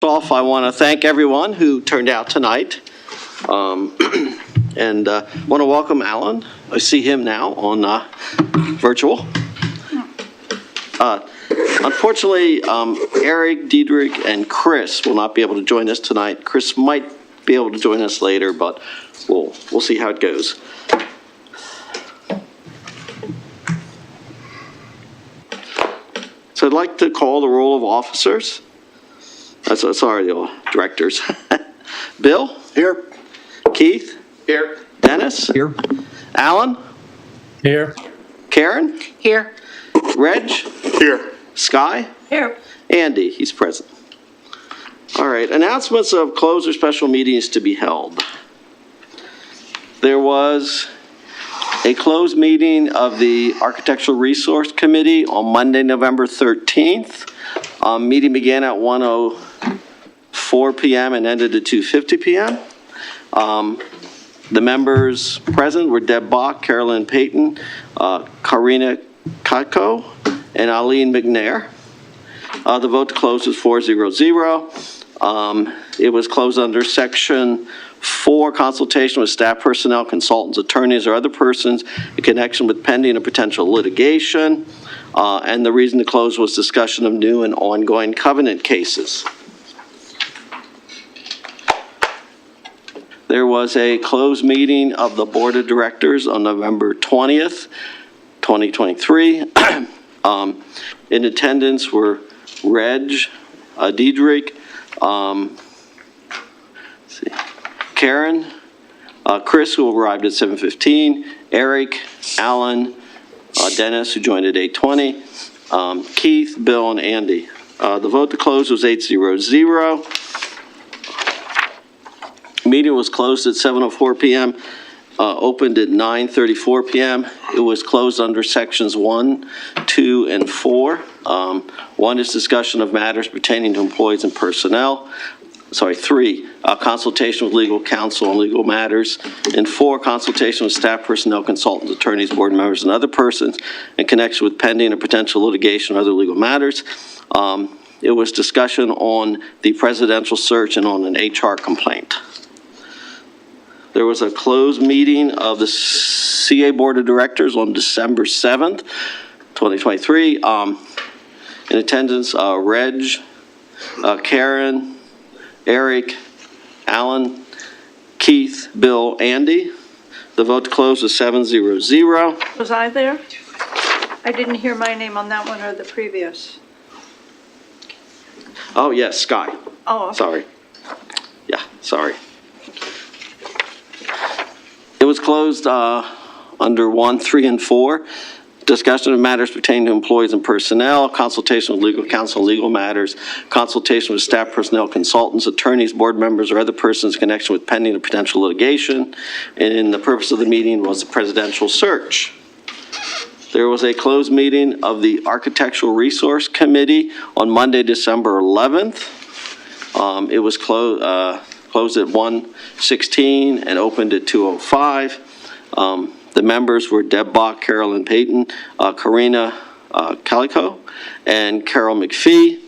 Off, I want to thank everyone who turned out tonight, and want to welcome Alan. I see him now on virtual. Unfortunately, Eric, Diedrich, and Chris will not be able to join us tonight. Chris might be able to join us later, but we'll see how it goes. So I'd like to call the roll of officers. Sorry, the directors. Bill? Here. Keith? Here. Dennis? Here. Alan? Here. Karen? Here. Reg? Here. Sky? Here. Andy, he's present. All right, announcements of closed or special meetings to be held. There was a closed meeting of the Architectural Resource Committee on Monday, November 13th. Meeting began at 1:04 p.m. and ended at 2:50 p.m. The members present were Deb Bach, Carolyn Payton, Karina Katko, and Aline McNair. The vote to close was 4-0-0. It was closed under Section 4, consultation with staff, personnel, consultants, attorneys, or other persons in connection with pending or potential litigation. And the reason to close was discussion of new and ongoing covenant cases. There was a closed meeting of the Board of Directors on November 20th, 2023. In attendance were Reg, Diedrich, Karen, Chris, who arrived at 7:15, Eric, Alan, Dennis, who joined at 8:20, Keith, Bill, and Andy. The vote to close was 8-0-0. Meeting was closed at 7:04 p.m., opened at 9:34 p.m. It was closed under sections 1, 2, and 4. 1 is discussion of matters pertaining to employees and personnel. 3, consultation with legal counsel on legal matters. And 4, consultation with staff, personnel, consultants, attorneys, board members, and other persons in connection with pending or potential litigation or other legal matters. It was discussion on the presidential search and on an HR complaint. There was a closed meeting of the CA Board of Directors on December 7th, 2023. In attendance, Reg, Karen, Eric, Alan, Keith, Bill, Andy. The vote to close was 7-0-0. Was I there? I didn't hear my name on that one or the previous. Oh, yes, Sky. Oh, okay. Sorry. Yeah, sorry. It was closed under 1, 3, and 4. Discussion of matters pertaining to employees and personnel, consultation with legal counsel on legal matters, consultation with staff, personnel, consultants, attorneys, board members, or other persons in connection with pending or potential litigation. And the purpose of the meeting was the presidential search. There was a closed meeting of the Architectural Resource Committee on Monday, December 11th. It was closed at 1:16 and opened at 2:05. The members were Deb Bach, Carolyn Payton, Karina Calico, and Carol McPhee.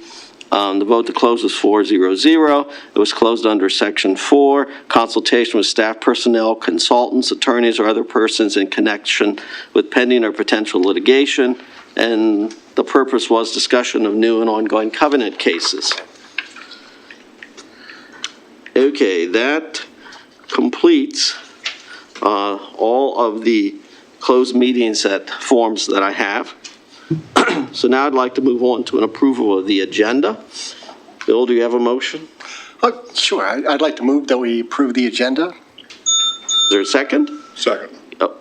The vote to close was 4-0-0. It was closed under Section 4, consultation with staff, personnel, consultants, attorneys, or other persons in connection with pending or potential litigation. And the purpose was discussion of new and ongoing covenant cases. Okay, that completes all of the closed meetings forms that I have. So now I'd like to move on to an approval of the agenda. Bill, do you have a motion? Sure. I'd like to move that we approve the agenda. Is there a second? Second. Oh,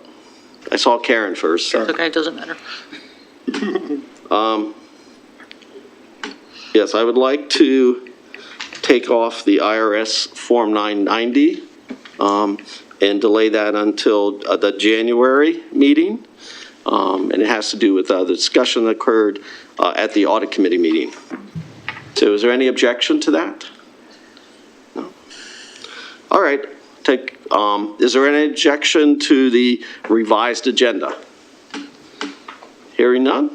I saw Karen first. It's okay, it doesn't matter. Yes, I would like to take off the IRS Form 990 and delay that until the January meeting. And it has to do with the discussion that occurred at the audit committee meeting. So is there any objection to that? No? All right. Is there any objection to the revised agenda? Hearing none?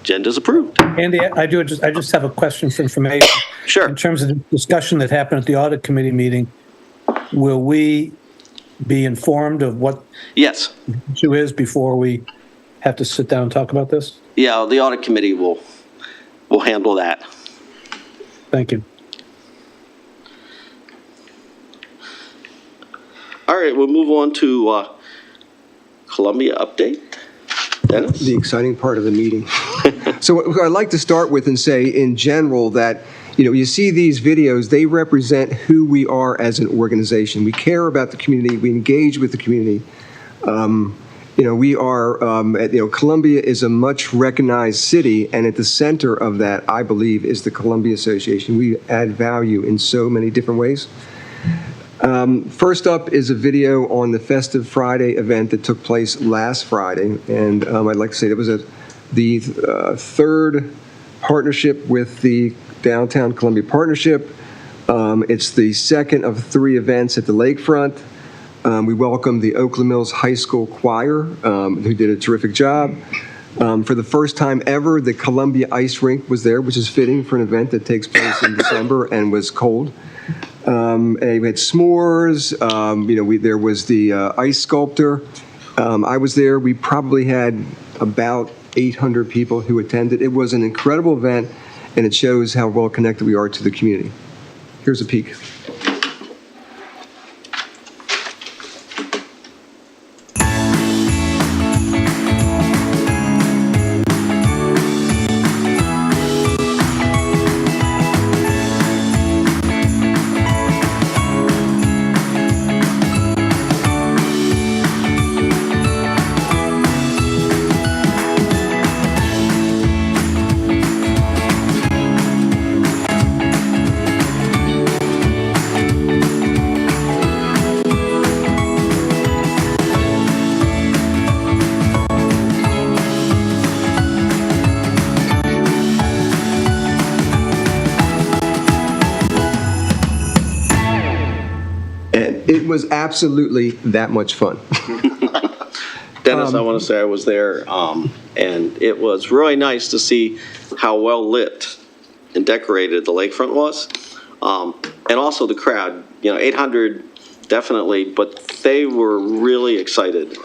Agenda's approved. Andy, I just have a question for information. Sure. In terms of the discussion that happened at the audit committee meeting, will we be informed of what Yes. the issue is before we have to sit down and talk about this? Yeah, the audit committee will handle that. Thank you. All right, we'll move on to Columbia update. Dennis? The exciting part of the meeting. So what I'd like to start with and say in general that, you see these videos, they represent who we are as an organization. We care about the community. We engage with the community. We are, Columbia is a much recognized city, and at the center of that, I believe, is the Columbia Association. We add value in so many different ways. First up is a video on the Festive Friday event that took place last Friday, and I'd like to say that was the third partnership with the Downtown Columbia Partnership. It's the second of 3 events at the lakefront. We welcomed the Oakland Mills High School Choir, who did a terrific job. For the first time ever, the Columbia Ice Rink was there, which is fitting for an event that takes place in December and was cold. And we had s'mores. There was the ice sculptor. I was there. We probably had about 800 people who attended. It was an incredible event, and it shows how well connected we are to the community. Here's a peek. It was absolutely that much fun. Dennis, I want to say I was there, and it was really nice to see how well lit and decorated the lakefront was. And also the crowd, 800 definitely, but they were really excited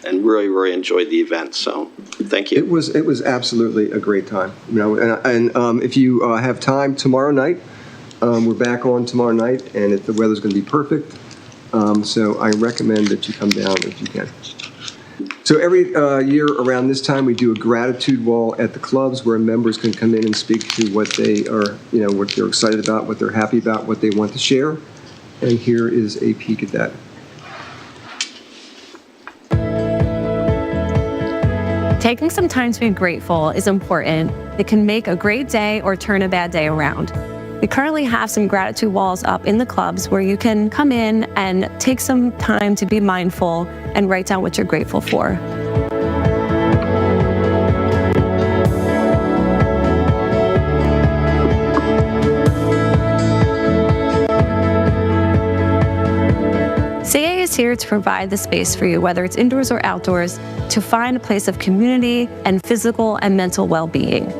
and really, really enjoyed the event. So thank you. It was absolutely a great time. And if you have time tomorrow night, we're back on tomorrow night, and the weather's going to be perfect. So I recommend that you come down if you can. So every year around this time, we do a gratitude wall at the clubs where members can come in and speak to what they are, what they're excited about, what they're happy about, what they want to share. And here is a peek at that. Taking some time to be grateful is important. It can make a great day or turn a bad day around. We currently have some gratitude walls up in the clubs where you can come in and take some time to be mindful and write down what you're grateful for. CA is here to provide the space for you, whether it's indoors or outdoors, to find a place of community and physical and mental well-being.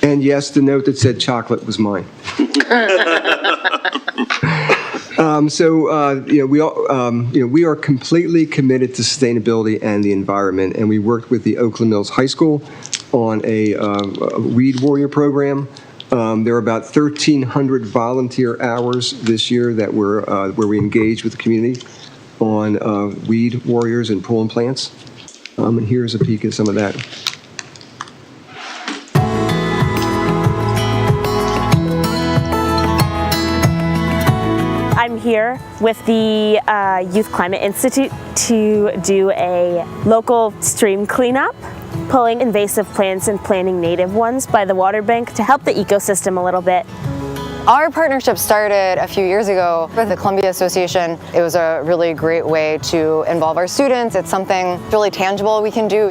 And yes, the note that said chocolate was mine. We are completely committed to sustainability and the environment, and we worked with the Oakland Mills High School on a Weed Warrior program. There are about 1,300 volunteer hours this year that were where we engaged with the community on weed warriors and pulling plants. And here's a peek at some of that. I'm here with the Youth Climate Institute to do a local stream cleanup, pulling invasive plants and planting native ones by the water bank to help the ecosystem a little bit. Our partnership started a few years ago with the Columbia Association. It was a really great way to involve our students. It's something really tangible we can do.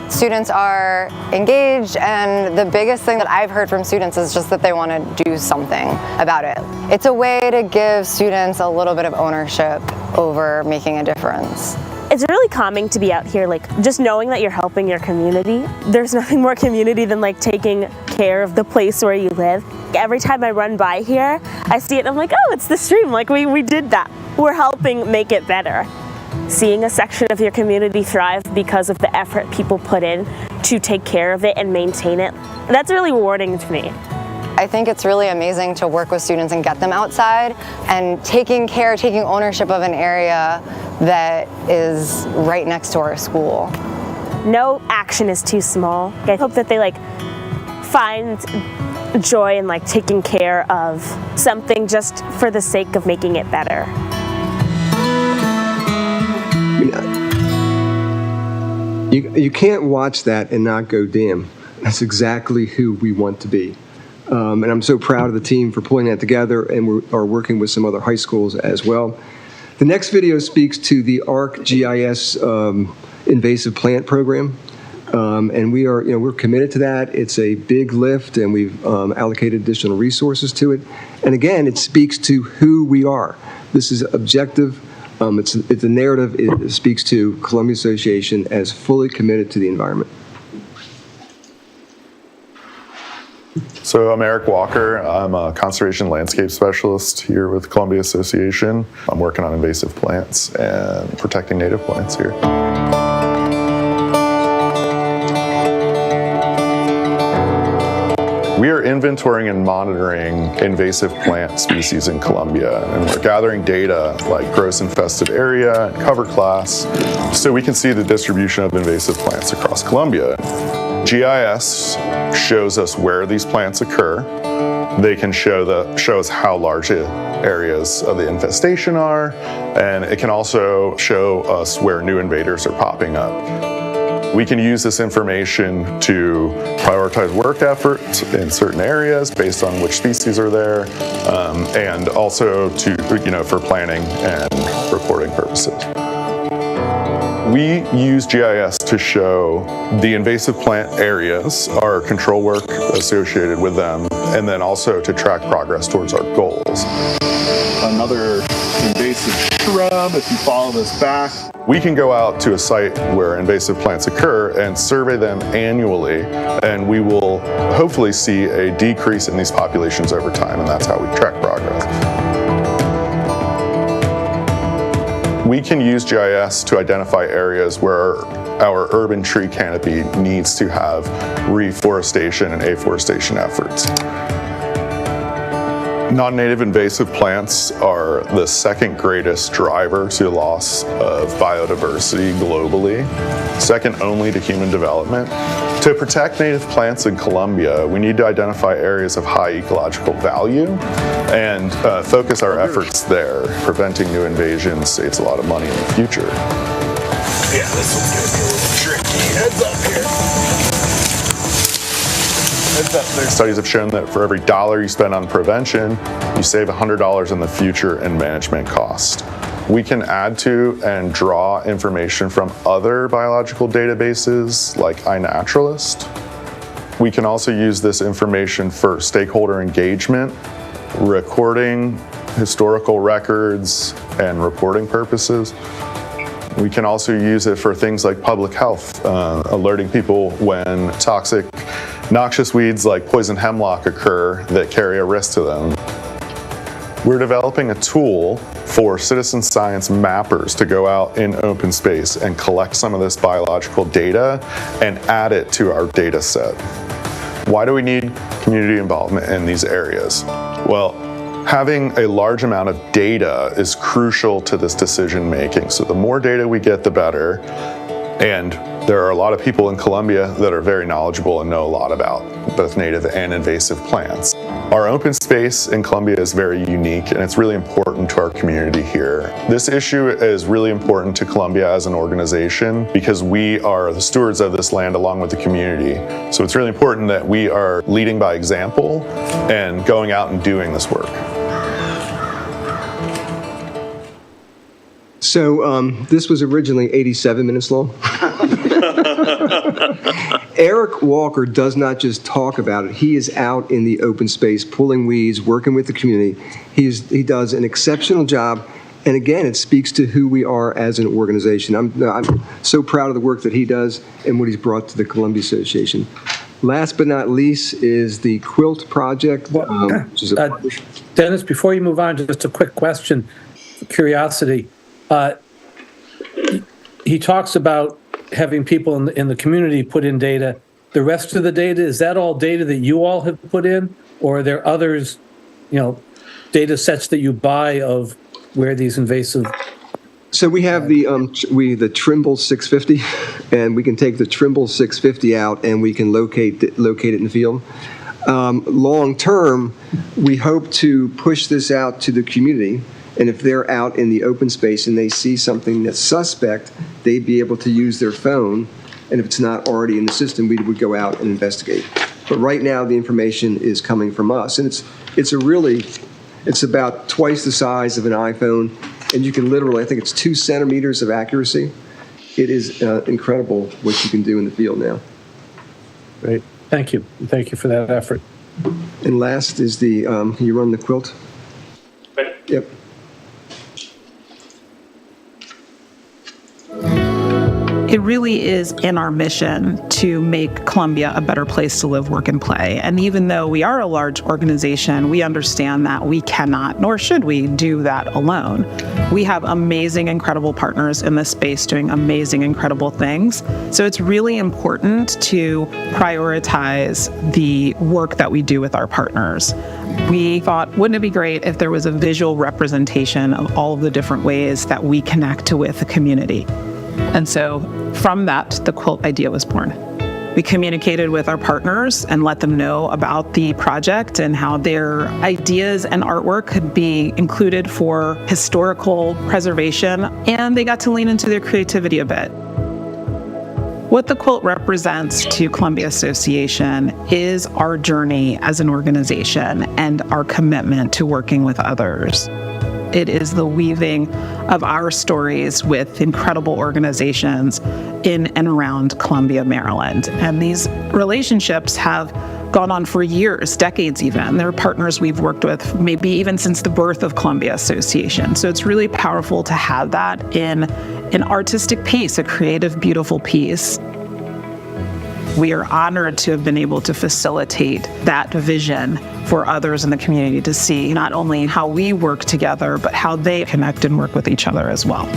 Students are engaged, and the biggest thing that I've heard from students is just that they want to do something about it. It's a way to give students a little bit of ownership over making a difference. It's really calming to be out here, like just knowing that you're helping your community. There's nothing more community than like taking care of the place where you live. Every time I run by here, I see it and I'm like, oh, it's the stream, like we did that. We're helping make it better. Seeing a section of your community thrive because of the effort people put in to take care of it and maintain it, that's really rewarding to me. I think it's really amazing to work with students and get them outside and taking ownership of an area that is right next to our school. No action is too small. I hope that they like find joy in like taking care of something just for the sake of making it better. You can't watch that and not go, damn, that's exactly who we want to be. And I'm so proud of the team for pulling that together, and we are working with some other high schools as well. The next video speaks to the ArcGIS invasive plant program. And we're committed to that. It's a big lift, and we've allocated additional resources to it. And again, it speaks to who we are. This is objective. It's a narrative. It speaks to Columbia Association as fully committed to the environment. So I'm Eric Walker. I'm a conservation landscape specialist here with Columbia Association. I'm working on invasive plants and protecting native plants here. We are inventorying and monitoring invasive plant species in Columbia, and we're gathering data like gross infested area and cover class so we can see the distribution of invasive plants across Columbia. GIS shows us where these plants occur. They can show us how large the areas of the infestation are, and it can also show us where new invaders are popping up. We can use this information to prioritize work effort in certain areas based on which species are there, and also for planning and reporting purposes. We use GIS to show the invasive plant areas, our control work associated with them, and then also to track progress towards our goals. Another invasive shrub, if you follow this back. We can go out to a site where invasive plants occur and survey them annually, and we will hopefully see a decrease in these populations over time, and that's how we track progress. We can use GIS to identify areas where our urban tree canopy needs to have reforestation and afforestation efforts. Non-native invasive plants are the second greatest driver to loss of biodiversity globally, second only to human development. To protect native plants in Columbia, we need to identify areas of high ecological value and focus our efforts there. Preventing new invasions saves a lot of money in the future. Yeah, this one's gonna be a little tricky. Heads up here. Studies have shown that for every $1 you spend on prevention, you save $100 in the future in management cost. We can add to and draw information from other biological databases like iNaturalist. We can also use this information for stakeholder engagement, recording historical records, and reporting purposes. We can also use it for things like public health, alerting people when toxic, noxious weeds like poison hemlock occur that carry a risk to them. We're developing a tool for citizen science mappers to go out in open space and collect some of this biological data and add it to our data set. Why do we need community involvement in these areas? Well, having a large amount of data is crucial to this decision making. So the more data we get, the better. And there are a lot of people in Columbia that are very knowledgeable and know a lot about both native and invasive plants. Our open space in Columbia is very unique, and it's really important to our community here. This issue is really important to Columbia as an organization because we are the stewards of this land along with the community. So it's really important that we are leading by example and going out and doing this work. So this was originally 87 minutes long. Eric Walker does not just talk about it. He is out in the open space, pulling weeds, working with the community. He does an exceptional job. And again, it speaks to who we are as an organization. I'm so proud of the work that he does and what he's brought to the Columbia Association. Last but not least is the Quilt Project, which is a partnership. Dennis, before you move on, just a quick question, curiosity. He talks about having people in the community put in data. The rest of the data, is that all data that you all have put in? Or are there others, data sets that you buy of where these invasive? So we have the Trimble 650, and we can take the Trimble 650 out and we can locate it in the field. Long term, we hope to push this out to the community, and if they're out in the open space and they see something that's suspect, they'd be able to use their phone, and if it's not already in the system, we would go out and investigate. But right now, the information is coming from us, and it's about twice the size of an iPhone, and you can literally, I think it's 2 centimeters of accuracy. It is incredible what you can do in the field now. Great. Thank you. Thank you for that effort. And last is can you run the quilt? Right. Yep. It really is in our mission to make Columbia a better place to live, work, and play. And even though we are a large organization, we understand that we cannot, nor should we, do that alone. We have amazing, incredible partners in this space doing amazing, incredible things. So it's really important to prioritize the work that we do with our partners. We thought, wouldn't it be great if there was a visual representation of all of the different ways that we connect with the community? And so from that, the quilt idea was born. We communicated with our partners and let them know about the project and how their ideas and artwork could be included for historical preservation, and they got to lean into their creativity a bit. What the quilt represents to Columbia Association is our journey as an organization and our commitment to working with others. It is the weaving of our stories with incredible organizations in and around Columbia, Maryland. And these relationships have gone on for years, decades even. They're partners we've worked with maybe even since the birth of Columbia Association. So it's really powerful to have that in an artistic piece, a creative, beautiful piece. We are honored to have been able to facilitate that vision for others in the community to see not only how we work together, but how they connect and work with each other as well.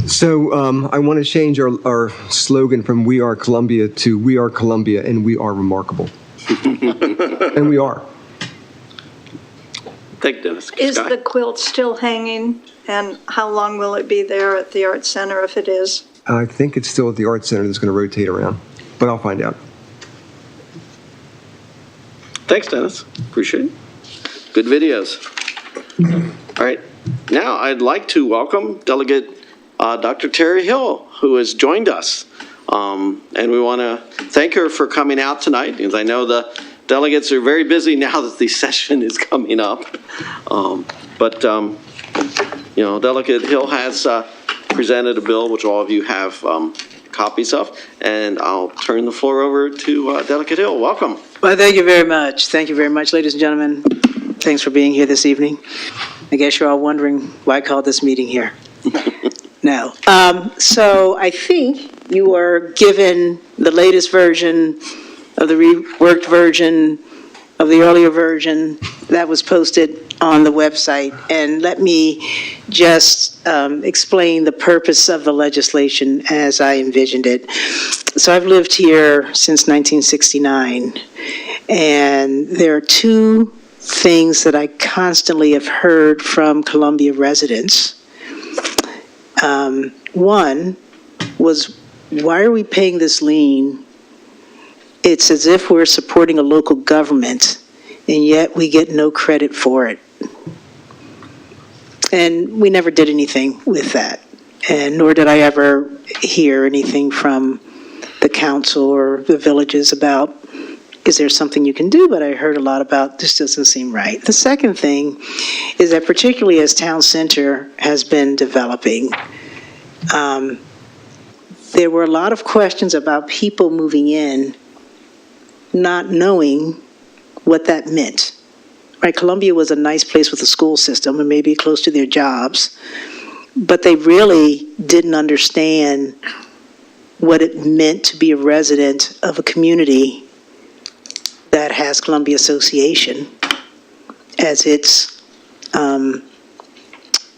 So I want to change our slogan from "We are Columbia" to "We are Columbia and we are remarkable." And we are. Thank you, Dennis. Is Scott? the quilt still hanging, and how long will it be there at the Art Center if it is? I think it's still at the Art Center that's going to rotate around, but I'll find out. Thanks, Dennis. Appreciate it. Good videos. All right. Now I'd like to welcome Delegate Dr. Terry Hill, who has joined us. And we want to thank her for coming out tonight, because I know the delegates are very busy now that the session is coming up. Delegate Hill has presented a bill, which all of you have copies of, and I'll turn the floor over to Delegate Hill. Welcome. Well, thank you very much. Thank you very much, ladies and gentlemen. Thanks for being here this evening. I guess you're all wondering why I called this meeting here. No. So I think you were given the latest version of the reworked version of the earlier version that was posted on the website. And let me just explain the purpose of the legislation as I envisioned it. So I've lived here since 1969, and there are two things that I constantly have heard from Columbia residents. One was, why are we paying this lien it's as if we're supporting a local government, and yet we get no credit for it. And we never did anything with that, and nor did I ever hear anything from the council or the villages about, is there something you can do? But I heard a lot about, this doesn't seem right. The second thing is that particularly as Town Center has been developing, there were a lot of questions about people moving in not knowing what that meant. Right, Columbia was a nice place with a school system and maybe close to their jobs, but they really didn't understand what it meant to be a resident of a community that has Columbia Association as its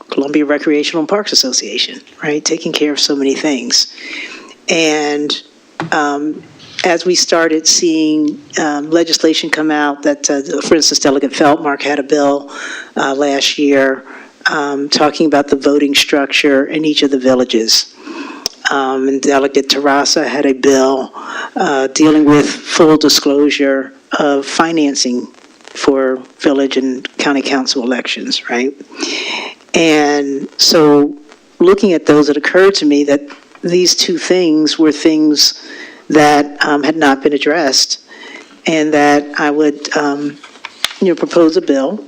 Columbia Recreational and Parks Association, right, taking care of so many things. And as we started seeing legislation come out that, for instance, Delegate Feltmark had a bill last year talking about the voting structure in each of the villages. And Delegate Terrassa had a bill dealing with full disclosure of financing for village and county council elections, right? And so looking at those, it occurred to me that these two things were things that had not been addressed, and that I would propose a bill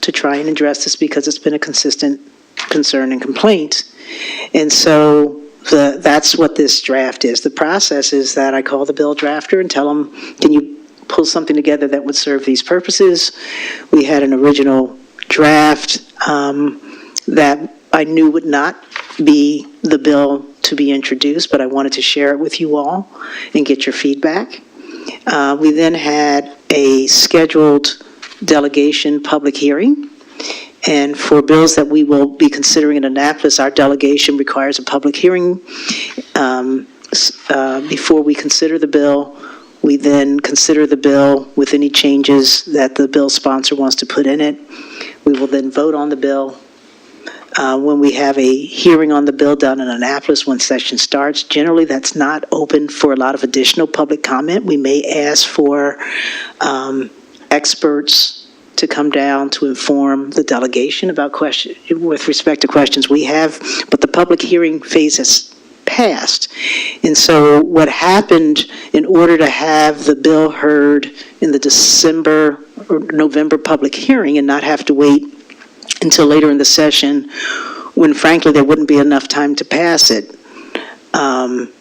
to try and address this because it's been a consistent concern and complaint. And so that's what this draft is. The process is that I call the bill drafter and tell them, can you pull something together that would serve these purposes? We had an original draft that I knew would not be the bill to be introduced, but I wanted to share it with you all and get your feedback. We then had a scheduled delegation public hearing. And for bills that we will be considering in Annapolis, our delegation requires a public hearing before we consider the bill. We then consider the bill with any changes that the bill sponsor wants to put in it. We will then vote on the bill. When we have a hearing on the bill down in Annapolis when session starts, generally that's not open for a lot of additional public comment. We may ask for experts to come down to inform the delegation about questions with respect to questions we have, but the public hearing phase has passed. And so what happened in order to have the bill heard in the December or November public hearing and not have to wait until later in the session when frankly there wouldn't be enough time to pass it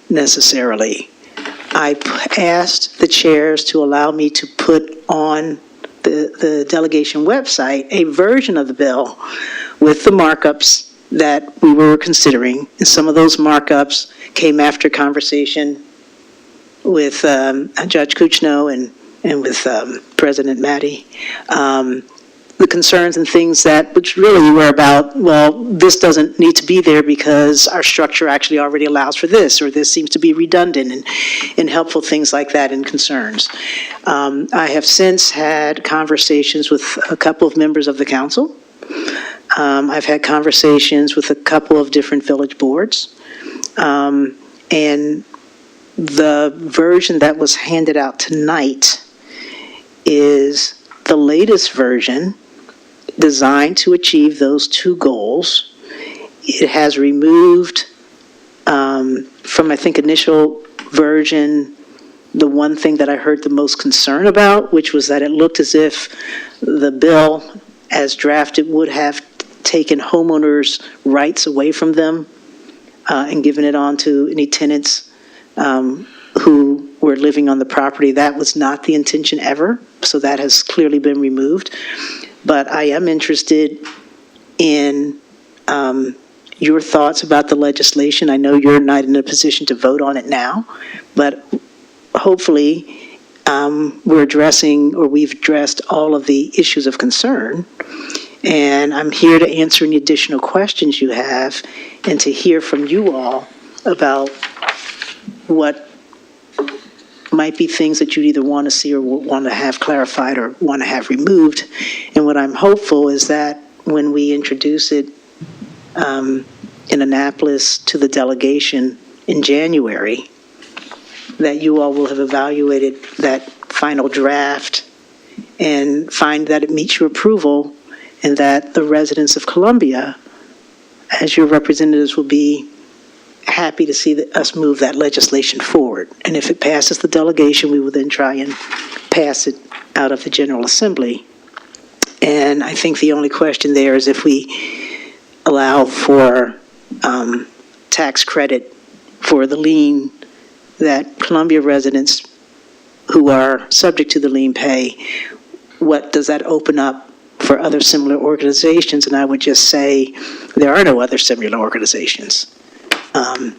necessarily, I asked the chairs to allow me to put on the delegation website a version of the bill with the markups that we were considering. And some of those markups came after conversation with Judge Kuchno and with President Matty. The concerns and things which really were about, well, this doesn't need to be there because our structure actually already allows for this, or this seems to be redundant, and helpful things like that and concerns. I have since had conversations with a couple of members of the council. I've had conversations with a couple of different village boards. And the version that was handed out tonight is the latest version designed to achieve those two goals. It has removed from, I think, initial version, the one thing that I heard the most concern about, which was that it looked as if the bill as drafted would have taken homeowners' rights away from them and given it on to any tenants who were living on the property. That was not the intention ever, so that has clearly been removed. But I am interested in your thoughts about the legislation. I know you're not in a position to vote on it now, but hopefully we've addressed all of the issues of concern. And I'm here to answer any additional questions you have and to hear from you all about what might be things that you'd either want to see or want to have clarified or want to have removed. And what I'm hopeful is that when we introduce it in Annapolis to the delegation in January, that you all will have evaluated that final draft and find that it meets your approval, and that the residents of Columbia, as your representatives, will be happy to see us move that legislation forward. And if it passes the delegation, we will then try and pass it out of the General Assembly. And I think the only question there is if we allow for tax credit for the lien that Columbia residents who are subject to the lien pay, what does that open up for other similar organizations? And I would just say there are no other similar organizations. And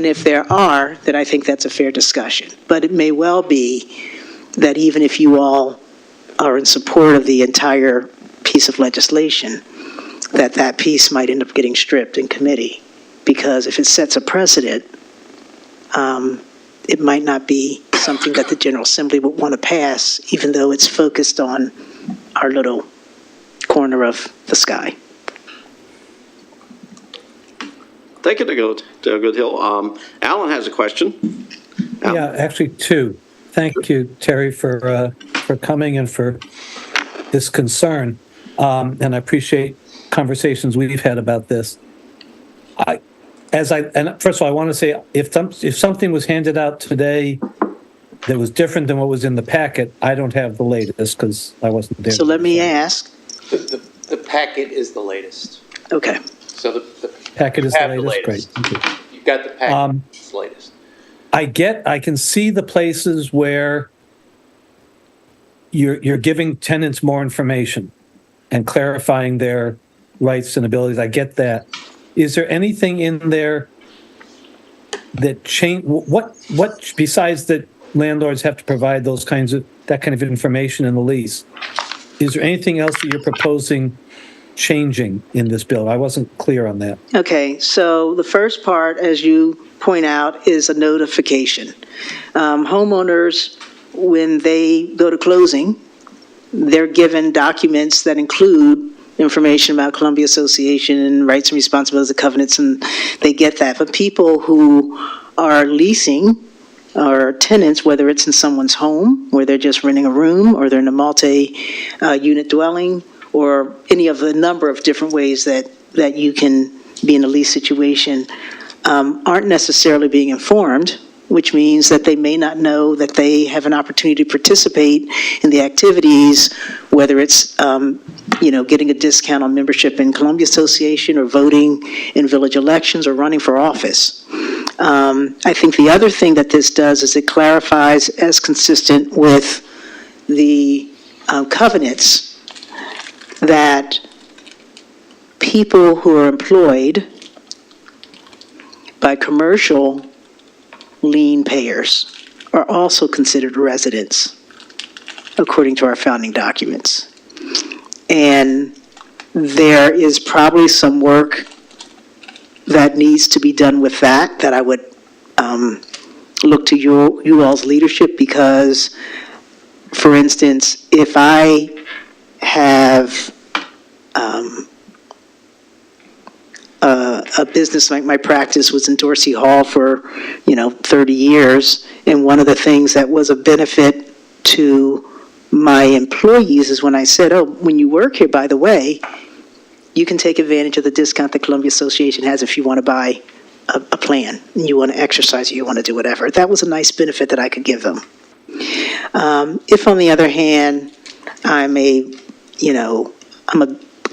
if there are, then I think that's a fair discussion. But it may well be that even if you all are in support of the entire piece of legislation, that piece might end up getting stripped in committee, because if it sets a precedent, it might not be something that the General Assembly would want to pass, even though it's focused on our little corner of the sky. Thank you, Goodhill. Alan has a question. Alan? Yeah, actually two. Thank you, Terry, for coming and for this concern. And I appreciate conversations we've had about this. First of all, I want to say, if something was handed out today that was different than what was in the packet, I don't have the latest because I wasn't there. So let me ask. The packet is the latest. Okay. So the packet is the latest? Great. Thank you. You've got the packet, it's the latest. I can see the places where you're giving tenants more information and clarifying their rights and abilities. I get that. Is there anything in there that change? What besides that landlords have to provide that kind of information in the lease? Is there anything else that you're proposing changing in this bill? I wasn't clear on that. Okay, so the first part, as you point out, is a notification. Homeowners, when they go to closing, they're given documents that include information about Columbia Association and rights and responsibilities of covenants, and they get that. But people who are leasing or tenants, whether it's in someone's home where they're just renting a room, or they're in a multi-unit dwelling, or any of the number of different ways that you can be in a lease situation, aren't necessarily being informed, which means that they may not know that they have an opportunity to participate in the activities, whether it's getting a discount on membership in Columbia Association, or voting in village elections, or running for office. I think the other thing that this does is it clarifies, as consistent with the covenants, that people who are employed by commercial lien payers are also considered residents, according to our founding documents. And there is probably some work that needs to be done with that I would look to you all's leadership, because, for instance, if I have a business, like my practice was in Dorsey Hall for 30 years, and one of the things that was a benefit to my employees is when I said, when you work here, by the way, you can take advantage of the discount the Columbia Association has if you want to buy a plan, and you want to exercise, or you want to do whatever. That was a nice benefit that I could give them. If, on the other hand, I'm a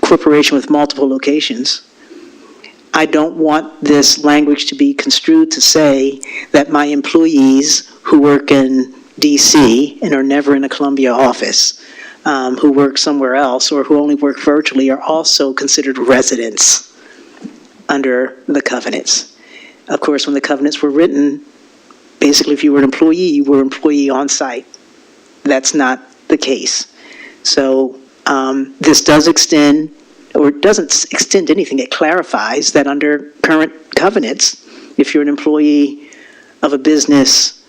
corporation with multiple locations, I don't want this language to be construed to say that my employees who work in DC and are never in a Columbia office, who work somewhere else, or who only work virtually, are also considered residents under the covenants. Of course, when the covenants were written, basically if you were an employee, you were an employee on site. That's not the case. So this does extend, or it doesn't extend anything. It clarifies that under current covenants, if you're an employee of a business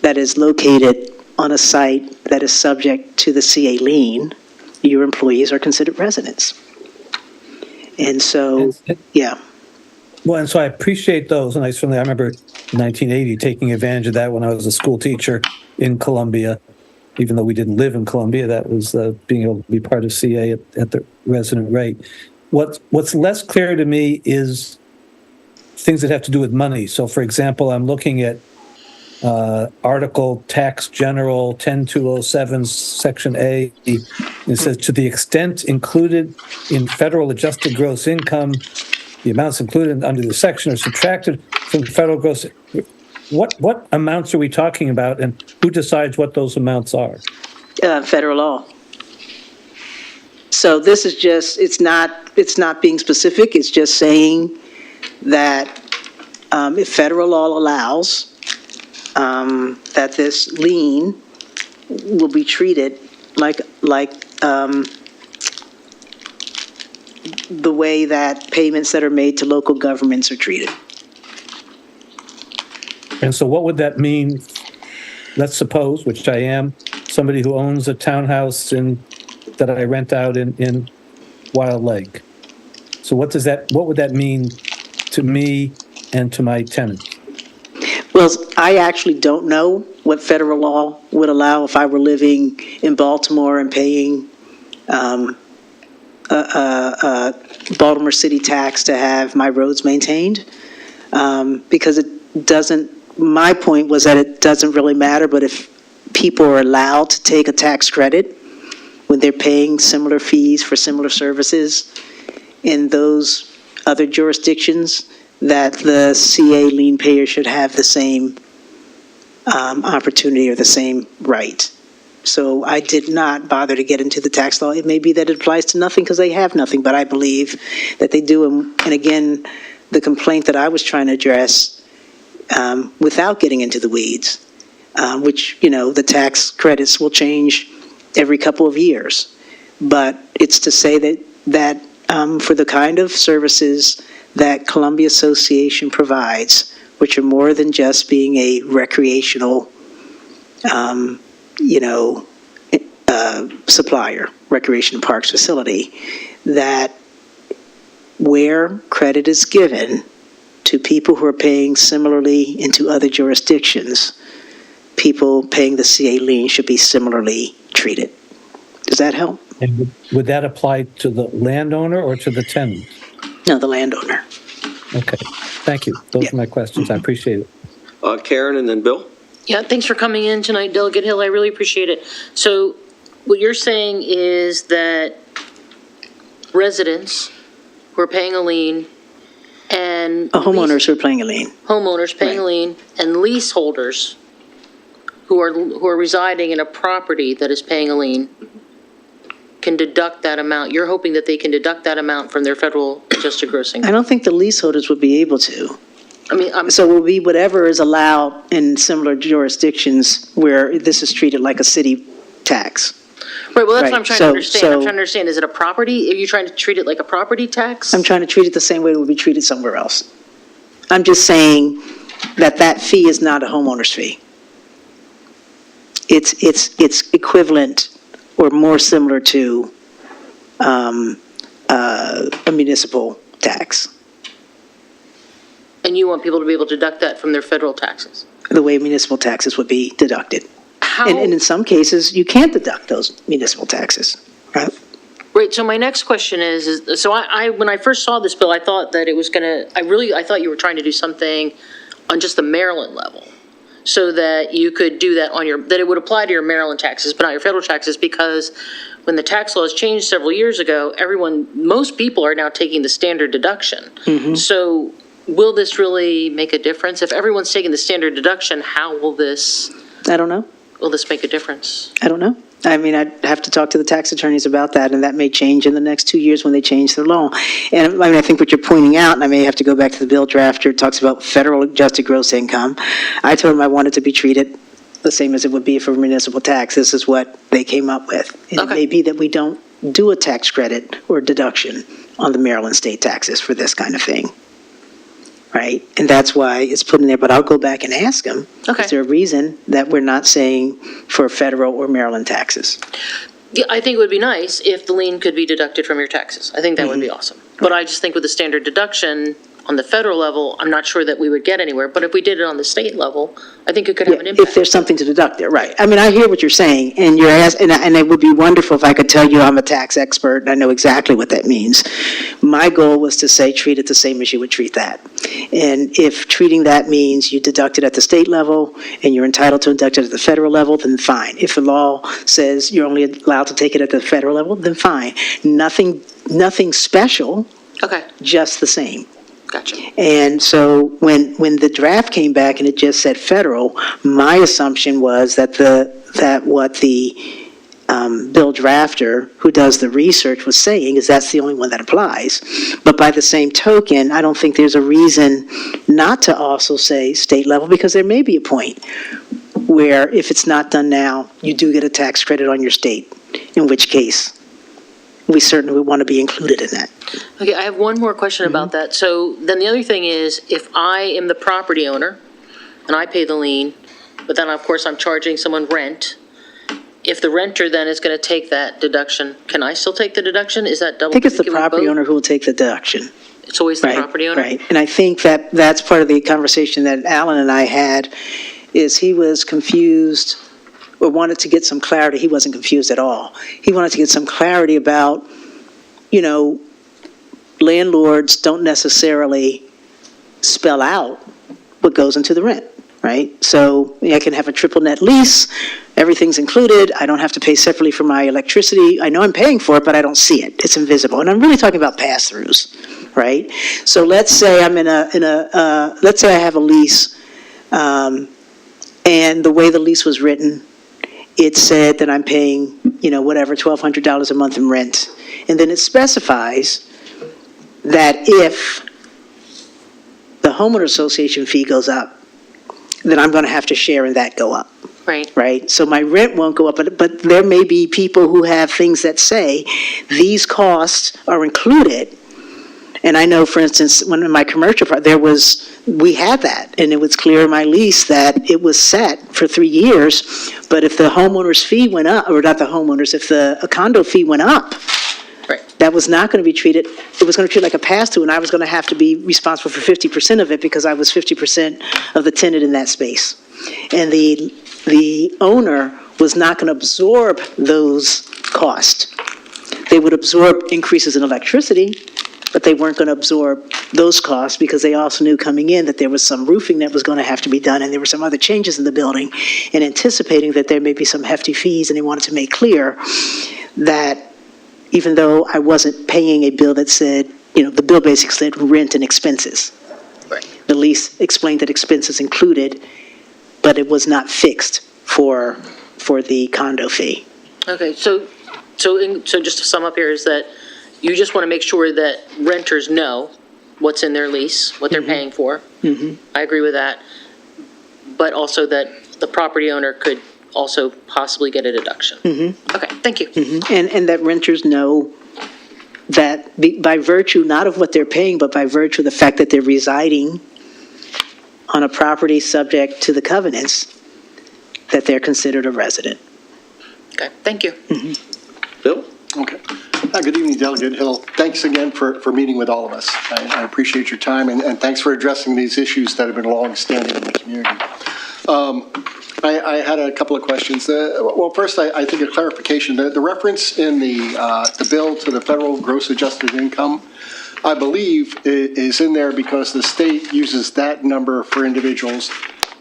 that is located on a site that is subject to the CA lien, your employees are considered residents. And so, yeah. Well, and so I appreciate those, and I remember in 1980 taking advantage of that when I was a school teacher in Columbia. Even though we didn't live in Columbia, that was being able to be part of CA at the resident rate. What's less clear to me is things that have to do with money. So, for example, I'm looking at Article Tax General 10207, Section A. It says, to the extent included in federal adjusted gross income, the amounts included under the section are subtracted from federal gross. What amounts are we talking about, and who decides what those amounts are? Federal law. So this is just, it's not being specific, it's just saying that if federal law allows, that this lien will be treated like the way that payments that are made to local governments are treated. And so what would that mean? Let's suppose, which I am, somebody who owns a townhouse that I rent out in Wild Lake. So what would that mean to me and to my tenant? Well, I actually don't know what federal law would allow if I were living in Baltimore and paying Baltimore city tax to have my roads maintained, because it doesn't, my point was that it doesn't really matter, but if people are allowed to take a tax credit when they're paying similar fees for similar services in those other jurisdictions, that the CA lien payer should have the same opportunity or the same right. So I did not bother to get into the tax law. It may be that it applies to nothing because they have nothing, but I believe that they do. And again, the complaint that I was trying to address, without getting into the weeds, which, the tax credits will change every couple of years. But it's to say that for the kind of services that Columbia Association provides, which are more than just being a recreational supplier, recreation parks facility, that where credit is given to people who are paying similarly into other jurisdictions, people paying the CA lien should be similarly treated. Does that help? And would that apply to the landowner or to the tenant? No, the landowner. Okay, thank you. Those are my questions. I appreciate it. Karen and then Bill? Yeah, thanks for coming in tonight, Delegate Hill. I really appreciate it. So what you're saying is that residents who are paying a lien and Homeowners who are paying a lien. Homeowners paying a lien and leaseholders who are residing in a property that is paying a lien can deduct that amount. You're hoping that they can deduct that amount from their federal adjusted gross income. I don't think the leaseholders would be able to. I mean, So it will be whatever is allowed in similar jurisdictions where this is treated like a city tax. right, well, that's what right, I'm trying so- to understand. I'm so- trying to understand, is it a property? Are you trying to treat it like a property tax? I'm trying to treat it the same way it would be treated somewhere else. I'm just saying that fee is not a homeowner's fee. It's equivalent or more similar to a municipal tax, And you want people to be able to deduct that from their federal taxes? the way municipal taxes would be deducted. How? And in some cases, you can't deduct those municipal taxes, right? Right, so my next question is so I when I first saw this bill, I thought that it was gonna, I thought you were trying to do something on just the Maryland level, so that you could do that that it would apply to your Maryland taxes, but not your federal taxes, because when the tax laws changed several years ago, most people are now taking the standard deduction. So will this really make a difference? If everyone's taking the standard deduction, how will this I don't know. make a difference? I don't know. I mean, I'd have to talk to the tax attorneys about that, and that may change in the next 2 years when they change their law. And I mean, I think what you're pointing out, and I may have to go back to the bill drafter, it talks about federal adjusted gross income. I told them I wanted to be treated the same as it would be for municipal tax. This is what they came up with. And it may be that we don't do a tax credit or deduction on the Maryland state taxes for this kind of thing. Right? And that's why it's put in there, but I'll go back and ask them. Okay. Is there a reason that we're not saying for federal or Maryland taxes? Yeah, I think it would be nice if the lien could be deducted from your taxes. I think that would be awesome. But I just think with the standard deduction, on the federal level, I'm not sure that we would get anywhere, but if we did it on the state level, I think it could have an impact. If there's something to deduct there, right. I mean, I hear what you're saying, and and it would be wonderful if I could tell you I'm a tax expert and I know exactly what that means. My goal was to say, treat it the same as you would treat that. And if treating that means you deduct it at the state level and you're entitled to deduct it at the federal level, then fine. If the law says you're only allowed to take it at the federal level, then fine. Nothing special, Okay, just the same. gotcha. And so when the draft came back and it just said federal, my assumption was that what the bill drafter who does the research was saying is that's the only one that applies. But by the same token, I don't think there's a reason not to also say state level, because there may be a point where if it's not done now, you do get a tax credit on your state, in which case we certainly would want to be included in that. Okay, I have one more question about that. So then the other thing is, if I am the property owner and I pay the lien, but then of course I'm charging someone rent, if the renter then is going to take that deduction, can I still take the deduction? Is that double? I think it's the can we property both? owner who will take the deduction. It's always the Right, property owner? Right, and I think that's part of the conversation that Alan and I had, is he was confused or wanted to get some clarity. He wasn't confused at all. He wanted to get some clarity about, landlords don't necessarily spell out what goes into the rent, right? So I can have a triple net lease, everything's included, I don't have to pay separately for my electricity. I know I'm paying for it, but I don't see it. It's invisible. And I'm really talking about pass-throughs, right? So let's say I'm let's say I have a lease, and the way the lease was written, it said that I'm paying, whatever, $1,200 a month in rent. And then it specifies that if the homeowner association fee goes up, then I'm going to have to share in that go up. Right. Right? So my rent won't go up, but there may be people who have things that say these costs are included. And I know, for instance, when in my commercial part, we had that, and it was clear in my lease that it was set for 3 years, but if the homeowner's fee went up, or not the homeowners, if the condo fee went up, Right. that was not going to be treated, it was going to treat like a pass-through, and I was going to have to be responsible for 50% of it because I was 50% of the tenant in that space. And the owner was not going to absorb those costs. They would absorb increases in electricity, but they weren't going to absorb those costs because they also knew coming in that there was some roofing that was going to have to be done, and there were some other changes in the building, and anticipating that there may be some hefty fees, and they wanted to make clear that even though I wasn't paying a bill that said, the bill basically said rent and expenses. Right. The lease explained that expenses included, but it was not fixed for the condo fee. Okay, so just to sum up here is that you just want to make sure that renters know what's in their lease, what they're paying for. Mm-hmm. I agree with that. But also that the property owner could also possibly get a deduction. Mm-hmm. Okay, thank you. Mm-hmm. And that renters know that by virtue, not of what they're paying, but by virtue of the fact that they're residing on a property subject to the covenants, that they're considered a resident. Okay, thank you. Bill? Okay. Good evening, Delegate Hill. Thanks again for meeting with all of us. I appreciate your time, and thanks for addressing these issues that have been long-standing in the community. I had a couple of questions. Well, first, I think a clarification. The reference in the bill to the federal gross adjusted income, I believe, is in there because the state uses that number for individuals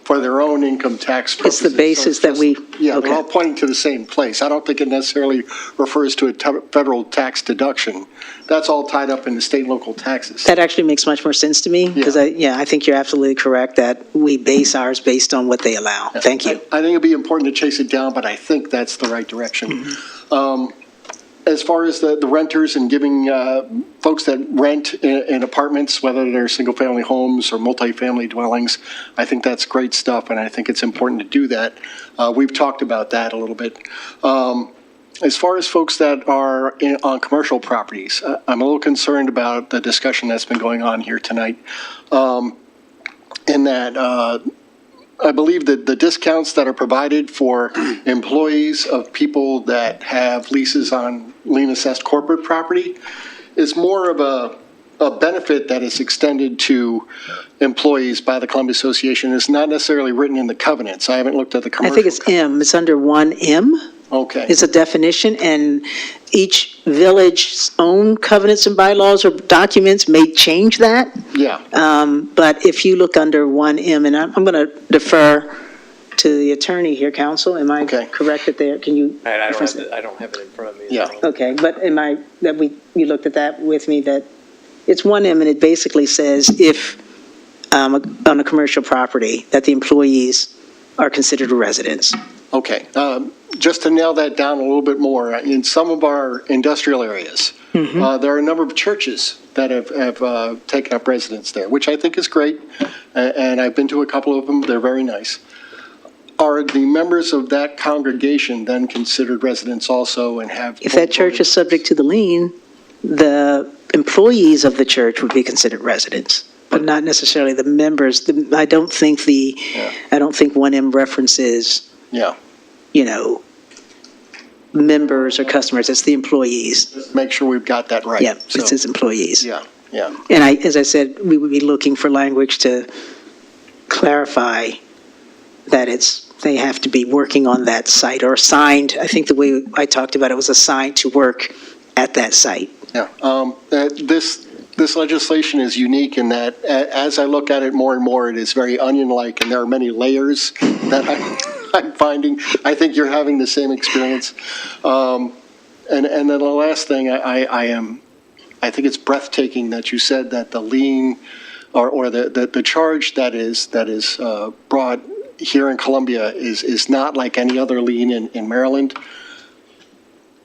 for their own income tax purposes. It's the basis that we... Yeah, okay. they're all pointing to the same place. I don't think it necessarily refers to a federal tax deduction. That's all tied up in the state and local taxes. That actually makes much more sense to me, because I think you're absolutely correct that we base ours based on what they allow. Thank you. I think it'd be important to chase it down, but I think that's the right direction. As far as the renters and giving folks that rent in apartments, whether they're single-family homes or multifamily dwellings, I think that's great stuff, and I think it's important to do that. We've talked about that a little bit. As far as folks that are on commercial properties, I'm a little concerned about the discussion that's been going on here tonight, in that I believe that the discounts that are provided for employees of people that have leases on lien assessed corporate property is more of a benefit that is extended to employees by the Columbia Association is not necessarily written in the covenants. I haven't looked at the I commercial. think it's M, it's under 1M. Okay. It's a definition, and each village's own covenants and bylaws or documents may change that. Yeah. But if you look under 1M, and I'm going to defer to the attorney here, counsel, am I Okay. correct that there, can you? I don't have it in front of me. Yeah. Okay, but you looked at that with me, that it's 1M, and it basically says if, on a commercial property, that the employees are considered residents. Okay. Just to nail that down a little bit more, in some of our industrial areas, there are a number of churches that have taken up residence there, which I think is great. And I've been to a couple of them. They're very nice. Are the members of that congregation then considered residents also and have? If that church is subject to the lien, the employees of the church would be considered residents, but not necessarily the members. I don't think 1M references, Yeah. members or customers. It's the employees. Just make sure we've got that right. Yeah, So, it says employees. Yeah, yeah. And as I said, we would be looking for language to clarify that they have to be working on that site or assigned. I think the way I talked about it was assigned to work at that site. Yeah. This legislation is unique in that, as I look at it more and more, it is very onion-like, and there are many layers that I'm finding. I think you're having the same experience. And then the last thing, I think it's breathtaking that you said that the lien or the charge that is brought here in Columbia is not like any other lien in Maryland.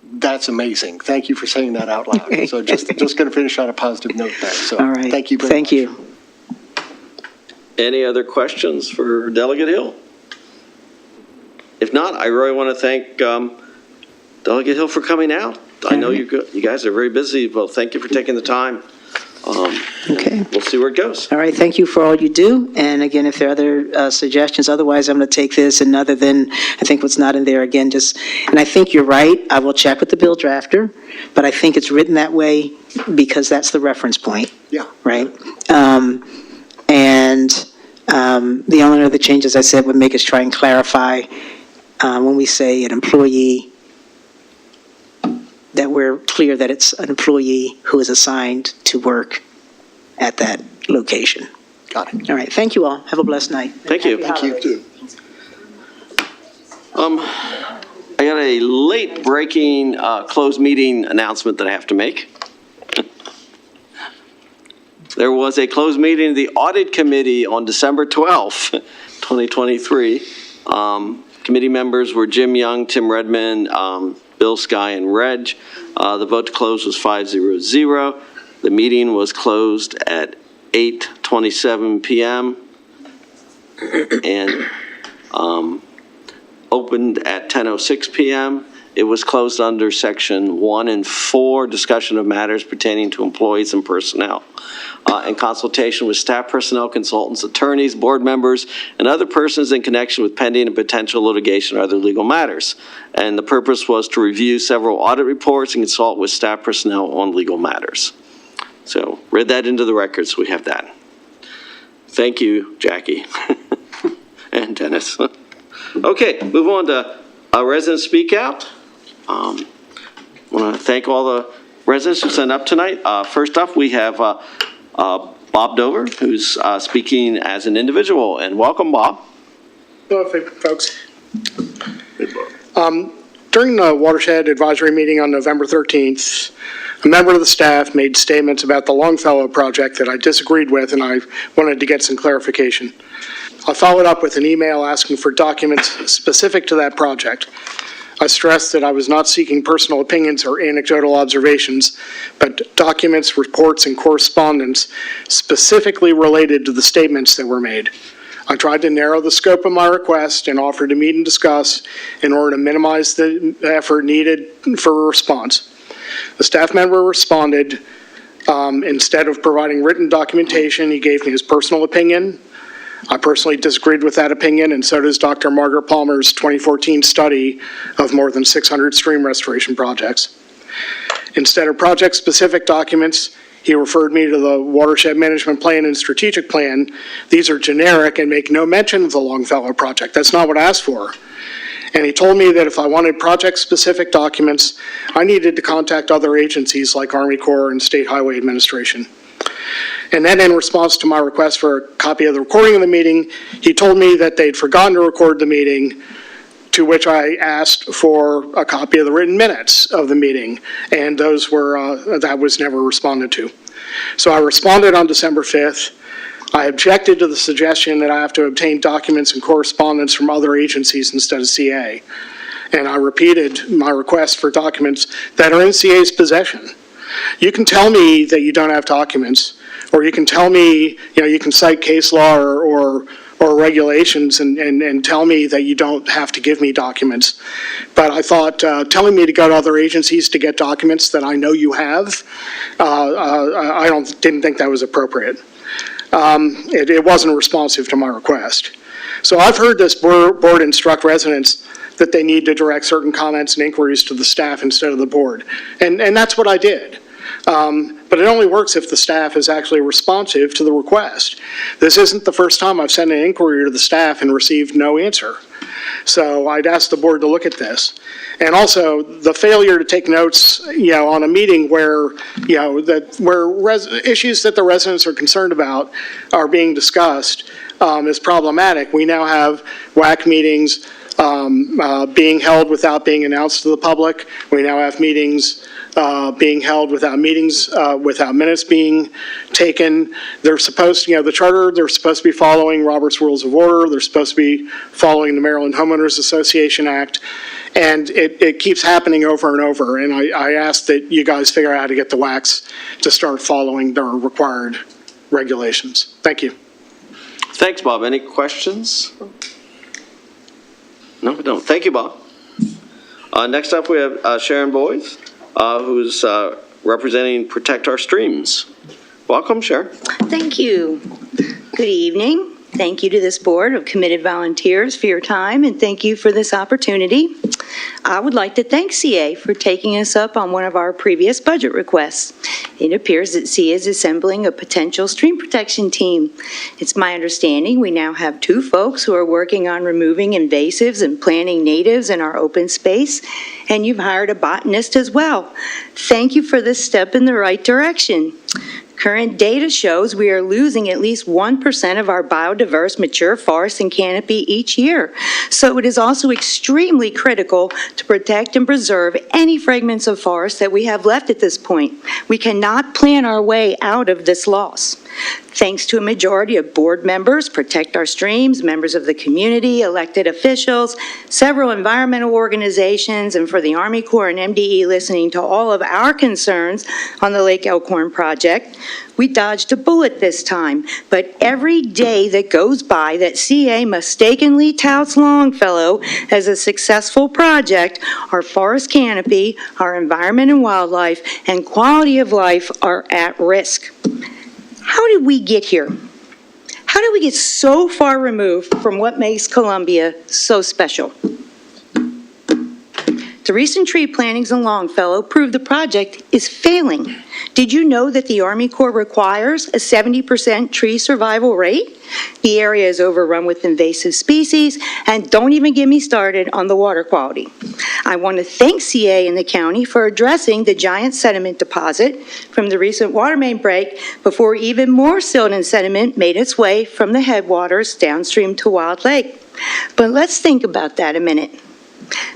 That's amazing. Thank you for saying that out loud. Okay. So just going to finish on a positive note there. So All right. thank you very Thank much. you. Any other questions for Delegate Hill? If not, I really want to thank Delegate Hill for coming out. I know you guys are very busy. Well, thank you for taking the time. Okay. We'll see where it goes. All right, thank you for all you do. And again, if there are other suggestions, otherwise I'm going to take this and other than, I think what's not in there, again, and I think you're right, I will check with the bill drafter, but I think it's written that way because that's the reference point. Yeah. Right? The only other changes I said would make us try and clarify when we say an employee, that we're clear that it's an employee who is assigned to work at that location. Got it. All right, thank you all. Have a blessed night. Thank you. Thank you. I got a late breaking closed meeting announcement that I have to make. There was a closed meeting of the Audit Committee on December 12th, 2023. Committee members were Jim Young, Tim Redmond, Bill Sky, and Reg. The vote to close was 5-0-0. The meeting was closed at 8:27 p.m. and opened at 10:06 p.m. It was closed under Section 1 and 4, discussion of matters pertaining to employees and personnel, in consultation with staff, personnel, consultants, attorneys, board members, and other persons in connection with pending and potential litigation or other legal matters. And the purpose was to review several audit reports and consult with staff personnel on legal matters. So read that into the record, so we have that. Thank you, Jackie and Dennis. Okay, move on to resident speak out. I want to thank all the residents who signed up tonight. First up, we have Bob Dover, who's speaking as an individual, and welcome, Bob. Hello, folks. During the Watershed Advisory Meeting on November 13th, a member of the staff made statements about the Longfellow project that I disagreed with, and I wanted to get some clarification. I followed up with an email asking for documents specific to that project. I stressed that I was not seeking personal opinions or anecdotal observations, but documents, reports, and correspondence specifically related to the statements that were made. I tried to narrow the scope of my request and offered to meet and discuss in order to minimize the effort needed for a response. The staff member responded. Instead of providing written documentation, he gave me his personal opinion. I personally disagreed with that opinion, and so does Dr. Margaret Palmer's 2014 study of more than 600 stream restoration projects. Instead of project-specific documents, He referred me to the Watershed Management Plan and Strategic Plan. These are generic and make no mention of the Longfellow project. That's not what I asked for. And he told me that if I wanted project-specific documents, I needed to contact other agencies like Army Corps and State Highway Administration. And then in response to my request for a copy of the recording of the meeting, he told me that they'd forgotten to record the meeting, to which I asked for a copy of the written minutes of the meeting, and those were, that was never responded to. So I responded on December 5th. I objected to the suggestion that I have to obtain documents and correspondence from other agencies instead of CA. And I repeated my request for documents that are in CA's possession. You can tell me that you don't have documents, or you can tell me, you can cite case law or regulations and tell me that you don't have to give me documents. But I thought telling me to go to other agencies to get documents that I know you have, I didn't think that was appropriate. It wasn't responsive to my request. So I've heard this board instruct residents that they need to direct certain comments and inquiries to the staff instead of the board. And that's what I did. But it only works if the staff is actually responsive to the request. This isn't the first time I've sent an inquiry to the staff and received no answer. So I'd ask the board to look at this. And also, the failure to take notes, on a meeting where, issues that the residents are concerned about are being discussed is problematic. We now have WAC meetings being held without being announced to the public. We now have meetings being held without minutes being taken. They're supposed to, the charter, they're supposed to be following Robert's Rules of Order. They're supposed to be following the Maryland Homeowners Association Act. And it keeps happening over and over. And I ask that you guys figure out how to get the WACs to start following their required regulations. Thank you. Thanks, Bob. Any questions? No, we don't. Thank you, Bob. Next up, we have Sharon Boyes, who's representing Protect Our Streams. Welcome, Sharon. Thank you. Good evening. Thank you to this board of committed volunteers for your time, and thank you for this opportunity. I would like to thank CA for taking us up on one of our previous budget requests. It appears that CA is assembling a potential stream protection team. It's my understanding we now have 2 folks who are working on removing invasives and planting natives in our open space, and you've hired a botanist as well. Thank you for this step in the right direction. Current data shows we are losing at least 1% of our biodiverse mature forest and canopy each year. So it is also extremely critical to protect and preserve any fragments of forest that we have left at this point. We cannot plan our way out of this loss. Thanks to a majority of board members, Protect Our Streams, members of the community, elected officials, several environmental organizations, and for the Army Corps and MDE listening to all of our concerns on the Lake Elkhorn project, we dodged a bullet this time. But every day that goes by that CA mistakenly touts Longfellow as a successful project, our forest canopy, our environment and wildlife, and quality of life are at risk. How did we get here? How did we get so far removed from what makes Columbia so special? The recent tree plantings in Longfellow prove the project is failing. Did you know that the Army Corps requires a 70% tree survival rate? The area is overrun with invasive species, and don't even get me started on the water quality. I want to thank CA and the county for addressing the giant sediment deposit from the recent water main break before even more silt and sediment made its way from the headwaters downstream to Wild Lake. But let's think about that a minute.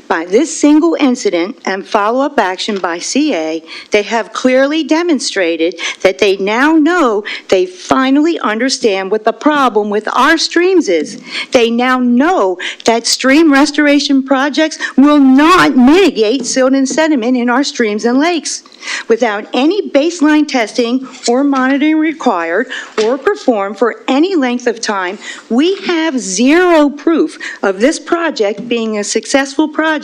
By this single incident and follow-up action by CA, they have clearly demonstrated that they now know they finally understand what the problem with our streams is. They now know that stream restoration projects will not mitigate silt and sediment in our streams and lakes. Without any baseline testing or monitoring required or performed for any length of time, we have zero proof of this project being a successful project.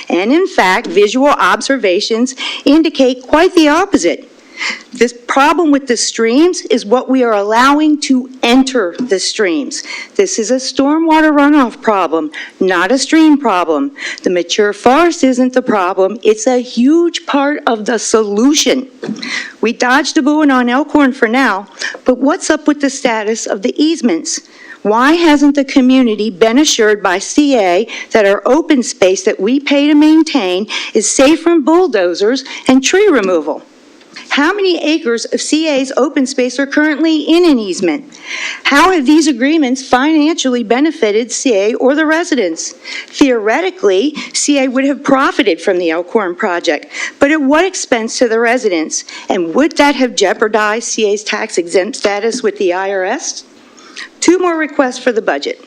And in fact, visual observations indicate quite the opposite. This problem with the streams is what we are allowing to enter the streams. This is a stormwater runoff problem, not a stream problem. The mature forest isn't the problem, it's a huge part of the solution. We dodged a bullet on Elkhorn for now, but what's up with the status of the easements? Why hasn't the community been assured by CA that our open space that we pay to maintain is safe from bulldozers and tree removal? How many acres of CA's open space are currently in an easement? How have these agreements financially benefited CA or the residents? Theoretically, CA would have profited from the Elkhorn project, but at what expense to the residents? And would that have jeopardized CA's tax exempt status with the IRS? Two more requests for the budget.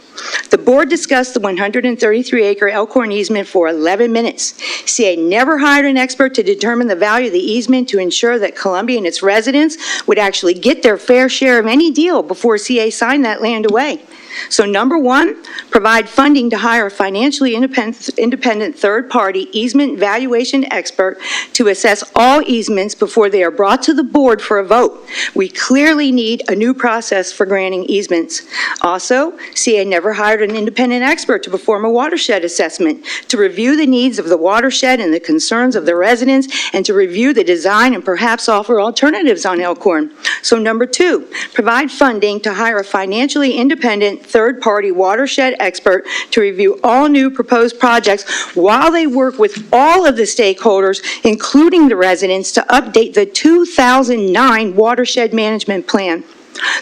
The board discussed the 133-acre Elkhorn easement for 11 minutes. CA never hired an expert to determine the value of the easement to ensure that Columbia and its residents would actually get their fair share of any deal before CA signed that land away. So number one, provide funding to hire a financially independent third-party easement valuation expert to assess all easements before they are brought to the board for a vote. We clearly need a new process for granting easements. Also, CA never hired an independent expert to perform a watershed assessment, to review the needs of the watershed and the concerns of the residents, and to review the design and perhaps offer alternatives on Elkhorn. So number two, provide funding to hire a financially independent third-party watershed expert to review all new proposed projects while they work with all of the stakeholders, including the residents, to update the 2009 Watershed Management Plan.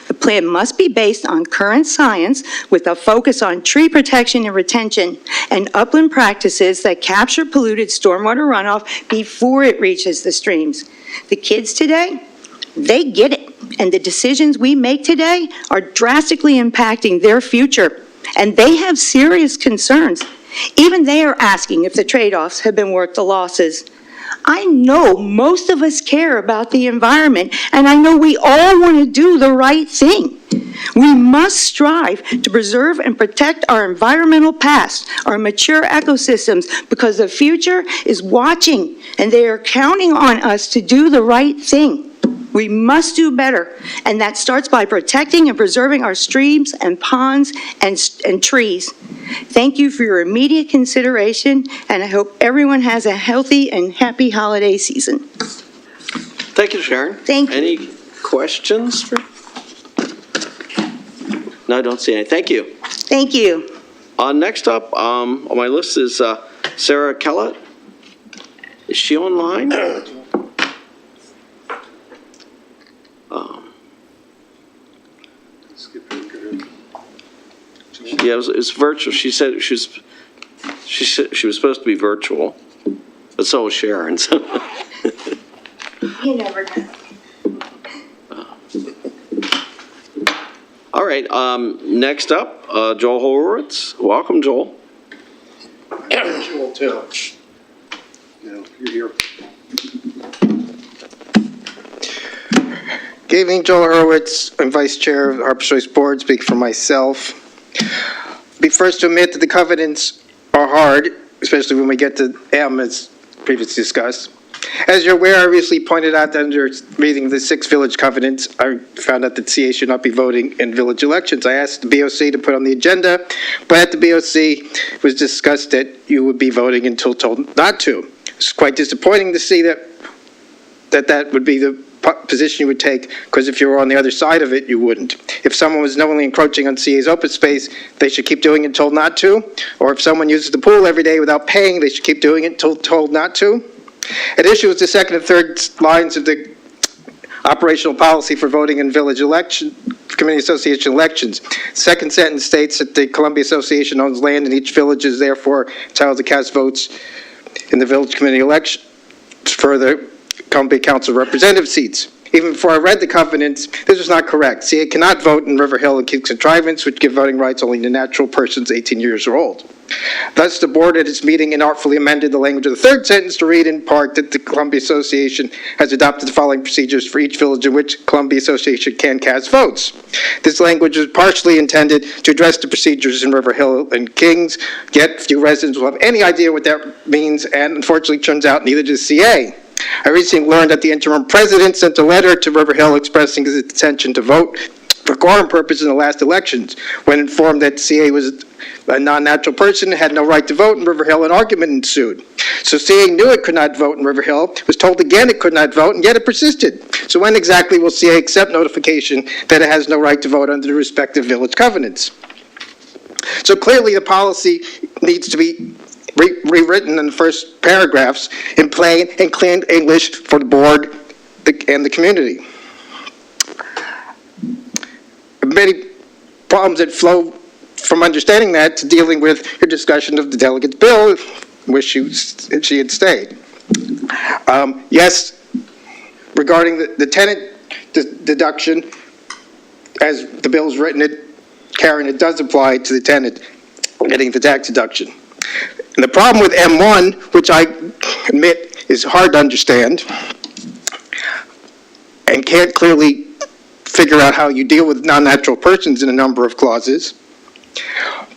The plan must be based on current science with a focus on tree protection and retention and upland practices that capture polluted stormwater runoff before it reaches the streams. The kids today, they get it, and the decisions we make today are drastically impacting their future, and they have serious concerns. Even they are asking if the trade-offs have been worth the losses. I know most of us care about the environment, and I know we all want to do the right thing. We must strive to preserve and protect our environmental past, our mature ecosystems, because the future is watching, and they are counting on us to do the right thing. We must do better, and that starts by protecting and preserving our streams and ponds and trees. Thank you for your immediate consideration, and I hope everyone has a healthy and happy holiday season. Thank you, Sharon. Thank you. Any questions? No, I don't see any. Thank you. Thank you. Next up on my list is Sarah Kellett. Is she online? Yeah, it's virtual. She said she was supposed to be virtual, but so was Sharon. So. You never know. All right. Next up, Joel Horowitz. Welcome, Joel. Joel too. You're here. Good evening, Joel Horowitz. I'm Vice Chair of the Harper's Choice Board, speak for myself. Be first to admit that the covenants are hard, especially when we get to M, as previously discussed. As you're aware, I recently pointed out that under reading the 6 village covenants, I found out that CA should not be voting in village elections. I asked the BOC to put on the agenda, but at the BOC, it was discussed that you would be voting until told not to. It's quite disappointing to see that would be the position you would take, because if you were on the other side of it, you wouldn't. If someone was knowingly encroaching on CA's open space, they should keep doing it until not to. Or if someone uses the pool every day without paying, they should keep doing it until told not to. At issue is the second and third lines of the operational policy for voting in village election, community association elections. Second sentence states that the Columbia Association owns land in each village, is therefore entitled to cast votes in the village community election for the Columbia Council of Representative seats. Even before I read the covenants, this was not correct. CA cannot vote in River Hill and Kings Contrivance, which give voting rights only to natural persons 18 years or old. Thus, the board at its meeting inartfully amended the language of the third sentence to read in part that the Columbia Association has adopted the following procedures for each village in which Columbia Association can cast votes. This language was partially intended to address the procedures in River Hill and Kings, yet few residents will have any idea what that means, and unfortunately turns out neither does CA. I recently learned that the interim president sent a letter to River Hill expressing his intention to vote for quorum purposes in the last elections. When informed that CA was a non-natural person and had no right to vote in River Hill, an argument ensued. So CA knew it could not vote in River Hill, was told again it could not vote, and yet it persisted. So when exactly will CA accept notification that it has no right to vote under the respective village covenants? So clearly the policy needs to be rewritten in the first paragraphs in plain and clean English for the board and the community. Many problems that flow from understanding that to dealing with her discussion of the delegate's bill, which she had stayed. Yes, regarding the tenant deduction, as the bill's written it, Karen, it does apply to the tenant getting the tax deduction. And the problem with M1, which I admit is hard to understand and can't clearly figure out how you deal with non-natural persons in a number of clauses.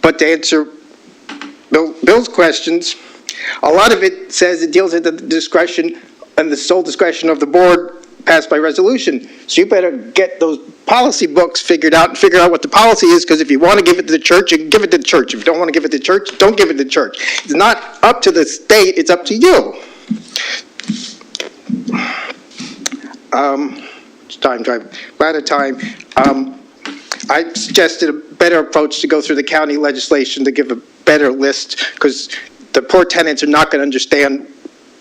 But to answer Bill's questions, a lot of it says it deals with the discretion and the sole discretion of the board passed by resolution. So you better get those policy books figured out and figure out what the policy is, because if you want to give it to the church, you can give it to the church. If you don't want to give it to the church, don't give it to the church. It's not up to the state, it's up to you. It's time drive. We're out of time. I suggested a better approach to go through the county legislation to give a better list, because the poor tenants are not going to understand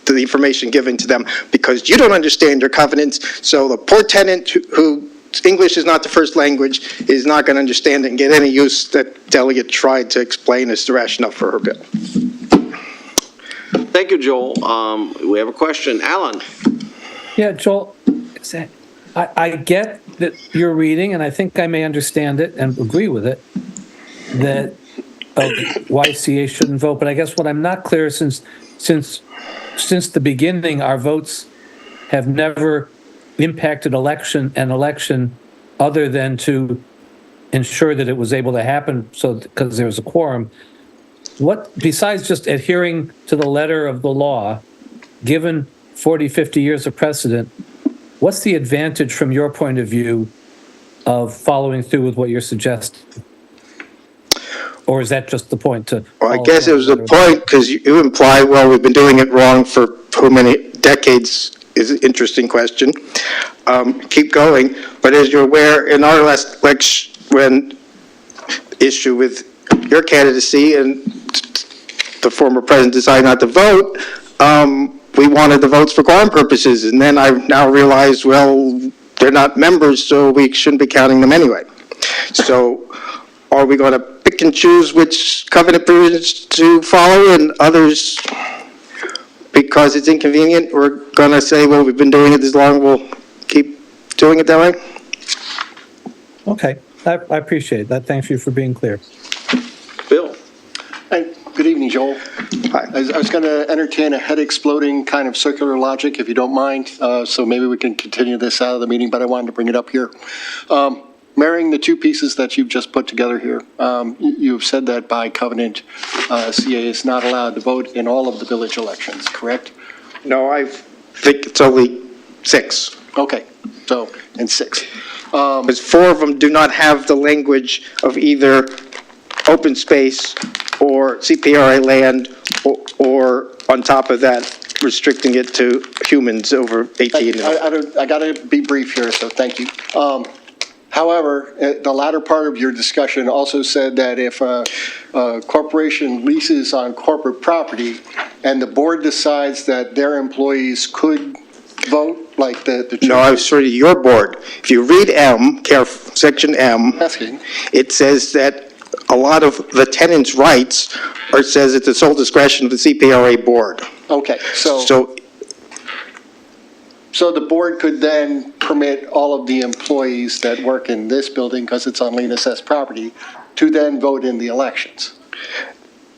the information given to them because you don't understand your covenants. So the poor tenant who English is not the first language is not going to understand it and get any use that delegate tried to explain as the rationale for her bill. Thank you, Joel. We have a question. Alan? Yeah, Joel, I get that you're reading, and I think I may understand it and agree with it, that why CA shouldn't vote. But I guess what I'm not clear is since the beginning, our votes have never impacted an election other than to ensure that it was able to happen because there was a quorum. What, besides just adhering to the letter of the law, given 40, 50 years of precedent, what's the advantage from your point of view of following through with what you're suggesting? Or is that just the point to... Well, I guess it was a point because you imply, well, we've been doing it wrong for how many decades is an interesting question. Keep going. But as you're aware, in our last election issue with your candidacy and the former president decided not to vote, we wanted the votes for quorum purposes. And then I now realize, well, they're not members, so we shouldn't be counting them anyway. So are we going to pick and choose which covenant provisions to follow and others, because it's inconvenient, we're going to say, well, we've been doing it this long, we'll keep doing it that way? Okay, I appreciate that. Thank you for being clear. Bill? Hey, good evening, Joel. Hi. I was going to entertain a head-exploding kind of circular logic, if you don't mind, so maybe we can continue this out of the meeting, but I wanted to bring it up here. Marrying the two pieces that you've just put together here, you've said that by covenant, CA is not allowed to vote in all of the village elections, correct? No, I think it's only 6. Okay, so, and 6. Because 4 of them do not have the language of either open space or CPRA land, or on top of that, restricting it to humans over 18. I got to be brief here, so thank you. However, the latter part of your discussion also said that if a corporation leases on corporate property and the board decides that their employees could vote, like the No, I was reading your board. If you read M, section M, it says that a lot of the tenant's rights says it's the sole discretion of the CPRA board. Okay, so the board could then permit all of the employees that work in this building, because it's on lien assessed property, to then vote in the elections?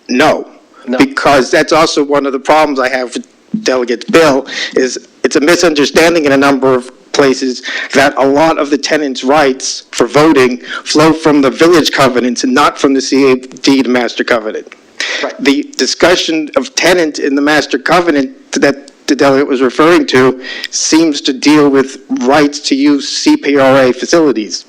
No, because that's also one of the problems I have with Delegate's bill, is it's a misunderstanding in a number of places that a lot of the tenants' rights for voting flow from the village covenants and not from the CAD master covenant. Right. The discussion of tenant in the master covenant that the delegate was referring to seems to deal with rights to use CPRA facilities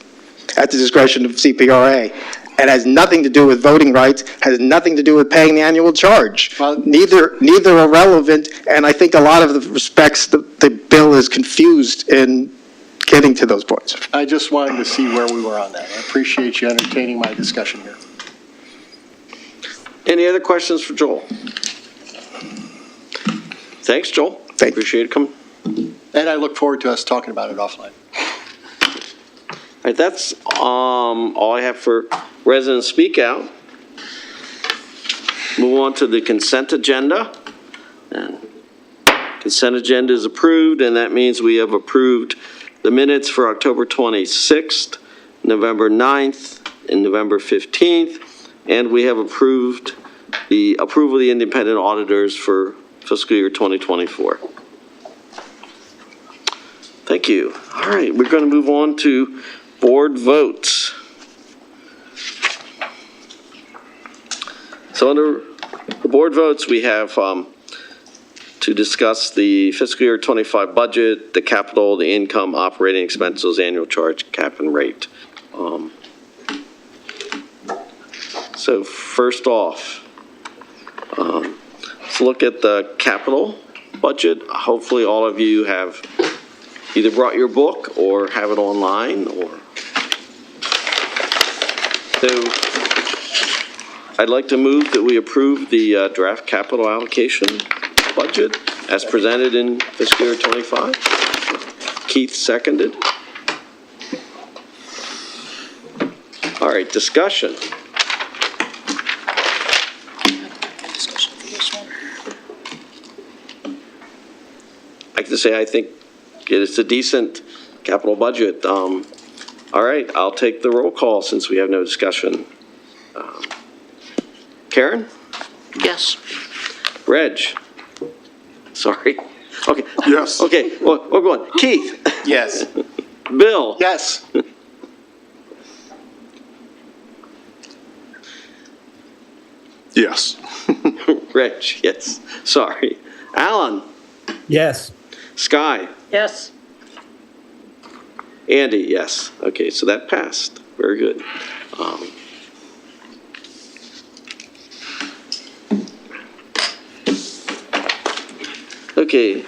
at the discretion of CPRA. It has nothing to do with voting rights, has nothing to do with paying the annual charge. Neither are relevant, and I think a lot of the respects the bill is confused in getting to those points. I just wanted to see where we were on that. I appreciate you entertaining my discussion here. Any other questions for Joel? Thanks, Joel. Appreciate it coming. And I look forward to us talking about it offline. All right, that's all I have for resident speak out. Move on to the consent agenda. And consent agenda is approved, and that means we have approved the minutes for October 26th, November 9th, and November 15th, and we have approved the approval of the independent auditors for fiscal year 2024. Thank you. All right, we're going to move on to board votes. So under the board votes, we have to discuss the fiscal year 25 budget, the capital, the income, operating expenses, annual charge, cap and rate. So first off, let's look at the capital budget. Hopefully all of you have either brought your book or have it online, or so I'd like to move that we approve the draft capital allocation budget as presented in fiscal year 25. Keith seconded. All right, discussion. I can say I think it's a decent capital budget. All right, I'll take the roll call since we have no discussion. Karen? Yes. Reg? Sorry. Okay. Yes. Okay, well, we're going. Keith? Yes. Bill? Yes. Yes. Reg, yes. Sorry. Alan? Yes. Sky? Yes. Andy, yes. Okay, so that passed. Very good. Okay,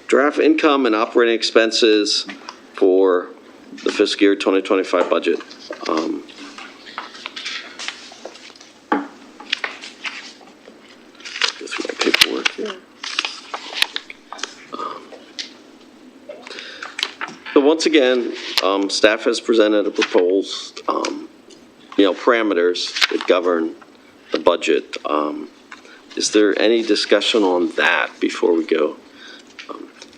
draft income and operating expenses for the fiscal year 2025 budget. Go through my paperwork here. So once again, staff has presented a proposed, parameters that govern the budget. Is there any discussion on that before we go?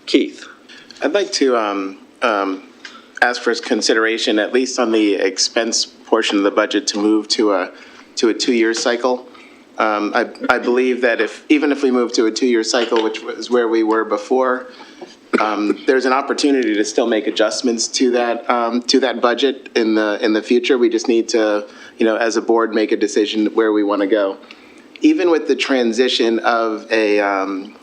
Keith? I'd like to ask for consideration, at least on the expense portion of the budget, to move to a 2-year cycle. I believe that even if we move to a 2-year cycle, which was where we were before, there's an opportunity to still make adjustments to that budget in the future. We just need to, as a board, make a decision where we want to go. Even with the transition of the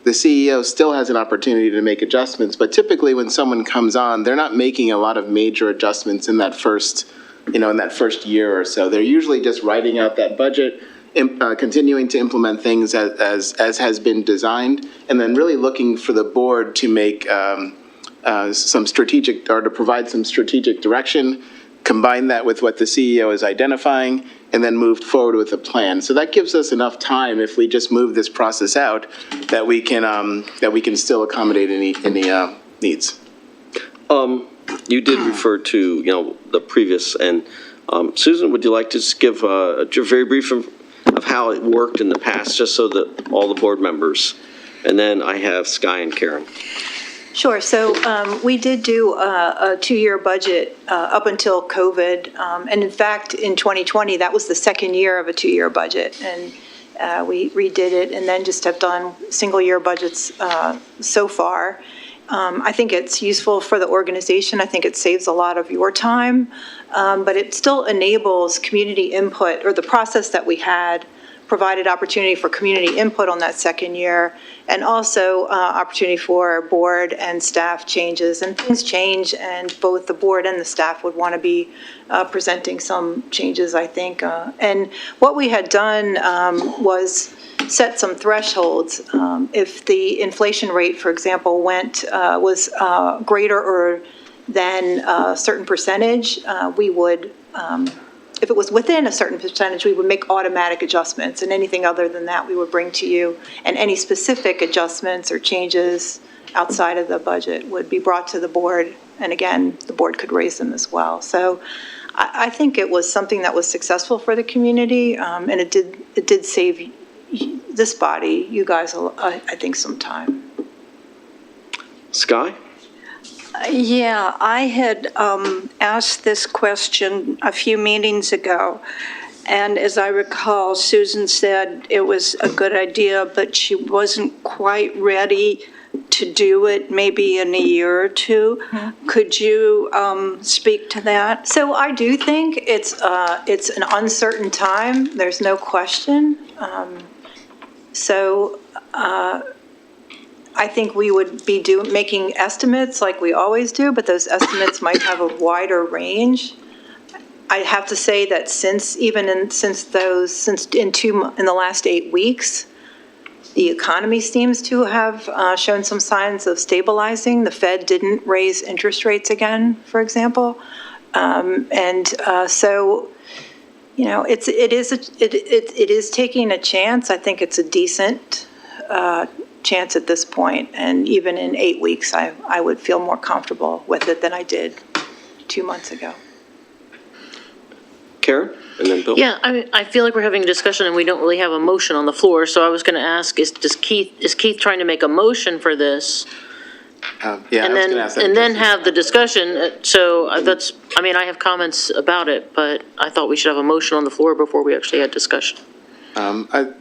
CEO still has an opportunity to make adjustments. But typically, when someone comes on, they're not making a lot of major adjustments in that first year or so. They're usually just writing out that budget, continuing to implement things as has been designed, and then really looking for the board to make some strategic, or to provide some strategic direction, combine that with what the CEO is identifying, and then move forward with a plan. So that gives us enough time, if we just move this process out, that we can still accommodate any needs. You did refer to, the previous, and Susan, would you like to just give a very brief of how it worked in the past, just so that all the board members, and then I have Sky and Karen. Sure. So we did do a 2-year budget up until COVID. And in fact, in 2020, that was the second year of a 2-year budget. And we redid it and then just have done single-year budgets so far. I think it's useful for the organization. I think it saves a lot of your time, but it still enables community input, or the process that we had provided opportunity for community input on that second year, and also opportunity for board and staff changes. And things change, and both the board and the staff would want to be presenting some changes, I think. And what we had done was set some thresholds. If the inflation rate, for example, was greater or than a certain percentage, we would, if it was within a certain percentage, we would make automatic adjustments, and anything other than that, we would bring to you. And any specific adjustments or changes outside of the budget would be brought to the board, and again, the board could raise them as well. So I think it was something that was successful for the community, and it did save this body, you guys, I think, some time. Sky? Yeah, I had asked this question a few meetings ago, and as I recall, Susan said it was a good idea, but she wasn't quite ready to do it maybe in a year or two. Could you speak to that? So I do think it's an uncertain time, there's no question. I think we would be making estimates like we always do, but those estimates might have a wider range. I have to say that since in the last 8 weeks, the economy seems to have shown some signs of stabilizing. The Fed didn't raise interest rates again, for example, so you know, it is taking a chance. I think it's a decent chance at this point, and even in 8 weeks, I would feel more comfortable with it than I did 2 months ago. Karen, and then Bill? Yeah, I feel like we're having a discussion and we don't really have a motion on the floor, so I was going to ask, is Keith trying to make a motion for this? Yeah, And I was gonna ask that. then have the discussion, so I have comments about it, but I thought we should have a motion on the floor before we actually had discussion. I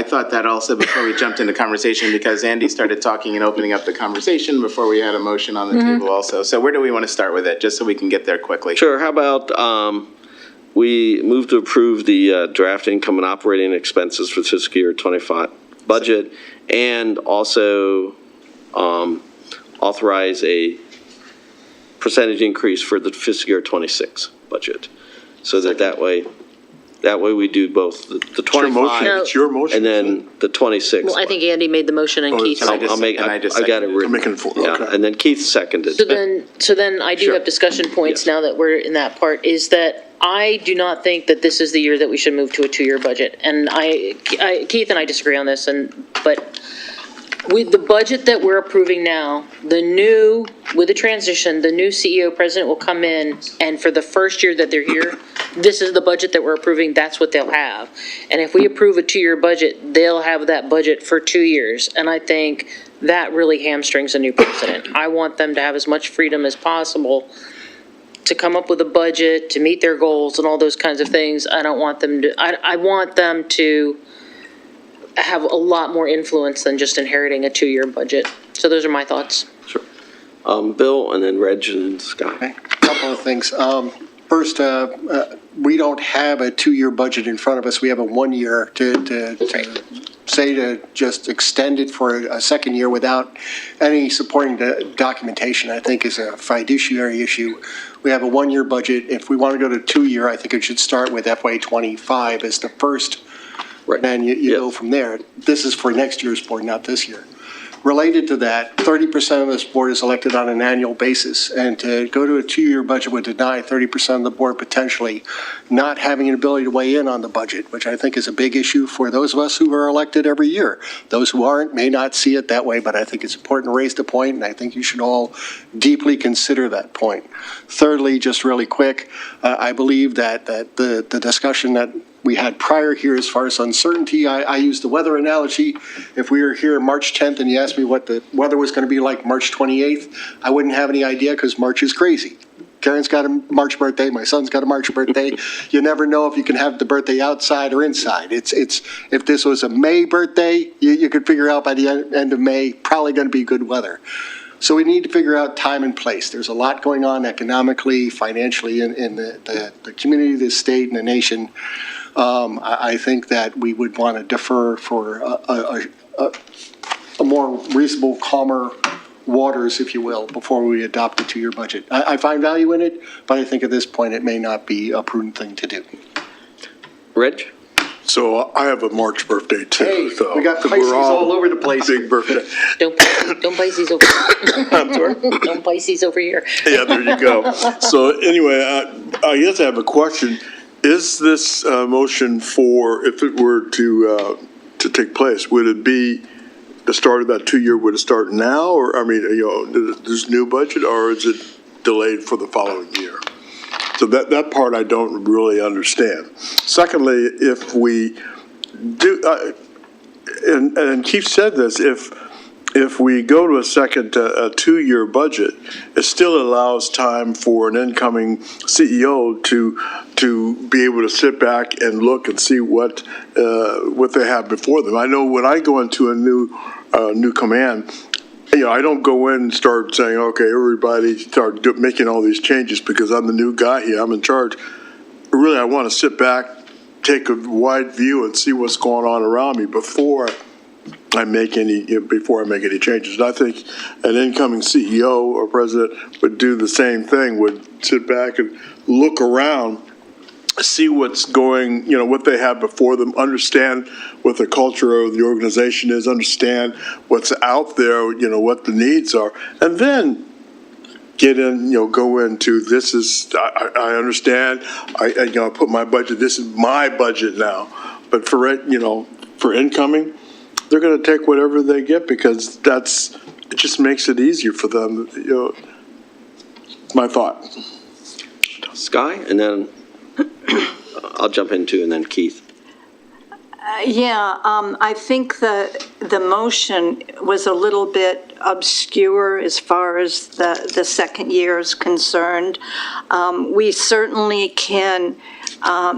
thought that also before we jumped into conversation, because Andy started talking and opening up the conversation before we had a motion on the table also. So where do we want to start with it, just so we can get there quickly? Sure, how about we move to approve the draft income and operating expenses for fiscal year 25 budget, and also authorize a percentage increase for the fiscal year 26 budget. So that way we do both the 25. It's your motion. And then the 26. Well, I think Andy made the motion and Keith. I got it written. Yeah, and then Keith seconded. So then I do have discussion points now that we're in that part, is that I do not think that this is the year that we should move to a 2-year budget. And Keith and I disagree on this, but with the budget that we're approving now, with the transition, the new CEO president will come in, and for the first year that they're here, this is the budget that we're approving, that's what they'll have. And if we approve a 2-year budget, they'll have that budget for 2 years. And I think that really hamstrings a new president. I want them to have as much freedom as possible to come up with a budget, to meet their goals and all those kinds of things. I want them to have a lot more influence than just inheriting a 2-year budget. So those are my thoughts. Sure. Bill, and then Reg, and Scott. Okay. A couple of things. First, we don't have a 2-year budget in front of us. We have a 1 year to just extend it for a second year without any supporting documentation, I think, is a fiduciary issue. We have a 1-year budget. If we want to go to 2-year, I think it should start with FY25 as the first. Right. And then you go from there. This is for next year's board, not this year. Related to that, 30% of this board is elected on an annual basis, and to go to a 2-year budget would deny 30% of the board potentially not having an ability to weigh in on the budget, which I think is a big issue for those of us who are elected every year. Those who aren't may not see it that way, but I think it's important to raise the point, and I think you should all deeply consider that point. Thirdly, just really quick, I believe that the discussion that we had prior here as far as uncertainty, I used the weather analogy. If we were here March 10th and you asked me what the weather was going to be like March 28th, I wouldn't have any idea because March is crazy. Karen's got a March birthday. My son's got a March birthday. You never know if you can have the birthday outside or inside. If this was a May birthday, you could figure out by the end of May, probably going to be good weather. So we need to figure out time and place. There's a lot going on economically, financially in the community, the state, and the nation. I think that we would want to defer for a more reasonable, calmer waters, if you will, before we adopt a 2-year budget. I find value in it, but I think at this point it may not be a prudent thing to do. Reg? So I have a March birthday too. Hey, so we got Pisces all over the place. Big birthday. Don't Pisces over here. I'm sorry? Don't Pisces over here. Yeah, there you go. So anyway, I guess I have a question. Is this motion for, if it were to take place, would it be the start of that 2-year, would it start now? Or, I mean, this new budget, or is it delayed for the following year? So that part I don't really understand. Secondly, if we do, and Keith said this, if we go to a second 2-year budget, it still allows time for an incoming CEO to be able to sit back and look and see what they have before them. I know when I go into a new command, I don't go in and start saying, okay, everybody start making all these changes because I'm the new guy here, I'm in charge. Really, I want to sit back, take a wide view and see what's going on around me before I make any changes. And I think an incoming CEO or president would do the same thing, would sit back and look around, see what's going, what they have before them, understand what the culture of the organization is, understand what's out there, what the needs are, and then get in, go into, this is, I understand, I put my budget, this is my budget now. But for incoming, they're going to take whatever they get because it just makes it easier for them, my thought. Sky, and then I'll jump into, and then Keith. I think the motion was a little bit obscure as far as the second year is concerned. We certainly can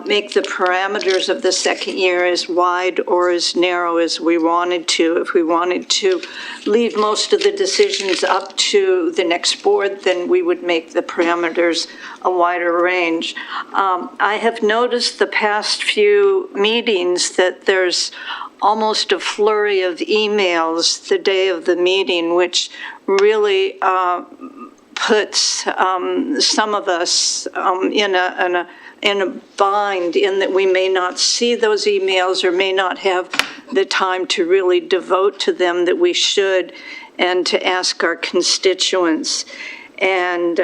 make the parameters of the second year as wide or as narrow as we wanted to. If we wanted to leave most of the decisions up to the next board, then we would make the parameters a wider range. I have noticed the past few meetings that there's almost a flurry of emails the day of the meeting, which really puts some of us in a bind, in that we may not see those emails or may not have the time to really devote to them that we should, and to ask our constituents. And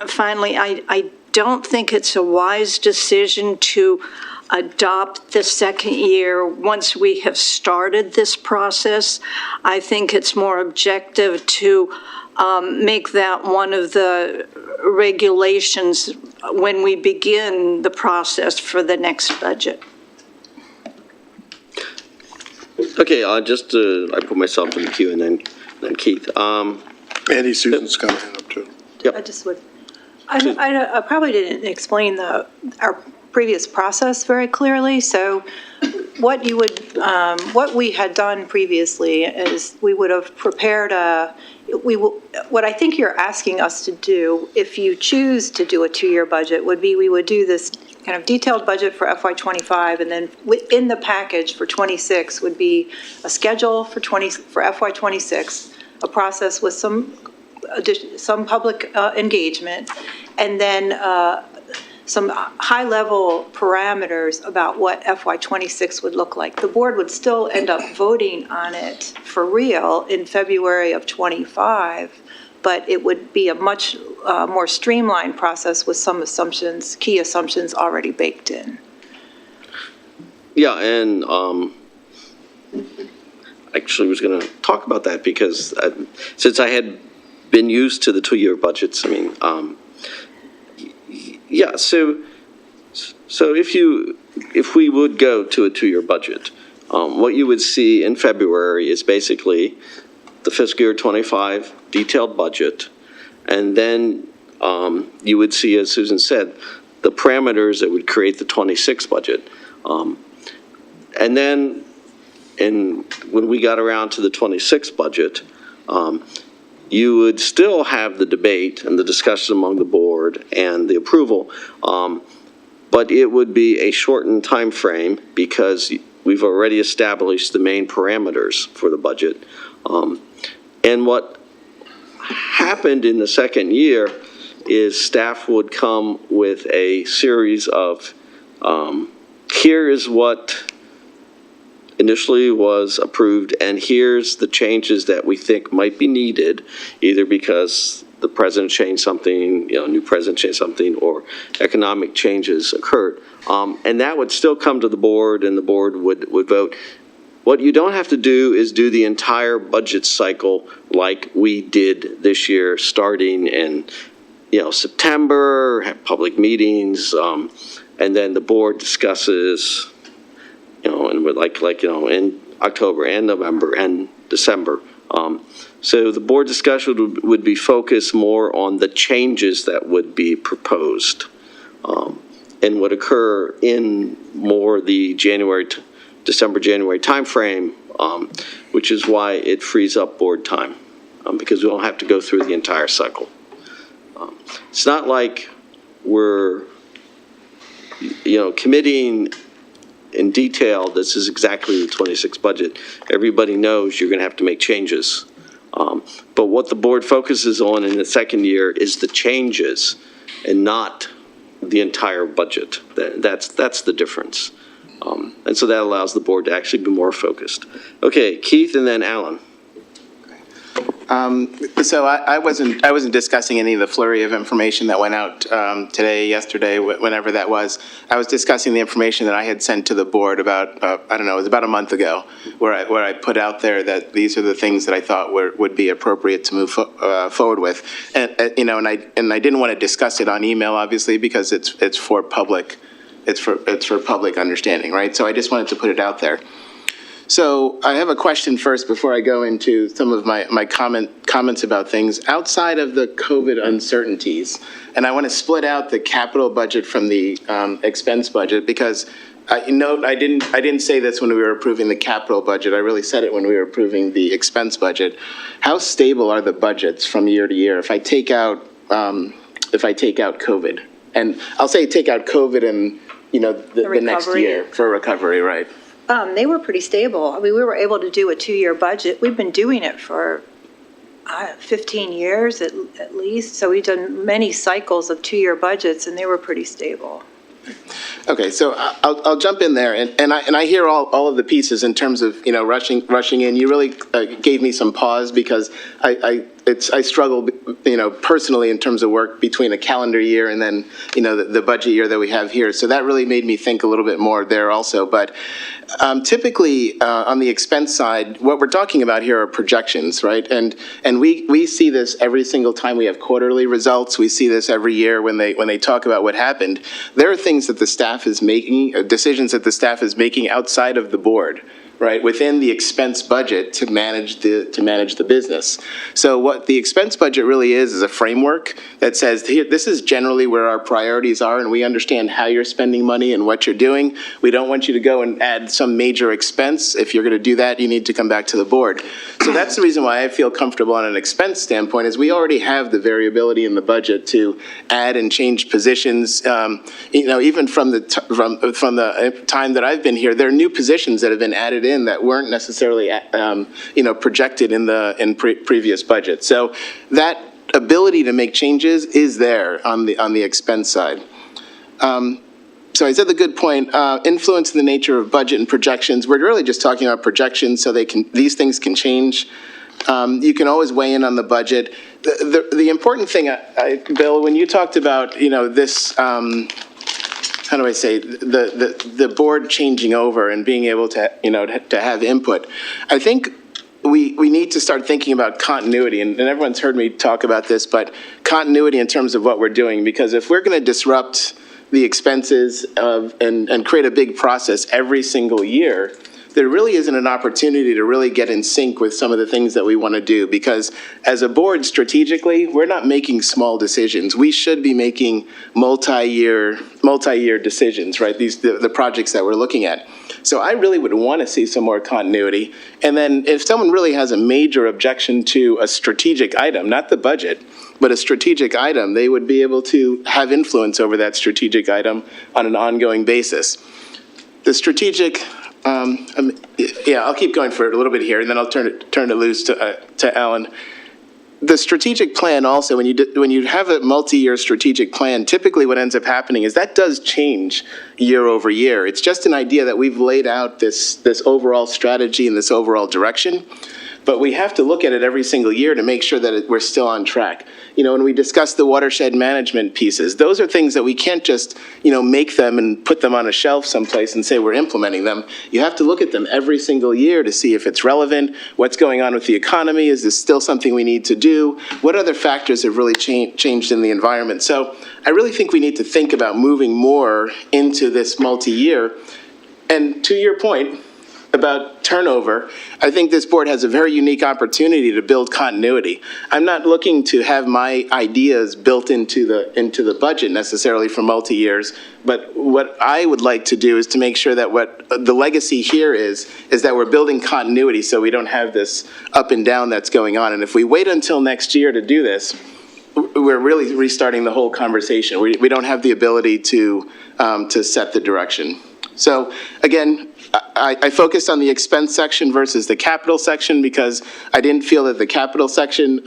finally, I don't think it's a wise decision to adopt the second year once we have started this process. I think it's more objective to make that one of the regulations when we begin the process for the next budget. Okay, I put myself in the queue, and then Keith. Andy, Susan's got a hand up too. Yep. I just would, I probably didn't explain our previous process very clearly. So what we had done previously is we would have prepared what I think you're asking us to do, if you choose to do a 2-year budget, would be we would do this kind of detailed budget for FY25, and then within the package for 26 would be a schedule for FY26, a process with some public engagement, and then some high-level parameters about what FY26 would look like. The board would still end up voting on it for real in February of 25, but it would be a much more streamlined process with some assumptions, key assumptions already baked in. Yeah, and actually was going to talk about that because since I had been used to the 2-year budgets, yeah, so if we would go to a 2-year budget, what you would see in February is basically the fiscal year 25 detailed budget, and then you would see, as Susan said, the parameters that would create the 26 budget. And then when we got around to the 26 budget, you would still have the debate and the discussion among the board and the approval, but it would be a shortened time frame because we've already established the main parameters for the budget. And what happened in the second year is staff would come with a series of, here is what initially was approved, and here's the changes that we think might be needed, either because the president changed something, new president changed something, or economic changes occurred. And that would still come to the board, and the board would vote. What you don't have to do is do the entire budget cycle like we did this year, starting in September, have public meetings, and then the board discusses, and would in October and November and December. So the board discussion would be focused more on the changes that would be proposed, and would occur in more the December-January timeframe, which is why it frees up board time, because we don't have to go through the entire cycle. It's not like we're, committing in detail, this is exactly the 26 budget. Everybody knows you're going to have to make changes. But what the board focuses on in the second year is the changes and not the entire budget. That's the difference. And so that allows the board to actually be more focused. Okay, Keith and then Alan. So I wasn't discussing any of the flurry of information that went out today, yesterday, whenever that was. I was discussing the information that I had sent to the board about, it was about a month ago, where I put out there that these are the things that I thought would be appropriate to move forward with. And I didn't want to discuss it on email, obviously, because it's for public understanding, right? So I just wanted to put it out there. So I have a question first before I go into some of my comments about things outside of the COVID uncertainties. And I want to split out the capital budget from the expense budget, because I didn't say this when we were approving the capital budget. I really said it when we were approving the expense budget. How stable are the budgets from year to year? If I take out COVID, and I'll say take out COVID and the next year for recovery, right? They were pretty stable. I mean, we were able to do a 2-year budget. We've been doing it for 15 years at least. So we've done many cycles of 2-year budgets, and they were pretty stable. Okay, so I'll jump in there, and I hear all of the pieces in terms of rushing in. You really gave me some pause, because I struggle, personally, in terms of work between a calendar year and then the budget year that we have here. So that really made me think a little bit more there also. But typically on the expense side, what we're talking about here are projections, right? And we see this every single time we have quarterly results. We see this every year when they talk about what happened. There are things that the staff is making, decisions that the staff is making outside of the board, right, within the expense budget to manage the business. So what the expense budget really is a framework that says, here, this is generally where our priorities are, and we understand how you're spending money and what you're doing. We don't want you to go and add some major expense. If you're going to do that, you need to come back to the board. So that's the reason why I feel comfortable on an expense standpoint, is we already have the variability in the budget to add and change positions. Even from the time that I've been here, there are new positions that have been added in that weren't necessarily, projected in previous budgets. So that ability to make changes is there on the expense side. So I said the good point, influence in the nature of budget and projections. We're really just talking about projections, so these things can change. You can always weigh in on the budget. The important thing, Bill, when you talked about, this, how do I say, the board changing over and being able to, to have input, I think we need to start thinking about continuity, and everyone's heard me talk about this, but continuity in terms of what we're doing, because if we're going to disrupt the expenses and create a big process every single year, there really isn't an opportunity to really get in sync with some of the things that we want to do, because as a board, strategically, we're not making small decisions. We should be making multi-year decisions, right? The projects that we're looking at. So I really would want to see some more continuity. And then if someone really has a major objection to a strategic item, not the budget, but a strategic item, they would be able to have influence over that strategic item on an ongoing basis. The strategic, I'll keep going for a little bit here, and then I'll turn it loose to Alan. The strategic plan also, when you have a multi-year strategic plan, typically what ends up happening is that does change year over year. It's just an idea that we've laid out this overall strategy and this overall direction. But we have to look at it every single year to make sure that we're still on track. When we discuss the watershed management pieces, those are things that we can't just, make them and put them on a shelf someplace and say we're implementing them. You have to look at them every single year to see if it's relevant, what's going on with the economy, is this still something we need to do, what other factors have really changed in the environment. So I really think we need to think about moving more into this multi-year. And to your point about turnover, I think this board has a very unique opportunity to build continuity. I'm not looking to have my ideas built into the budget necessarily for multi-years, but what I would like to do is to make sure that what the legacy here is that we're building continuity so we don't have this up and down that's going on. And if we wait until next year to do this, we're really restarting the whole conversation. We don't have the ability to set the direction. So again, I focused on the expense section versus the capital section because I didn't feel that the capital section,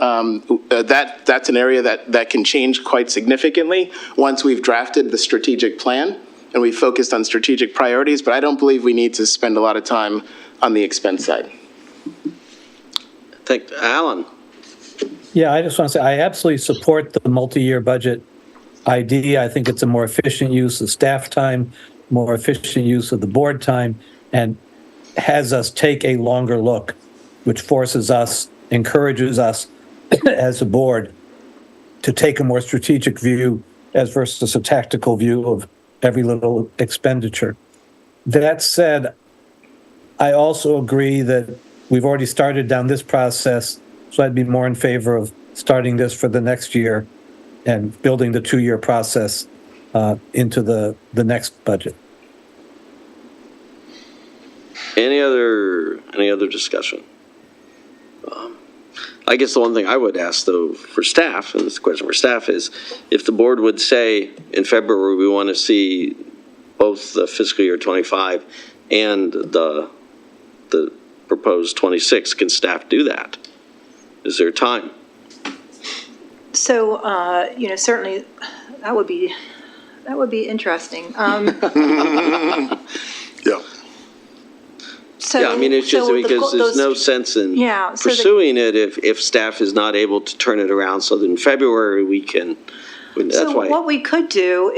that's an area that can change quite significantly once we've drafted the strategic plan and we focused on strategic priorities, but I don't believe we need to spend a lot of time on the expense side. Alan. Yeah, I just want to say I absolutely support the multi-year budget idea. I think it's a more efficient use of staff time, more efficient use of the board time, and has us take a longer look, which forces us, encourages us as a board to take a more strategic view as versus a tactical view of every little expenditure. That said, I also agree that we've already started down this process, so I'd be more in favor of starting this for the next year and building the 2-year process into the next budget. Any other discussion? I guess the one thing I would ask, though, for staff, and this question for staff, is if the board would say in February we want to see both the fiscal year 25 and the proposed 26, can staff do that? Is there time? So, certainly that would be interesting. Yeah. So, yeah, I mean, it's just because there's no sense in pursuing it if staff is not able to turn it around so that in February we can, that's why. What we could do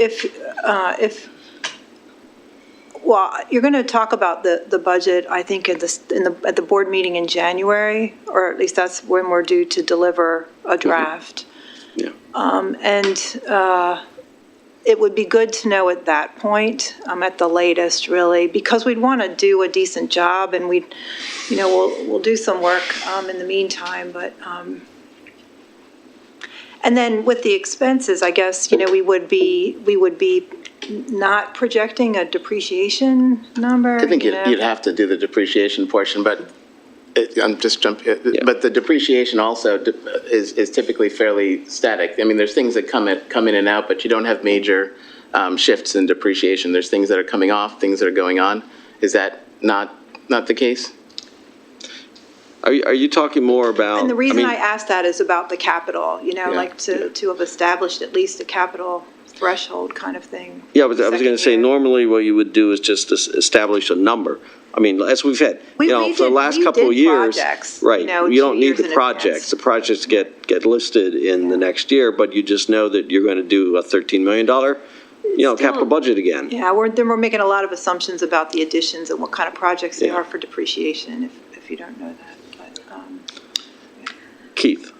you're going to talk about the budget, I think, at the board meeting in January, or at least that's when we're due to deliver a draft. Yeah. It would be good to know at that point, at the latest, really, because we'd want to do a decent job, and we'll do some work in the meantime. But and then with the expenses, I guess we would be not projecting a depreciation number. I think you'd have to do the depreciation portion, but I'm just jumping. But the depreciation also is typically fairly static. I mean, there's things that come in and out, but you don't have major shifts in depreciation. There's things that are coming off, things that are going on. Is that not the case? Are you talking more about? And the reason I asked that is about the capital. Like to have established at least a capital threshold kind of thing. Yeah, but I was going to say, normally what you would do is just establish a number. I mean, as we've had, for the last couple of years, right, you don't need the projects. The projects get listed in the next year, but you just know that you're going to do a $13 million, capital budget again. Yeah, we're making a lot of assumptions about the additions and what kind of projects they are for depreciation, if you don't know that. But, Keith.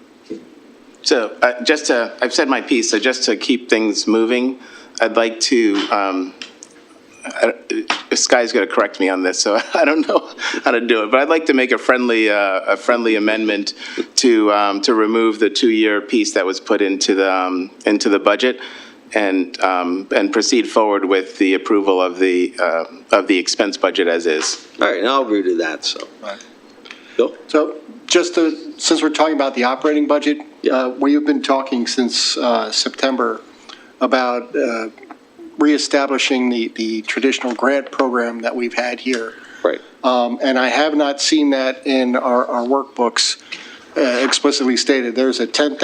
So I've said my piece, so just to keep things moving, I'd like to, Sky's going to correct me on this, so I don't know how to do it. But I'd like to make a friendly amendment to remove the 2-year piece that was put into the budget, and proceed forward with the approval of the expense budget as is. All right, and I'll agree to that, so. Bill? So since we're talking about the operating budget, we have been talking since September about reestablishing the traditional grant program that we've had here. Right. And I have not seen that in our workbooks explicitly stated. There's a $10,000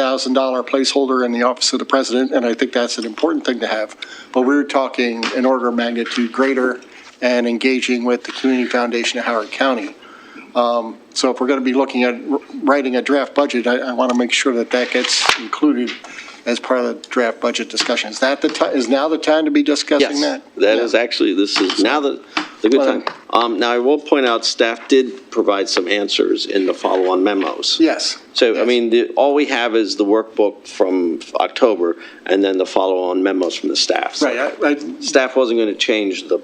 placeholder in the Office of the President, and I think that's an important thing to have. But we're talking an order of magnitude greater and engaging with the Community Foundation of Howard County. So if we're going to be looking at writing a draft budget, I want to make sure that that gets included as part of the draft budget discussion. Is that is now the time to be discussing that? Yes, that is actually, this is now the good time. Now, I will point out, staff did provide some answers in the follow-on memos. Yes. So, I mean, all we have is the workbook from October and then the follow-on memos from the staff. So Right. Staff wasn't going to change the.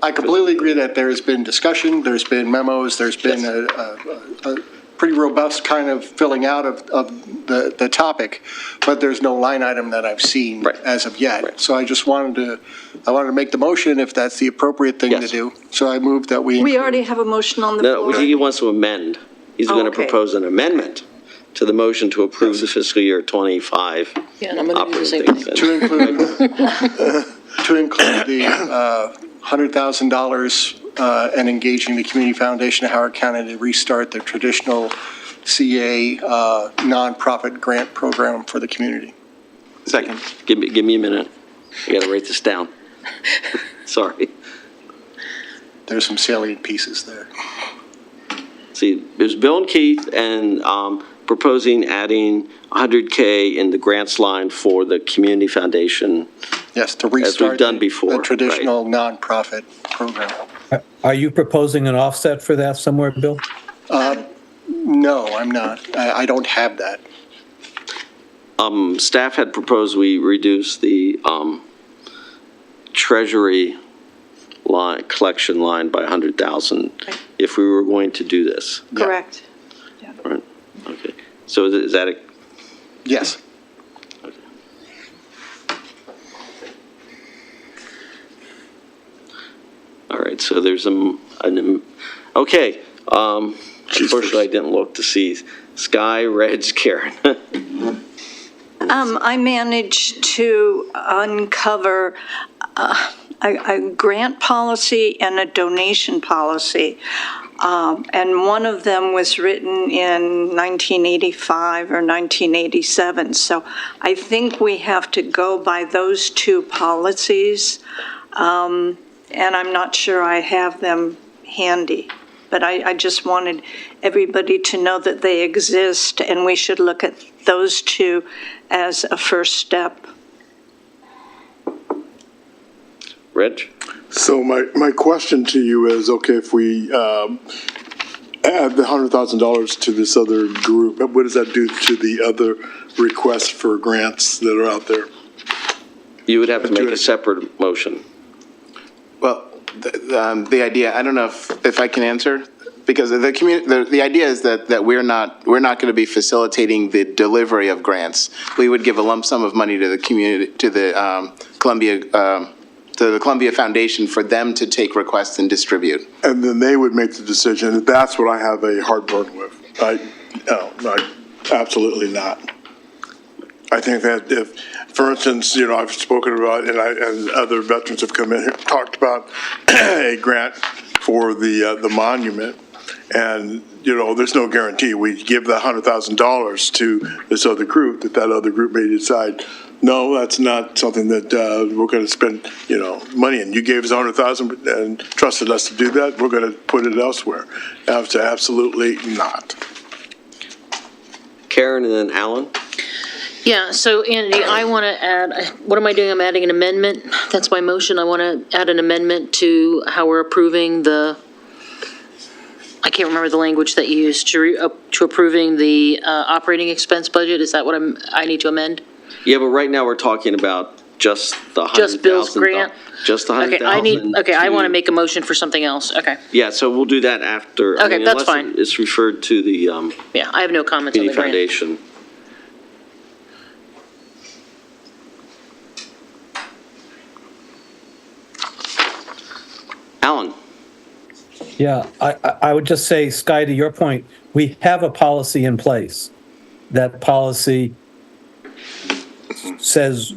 I completely agree that there has been discussion, there's been memos, there's been a pretty robust kind of filling out of the topic, but there's no line item that I've seen as of yet. Right. So I just wanted to make the motion if that's the appropriate thing to do. So I move that we. We already have a motion on the floor. No, he wants to amend. He's going to propose an amendment to the motion to approve the fiscal year 25 operating things. To include the $100,000 and engaging the Community Foundation of Howard County to restart the traditional CA nonprofit grant program for the community. Second. Give me a minute. I got to write this down. Sorry. There's some salient pieces there. See, there's Bill and Keith and proposing adding $100K in the grants line for the Community Foundation. Yes, to restart as we've done before, the traditional nonprofit program. Are you proposing an offset for that somewhere, Bill? No, I'm not. I don't have that. Staff had proposed we reduce the Treasury line, collection line by 100,000 if we were going to do this. Correct. Yeah. Right. Okay. So is that a? Yes. Okay. All right. So there's okay. Unfortunately, I didn't look to see Sky, Reg, Karen. I managed to uncover a grant policy and a donation policy. And one of them was written in 1985 or 1987. So I think we have to go by those two policies. And I'm not sure I have them handy. But I just wanted everybody to know that they exist, and we should look at those two as a first step. Reg? So my question to you is, okay, if we add the $100,000 to this other group, what does that do to the other requests for grants that are out there? You would have to make a separate motion. Well, the idea, I don't know if I can answer, because the idea is that we're not going to be facilitating the delivery of grants. We would give a lump sum of money to the community, to the Columbia Foundation for them to take requests and distribute. And then they would make the decision. That's what I have a heartburn with. Absolutely not. I think that if, for instance, I've spoken about, and other veterans have come in here, talked about a grant for the monument, and there's no guarantee we give the $100,000 to this other group that other group may decide, no, that's not something that we're going to spend money in. You gave us $100,000 and trusted us to do that. We're going to put it elsewhere. Absolutely not. Karen and then Alan. Yeah, so Andy, I want to add, what am I doing? I'm adding an amendment. That's my motion. I want to add an amendment to how we're approving I can't remember the language that you used, to approving the operating expense budget. Is that what I need to amend? Yeah, but right now we're talking about just the $100,000. Just Bill's grant? Just the $100,000. I want to make a motion for something else. Okay. Yeah, so we'll do that after. Okay, that's unless fine. It's referred to the Yeah, I have no comments on the Community grant. Foundation. Alan? Yeah, I would just say, Sky, to your point, we have a policy in place. That policy says,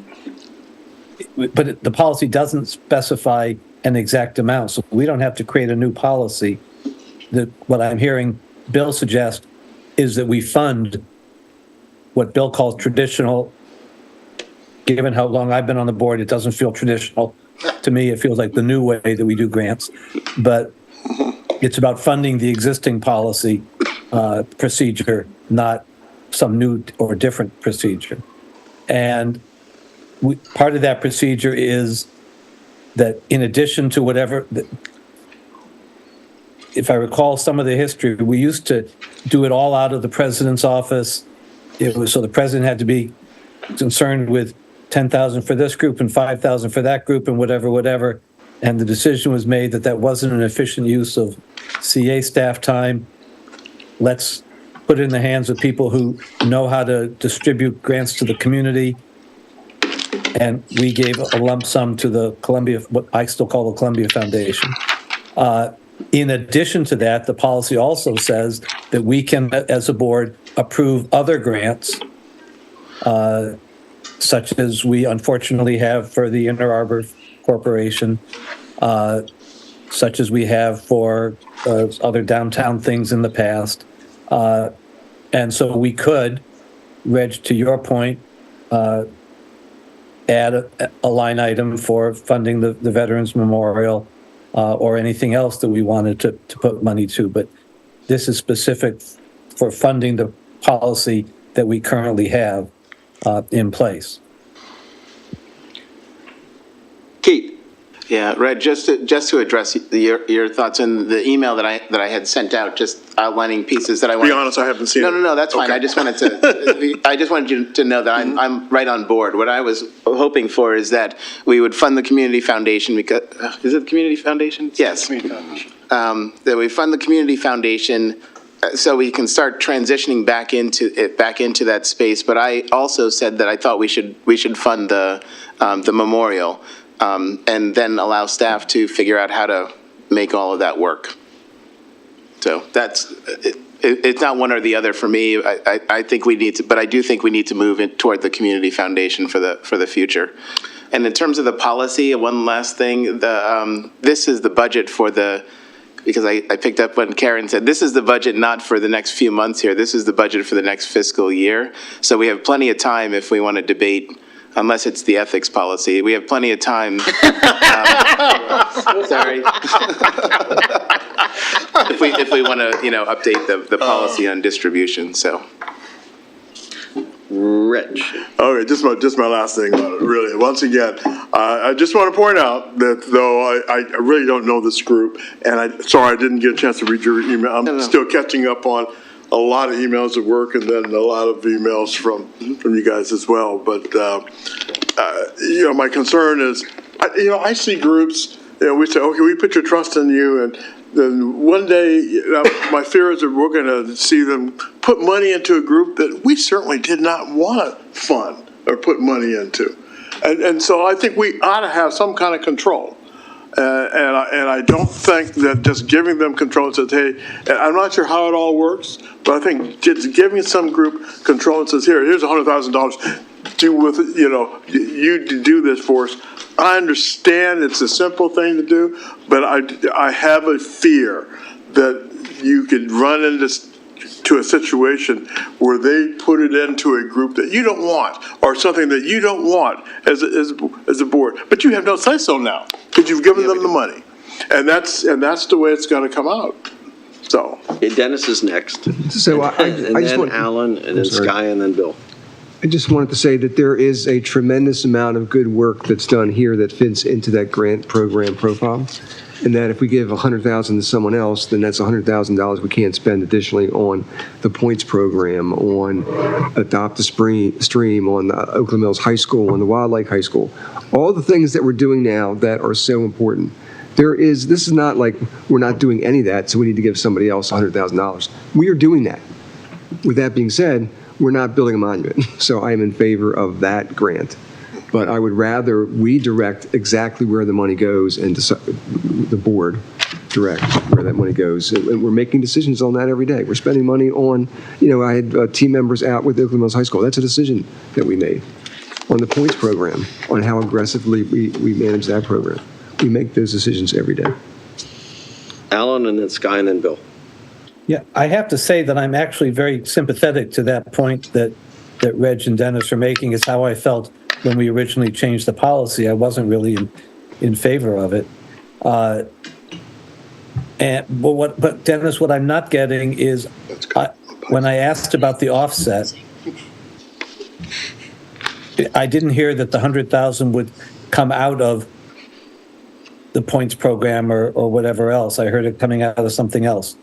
but the policy doesn't specify an exact amount, so we don't have to create a new policy. What I'm hearing Bill suggest is that we fund what Bill calls traditional. Given how long I've been on the board, it doesn't feel traditional. To me, it feels like the new way that we do grants. But it's about funding the existing policy procedure, not some new or different procedure. And part of that procedure is that in addition to whatever, if I recall some of the history, we used to do it all out of the president's office. It was so the president had to be concerned with 10,000 for this group and 5,000 for that group and whatever. And the decision was made that wasn't an efficient use of CA staff time. Let's put it in the hands of people who know how to distribute grants to the community. And we gave a lump sum to the Columbia, what I still call the Columbia Foundation. In addition to that, the policy also says that we can, as a board, approve other grants, such as we unfortunately have for the Inner Arbor Corporation, such as we have for other downtown things in the past. And so we could, Reg, to your point, add a line item for funding the Veterans Memorial or anything else that we wanted to put money to. But this is specific for funding the policy that we currently have in place. Keith? Yeah, Red, just to address your thoughts in the email that I had sent out, just outlining pieces that I wanted. Be honest, I haven't seen it. No, that's fine. Okay. I just wanted you to know that I'm right on board. What I was hoping for is that we would fund the Community Foundation because, is it the Community Foundation? Yes. That we fund the Community Foundation so we can start transitioning back into that space. But I also said that I thought we should fund the memorial. And then allow staff to figure out how to make all of that work. So it's not one or the other for me. I think we need to, but I do think we need to move it toward the Community Foundation for the future. And in terms of the policy, one last thing, this is the budget for because I picked up when Karen said, this is the budget not for the next few months here, this is the budget for the next fiscal year. So we have plenty of time if we want to debate, unless it's the ethics policy. We have plenty of time. Sorry. if we want to, update the policy on distribution. So. Rich. Okay, just my last thing about it, really. Once again, I just want to point out that though I really don't know this group, and sorry I didn't get a chance to read your email. I'm still catching up on a lot of emails at work and then a lot of emails from you guys as well. But, my concern is, I see groups, we say, okay, we put your trust in you. And then one day, my fear is that we're going to see them put money into a group that we certainly did not want to fund or put money into. And so I think we ought to have some kind of control. And I don't think that just giving them control and says, hey, and I'm not sure how it all works, but I think just giving some group control and says, here's $100,000, do with it, you do this for us. I understand it's a simple thing to do, but I have a fear that you could run into a situation where they put it into a group that you don't want or something that you don't want as a board, but you have no say so now because you've given them the money, and that's the way it's going to come out. So Dennis is next. So and then Alan, and then Sky, and then Bill. I just wanted to say that there is a tremendous amount of good work that's done here that fits into that grant program profile. And that if we give $100,000 to someone else, then that's $100,000 we can't spend additionally on the points program, on Adopt a Stream, on the Oakland Mills High School, on the Wild Lake High School. All the things that we're doing now that are so important. This is not like we're not doing any of that, so we need to give somebody else $100,000. We are doing that. With that being said, we're not building a monument, so I am in favor of that grant. But I would rather we direct exactly where the money goes and the board direct where that money goes. And we're making decisions on that every day. We're spending money on, I had team members out with Oakland Mills High School. That's a decision that we made. On the points program, on how aggressively we manage that program. We make those decisions every day. Alan, and then Sky, and then Bill. Yeah, I have to say that I'm actually very sympathetic to that point that Reg and Dennis are making, is how I felt when we originally changed the policy. I wasn't really in favor of it. But Dennis, what I'm not getting is when I asked about the offset, I didn't hear that the 100,000 would come out of the points program or whatever else. I heard it coming out of something else.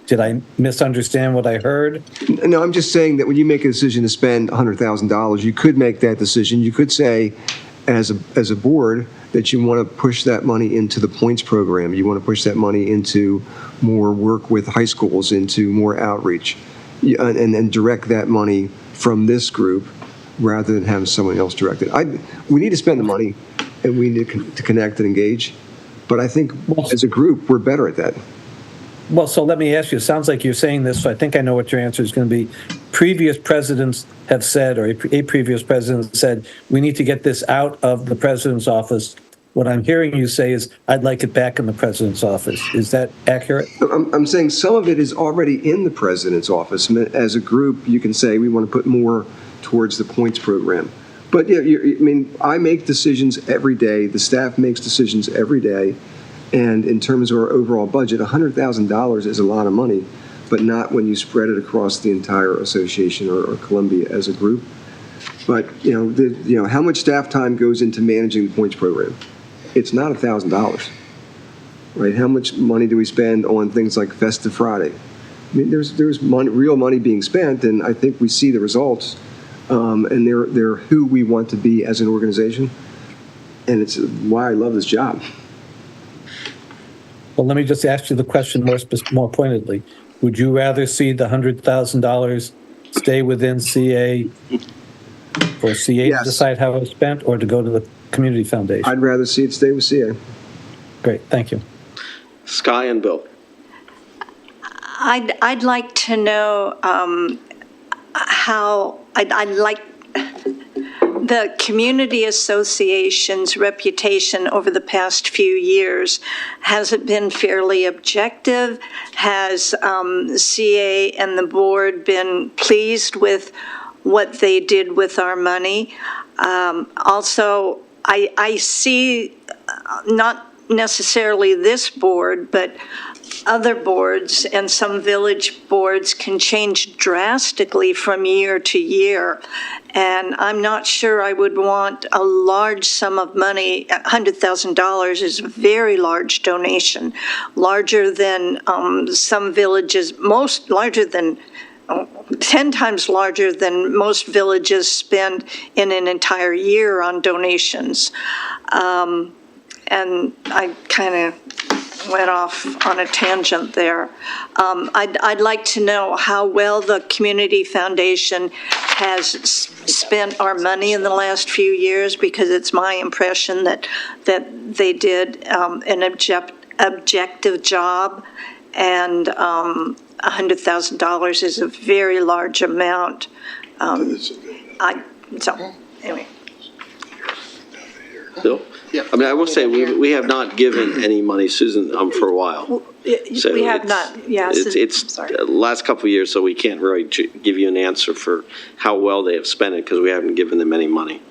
Did I misunderstand what I heard? No, I'm just saying that when you make a decision to spend $100,000, you could make that decision. You could say, as a board, that you want to push that money into the points program. You want to push that money into more work with high schools, into more outreach, and direct that money from this group rather than having someone else direct it. We need to spend the money, and we need to connect and engage. But I think as a group, we're better at that. Well, so let me ask you, it sounds like you're saying this, so I think I know what your answer is going to be. Previous presidents have said, or a previous president said, we need to get this out of the president's office. What I'm hearing you say is, I'd like it back in the president's office. Is that accurate? I'm saying some of it is already in the president's office. As a group, you can say we want to put more towards the points program. But I make decisions every day. The staff makes decisions every day. And in terms of our overall budget, $100,000 is a lot of money, but not when you spread it across the entire association or Columbia as a group. But how much staff time goes into managing the points program? It's not $1,000, right? How much money do we spend on things like Festive Friday? I mean, there's money, real money being spent, and I think we see the results. And they're who we want to be as an organization, and it's why I love this job. Well, let me just ask you the question more pointedly. Would you rather see the $100,000 stay within CA for CA to decide how it's spent, or to go to the community foundation? I'd rather see it stay with CA. Great, thank you. Sky and Bill. I'd like to know how I'd like the community association's reputation over the past few years. Has it been fairly objective? Has CA and the board been pleased with what they did with our money? Also, I see not necessarily this board, but other boards and some village boards can change drastically from year to year. And I'm not sure I would want a large sum of money. $100,000 is a very large donation, larger than some villages, larger than 10 times larger than most villages spend in an entire year on donations. And I kind of went off on a tangent there. I'd like to know how well the Community Foundation has spent our money in the last few years, because it's my impression that they did an objective job, and $100,000 is a very large amount. Anyway. Bill? Yeah. I mean, I will say, we have not given any money, Susan, for a while. So we have not, yes. It's the last couple of years, so we can't really give you an answer for how well they have spent it, because we haven't given them any money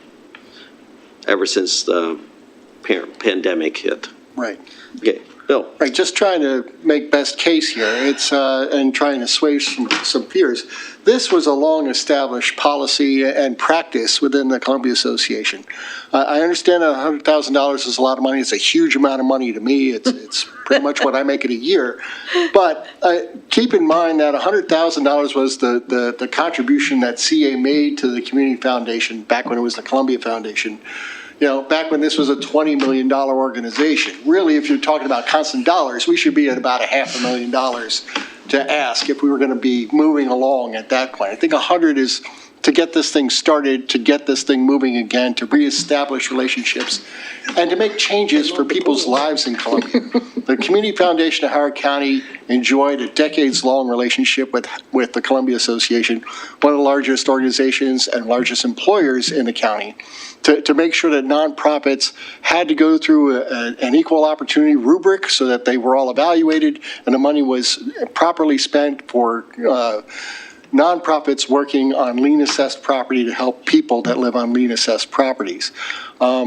ever since the pandemic hit. Right. Okay. Bill? Right, just trying to make best case here. It's, and trying to assuage some fears. This was a long-established policy and practice within the Columbia Association. I understand that $100,000 is a lot of money. It's a huge amount of money to me. It's pretty much what I make in a year. But keep in mind that $100,000 was the contribution that CA made to the Community Foundation back when it was the Columbia Foundation. You know, back when this was a $20 million organization. Really, if you're talking about constant dollars, we should be at about $500,000 to ask if we were going to be moving along at that point. I think 100 is to get this thing started, to get this thing moving again, to reestablish relationships, and to make changes for people's lives in Columbia. The Community Foundation of Howard County enjoyed a decades-long relationship with the Columbia Association, one of the largest organizations and largest employers in the county, to make sure that nonprofits had to go through an equal opportunity rubric so that they were all evaluated and the money was properly spent for nonprofits working on lien assessed property to help people that live on lien assessed properties. I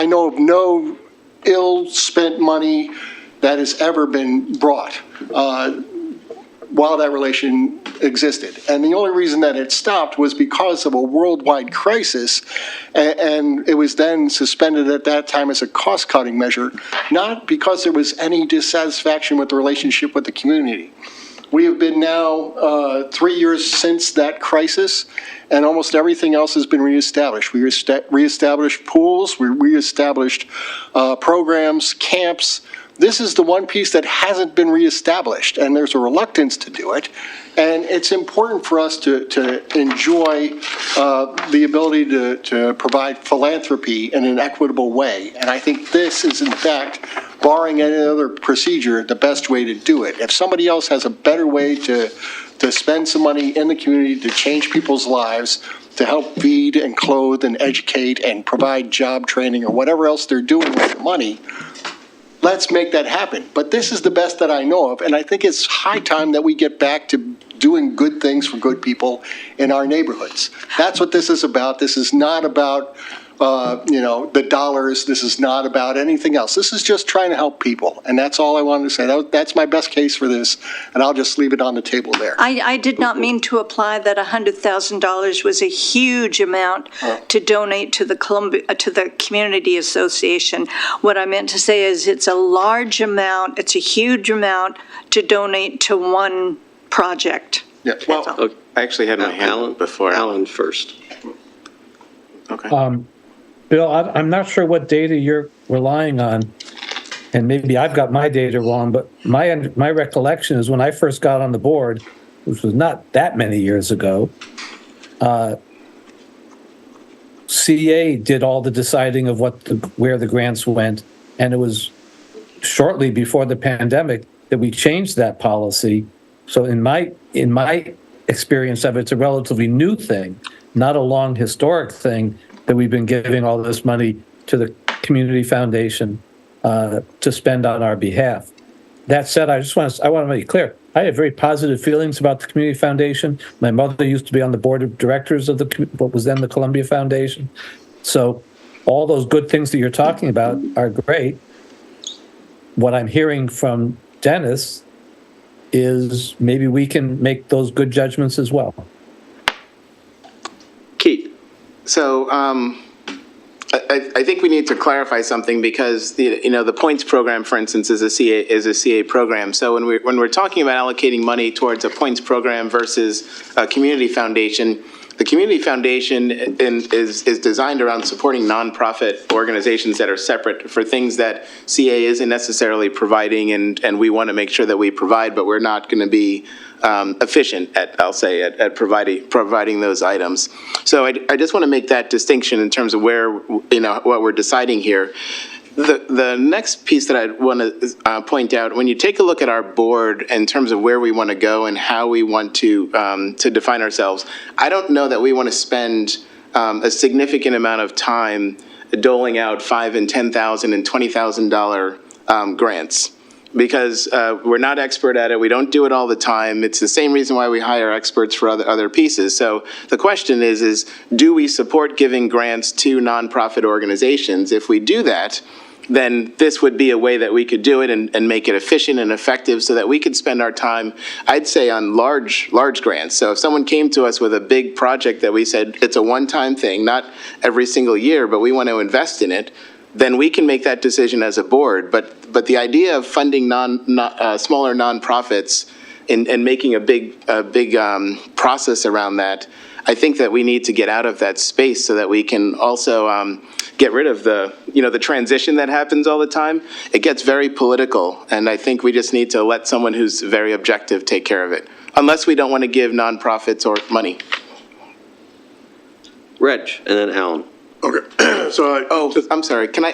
know of no ill-spent money that has ever been brought while that relation existed. And the only reason that it stopped was because of a worldwide crisis, and it was then suspended at that time as a cost-cutting measure, not because there was any dissatisfaction with the relationship with the community. We have been now 3 years since that crisis, and almost everything else has been reestablished. We reestablished pools, we reestablished programs, camps. This is the one piece that hasn't been reestablished, and there's a reluctance to do it. And it's important for us to enjoy the ability to provide philanthropy in an equitable way. And I think this is, in fact, barring any other procedure, the best way to do it. If somebody else has a better way to spend some money in the community to change people's lives, to help feed and clothe and educate and provide job training or whatever else they're doing with the money, let's make that happen. But this is the best that I know of, and I think it's high time that we get back to doing good things for good people in our neighborhoods. That's what this is about. This is not about the dollars. This is not about anything else. This is just trying to help people, and that's all I wanted to say. That's my best case for this, and I'll just leave it on the table there. I did not mean to imply that $100,000 was a huge amount to donate to the Community Association. What I meant to say is it's a large amount, it's a huge amount to donate to one project. Yeah. Well, I actually had my hand up before. Alan first. Okay. Bill, I'm not sure what data you're relying on, and maybe I've got my data wrong, but my recollection is when I first got on the board, which was not that many years ago, CA did all the deciding of where the grants went, and it was shortly before the pandemic that we changed that policy. So in my experience of it, it's a relatively new thing, not a long historic thing that we've been giving all this money to the Community Foundation to spend on our behalf. That said, I want to make it clear, I have very positive feelings about the Community Foundation. My mother used to be on the board of directors of what was then the Columbia Foundation. So all those good things that you're talking about are great. What I'm hearing from Dennis is maybe we can make those good judgments as well. Keith. So I think we need to clarify something because the points program, for instance, is a CA program. So when we're talking about allocating money towards a points program versus a community foundation, the community foundation is designed around supporting nonprofit organizations that are separate for things that CA isn't necessarily providing, and we want to make sure that we provide, but we're not going to be efficient at providing those items. So I just want to make that distinction in terms of where what we're deciding here. The next piece that I want to point out, when you take a look at our board in terms of where we want to go and how we want to define ourselves, I don't know that we want to spend a significant amount of time doling out $5,000 and $10,000 and $20,000 grants. Because we're not expert at it, we don't do it all the time. It's the same reason why we hire experts for other pieces. So the question is do we support giving grants to nonprofit organizations? If we do that, then this would be a way that we could do it and make it efficient and effective so that we could spend our time, I'd say, on large grants. So if someone came to us with a big project that we said it's a one-time thing, not every single year, but we want to invest in it, then we can make that decision as a board. But the idea of funding smaller nonprofits and making a big process around that, I think that we need to get out of that space so that we can also get rid of the transition that happens all the time. It gets very political, and I think we just need to let someone who's very objective take care of it, unless we don't want to give nonprofits or money. Reg, and then Alan. Okay, so I'm sorry. Can I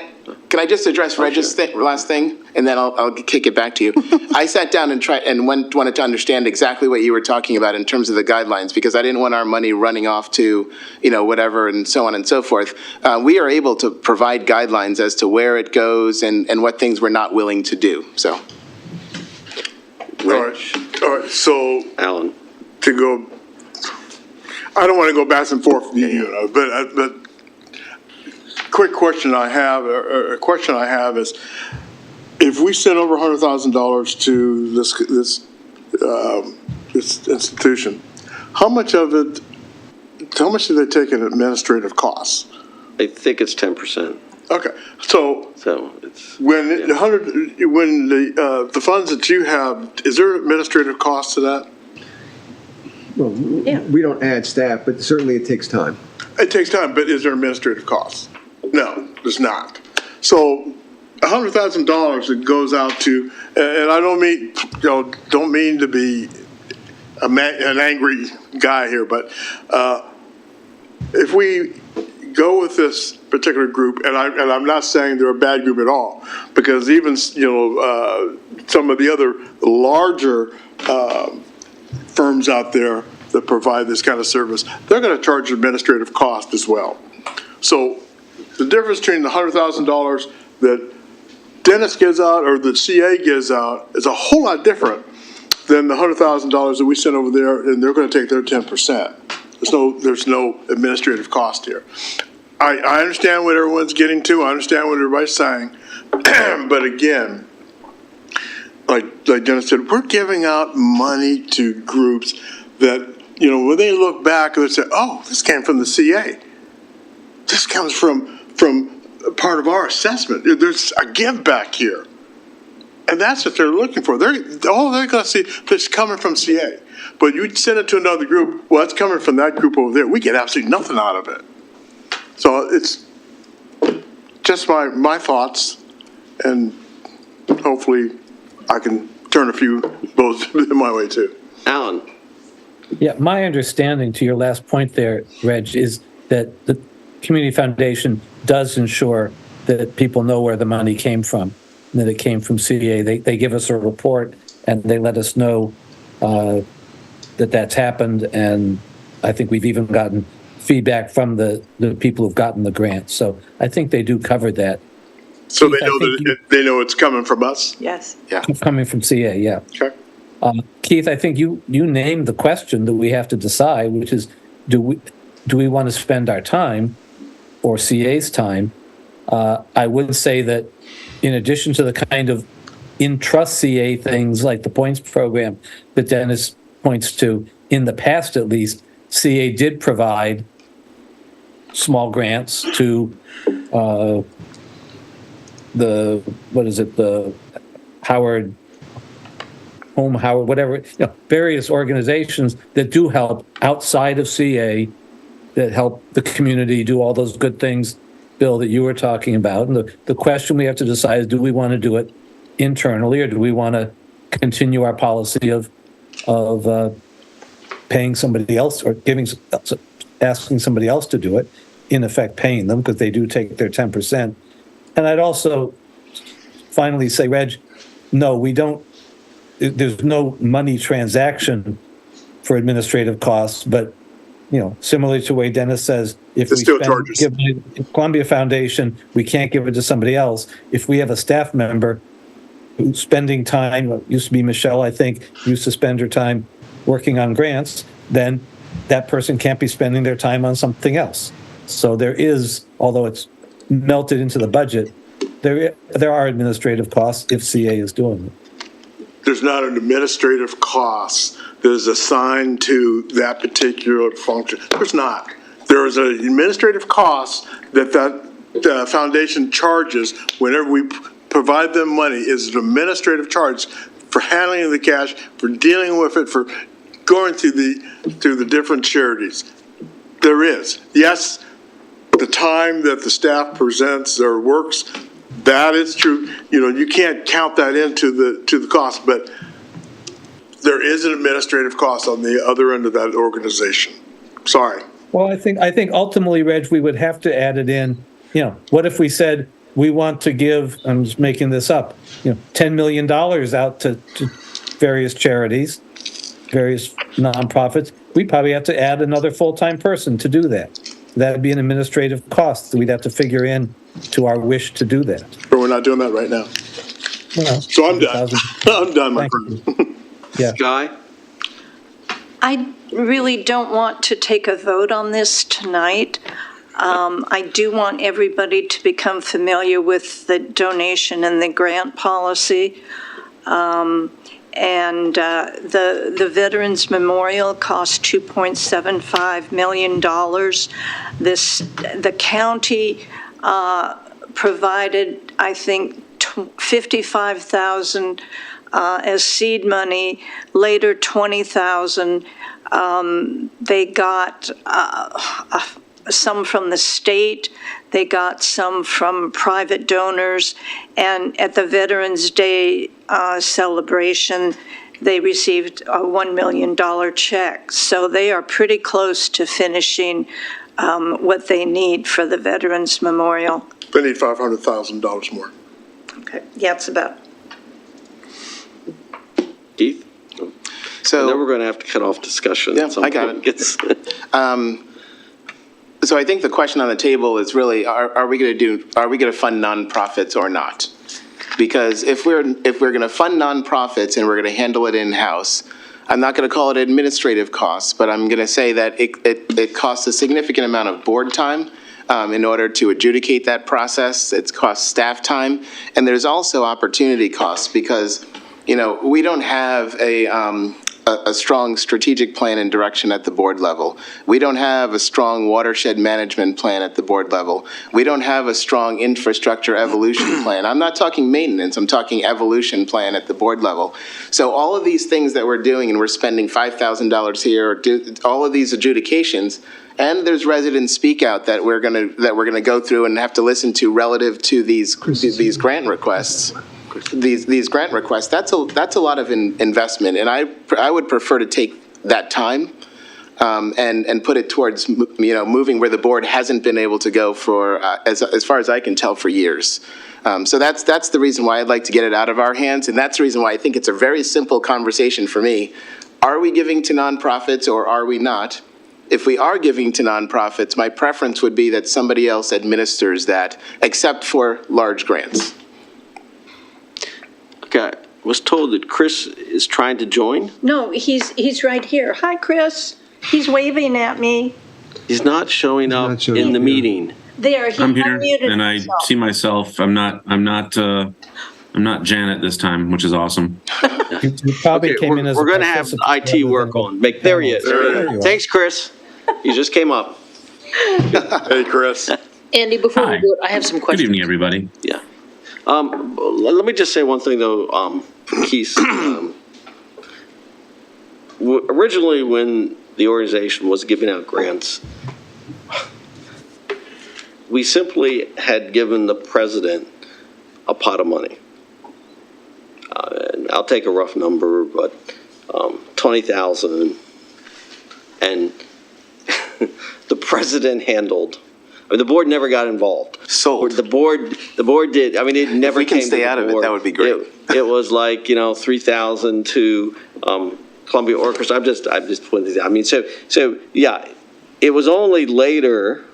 just address Reg's last thing, and then I'll kick it back to you. I sat down and wanted to understand exactly what you were talking about in terms of the guidelines, because I didn't want our money running off to, whatever, and so on and so forth. We are able to provide guidelines as to where it goes and what things we're not willing to do. So. All right. So Alan, I don't want to go back and forth, but. Quick question I have, a question I have is, if we send over $100,000 to this institution, how much do they take in administrative costs? I think it's 10%. Okay, so it's when the funds that you have, is there administrative costs to that? Well, we don't add staff, but certainly it takes time. It takes time, but is there administrative costs? No, there's not. So $100,000 that goes out to, and I don't mean to be an angry guy here, but if we go with this particular group, and I'm not saying they're a bad group at all, because even some of the other larger firms out there that provide this kind of service, they're going to charge administrative cost as well. So the difference between the $100,000 that Dennis gives out or the CA gives out is a whole lot different than the $100,000 that we send over there, and they're going to take their 10%. There's no administrative cost here. I understand what everyone's getting to. I understand what everybody's saying. But again, like Dennis said, we're giving out money to groups that, when they look back, they say, oh, this came from the CA. This comes from part of our assessment. There's a give back here. And that's what they're looking for. They're going to see this coming from CA. But you send it to another group, well, it's coming from that group over there. We get absolutely nothing out of it. So it's just my thoughts, and hopefully I can turn a few votes my way too. Alan. Yeah, my understanding to your last point there, Reg, is that the Community Foundation does ensure that people know where the money came from, that it came from CA. They give us a report and they let us know that that's happened. And I think we've even gotten feedback from the people who've gotten the grant. So I think they do cover that. So they know they know it's coming from us? Yes. Yeah. Coming from CA, yeah. Okay. Keith, I think you named the question that we have to decide, which is, do we want to spend our time or CA's time? I would say that in addition to the kind of in-trust CA things like the points program that Dennis points to, in the past at least, CA did provide small grants to the Howard, whatever, various organizations that do help outside of CA, that help the community do all those good things, Bill, that you were talking about. And the question we have to decide is, do we want to do it internally, or do we want to continue our policy of paying somebody else, or asking somebody else to do it, in effect paying them, because they do take their 10%. And I'd also finally say, Reg, no, we don't, there's no money transaction for administrative costs, but similarly to the way Dennis says, if we give Columbia Foundation, we can't give it to somebody else. If we have a staff member who's spending time, used to be Michelle, I think, used to spend her time working on grants, then that person can't be spending their time on something else. So there is, although it's melted into the budget, there are administrative costs if CA is doing it. There's not an administrative cost that is assigned to that particular function. There's not. There is an administrative cost that foundation charges whenever we provide them money. Is an administrative charge for handling the cash, for dealing with it, for going through the different charities. There is. Yes, the time that the staff presents their works, that is true. You know, you can't count that into the cost, but there is an administrative cost on the other end of that organization. Sorry. Well, I think ultimately, Reg, we would have to add it in. You know, what if we said we want to give, I'm just making this up, you know, $10 million out to various charities, various nonprofits? We'd probably have to add another full-time person to do that. That'd be an administrative cost that we'd have to figure in to our wish to do that. But we're not doing that right now. Well, so I'm done. I'm done, my friend. Yeah. Guy? I really don't want to take a vote on this tonight. I do want everybody to become familiar with the donation and the grant policy. The Veterans Memorial cost $2.75 million. The county provided, I think, $55,000 as seed money, later $20,000. They got some from the state, they got some from private donors, and at the Veterans Day celebration, they received a $1 million check. So they are pretty close to finishing what they need for the Veterans Memorial. They need $500,000 more. Okay, yeah, it's about. Keith? So and then we're going to have to cut off discussion. Yeah, I got it. So I think the question on the table is really, are we going to fund nonprofits or not? Because if we're going to fund nonprofits and we're going to handle it in-house, I'm not going to call it administrative costs, but I'm going to say that it costs a significant amount of board time in order to adjudicate that process. It costs staff time, and there's also opportunity costs because, you know, we don't have a strong strategic plan and direction at the board level. We don't have a strong watershed management plan at the board level. We don't have a strong infrastructure evolution plan. I'm not talking maintenance, I'm talking evolution plan at the board level. So all of these things that we're doing, and we're spending $5,000 here, or all of these adjudications, and there's resident speak out that we're gonna go through and have to listen to relative to these grant requests. These grant requests, that's a lot of investment, and I would prefer to take that time and put it towards, you know, moving where the board hasn't been able to go for as far as I can tell for years. So that's the reason why I'd like to get it out of our hands, and that's the reason why I think it's a very simple conversation for me. Are we giving to nonprofits or are we not? If we are giving to nonprofits, my preference would be that somebody else administers that, except for large grants. Okay, I was told that Chris is trying to join. No, he's right here. Hi, Chris. He's waving at me. He's not showing up in the meeting. There, he I'm here, unmuted and I himself. see myself. I'm not Janet this time, which is awesome. You probably Okay, came in as we're a going to have participant IT rather work than- on. There he is. There you are. Thanks, Chris. You just came up. Hey, Chris. Andy, before Hi. we do it, I have some Good questions. evening, everybody. Yeah. Let me just say one thing, though, Keith. Originally, when the organization was giving out grants, we simply had given the president a pot of money. And I'll take a rough number, but $20,000. And the president handled. I mean, the board never got involved. Sold. The board did. I mean, it never we can came stay to the out of it, board. that would be great. It was like, you know, $3,000 to Columbia Orchestra. I'm just putting these out. I mean, so yeah, it was only later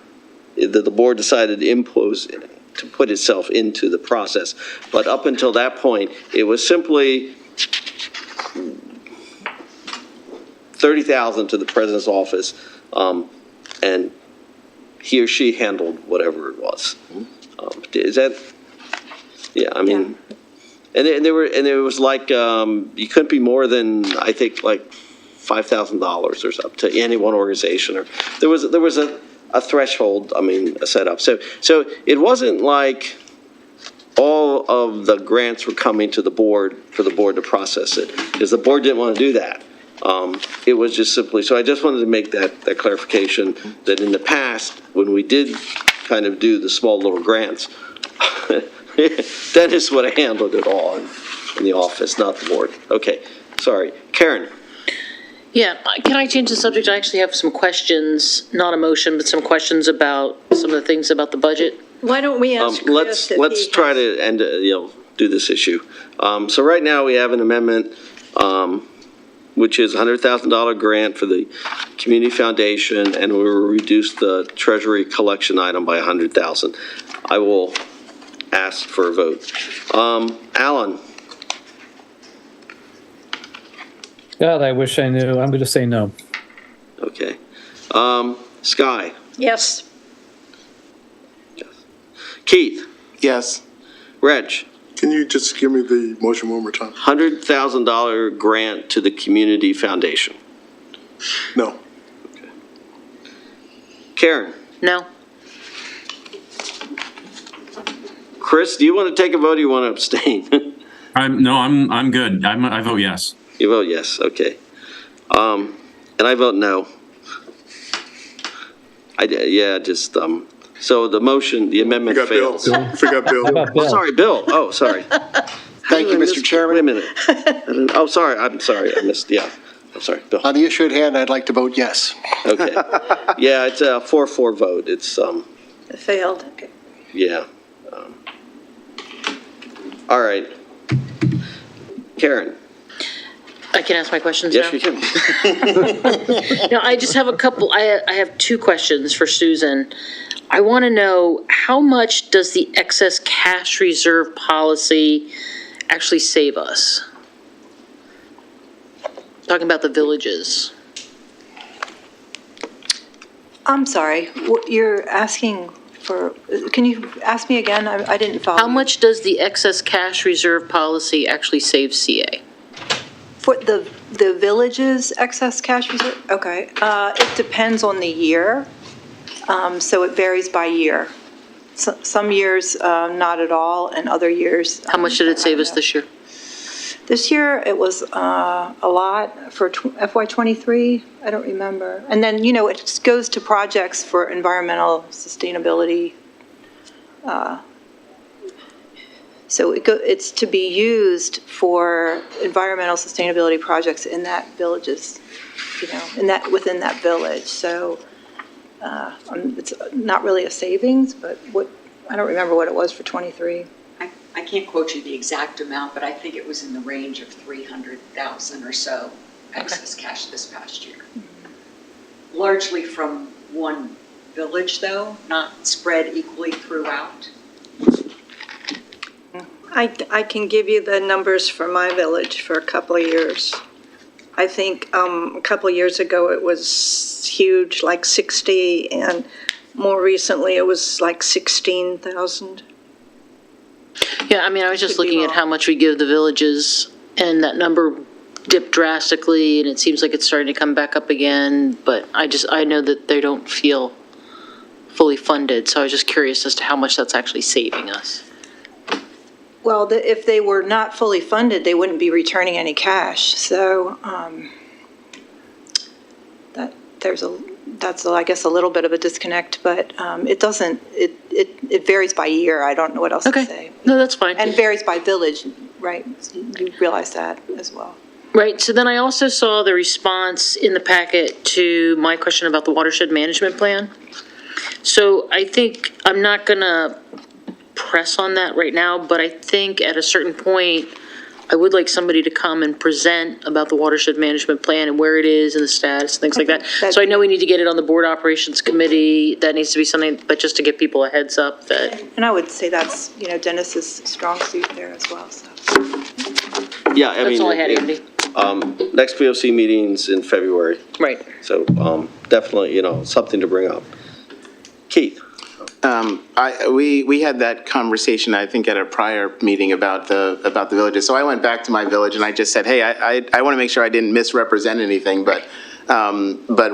that the board decided to put itself into the process. But up until that point, it was simply $30,000 to the president's office, and he or she handled whatever it was. Is that Yeah, I mean, and it was like, you couldn't be more than, I think, like $5,000 or something to any one organization, or there was a threshold, I mean, set up. So it wasn't like all of the grants were coming to the board for the board to process it, because the board didn't want to do that. It was just simply, so I just wanted to make that clarification, that in the past, when we did kind of do the small little grants, Dennis would have handled it all in the office, not the board. Okay, sorry. Karen? Yeah, can I change the subject? I actually have some questions, not a motion, but some questions about some of the things about the budget. Why don't we ask Chris if Let's he try has- to end, do this issue. So right now, we have an amendment, which is a $100,000 grant for the community foundation, and we will reduce the treasury collection item by $100,000. I will ask for a vote. Alan? God, I wish I knew. I'm going to say no. Okay. Sky? Yes. Keith? Yes. Reg? Can you just give me the motion one more time? $100,000 grant to the community foundation. No. Karen? No? Chris, do you want to take a vote or you want to abstain? I'm good. I vote yes. You vote yes, okay. And I vote no. So the motion, the amendment Forgot Bill. fails. Forgot Bill. Oh, sorry, Bill. Oh, sorry. Thank you, Mr. Chairman. Wait a minute. Oh, sorry, I'm sorry. I missed, yeah. I'm sorry, Bill. On the issue at hand, I'd like to vote yes. Okay. Yeah, it's a 4-4 vote. It's, It failed. Okay. yeah. All right. Karen? I can ask my questions now? Yes, you can. No, I just have a couple, I have two questions for Susan. I want to know, how much does the excess cash reserve policy actually save us? Talking about the villages. I'm sorry, what you're asking for, can you ask me again? I didn't follow. How much does the excess cash reserve policy actually save CA? For the village's excess cash reserve? Okay, it depends on the year, so it varies by year. Some years, not at all, and other years. How much did it save us this year? This year, it was a lot for FY '23, I don't remember. And then, it just goes to projects for environmental sustainability. So it's to be used for environmental sustainability projects in that villages, within that village. So it's not really a savings, but I don't remember what it was for '23. I can't quote you the exact amount, but I think it was in the range of 300,000 or so excess cash this past year. Largely from one village, though, not spread equally throughout. I can give you the numbers for my village for a couple of years. I think a couple of years ago it was huge, like 60, and more recently it was like 16,000. Yeah, I mean, I was just looking at how much we give the villages, and that number dipped drastically, and it seems like it's starting to come back up again, but I know that they don't feel fully funded, so I was just curious as to how much that's actually saving us. Well, if they were not fully funded, they wouldn't be returning any cash. So that's I guess a little bit of a disconnect, but it doesn't. It varies by year. I don't know what else to say. No, that's fine. And varies by village, right? You realize that as well. Right, so then I also saw the response in the packet to my question about the watershed management plan. So I think, I'm not gonna press on that right now, but I think at a certain point, I would like somebody to come and present about the watershed management plan and where it is and the status, things like that. So I know we need to get it on the board operations committee. That needs to be something, but just to give people a heads up that. And I would say that's, Dennis's strong suit there as well, so. Yeah, I mean. That's all I had, Andy. Next POC meeting's in February. Right. So definitely, something to bring up. Keith? We had that conversation, I think, at a prior meeting about the villages. So I went back to my village and I just said, hey, I want to make sure I didn't misrepresent anything, but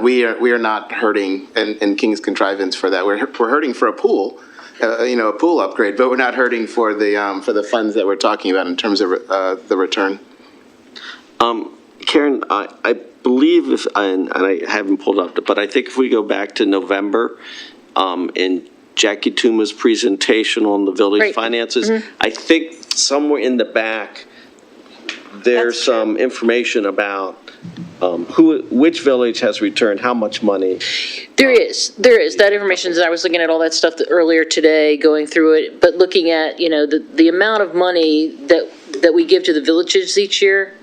we are not hurting in King's Contrivance for that. We're hurting for a pool, a pool upgrade, but we're not hurting for the funds that we're talking about in terms of the return. Karen, I believe and I haven't pulled up, but I think if we go back to November, in Jackie Tuma's presentation on the village Right. finances, I think somewhere in the back, there's some information about which village has returned how much money. There is. That information, I was looking at all that stuff earlier today, going through it, but looking at, the amount of money that we give to the villages each year,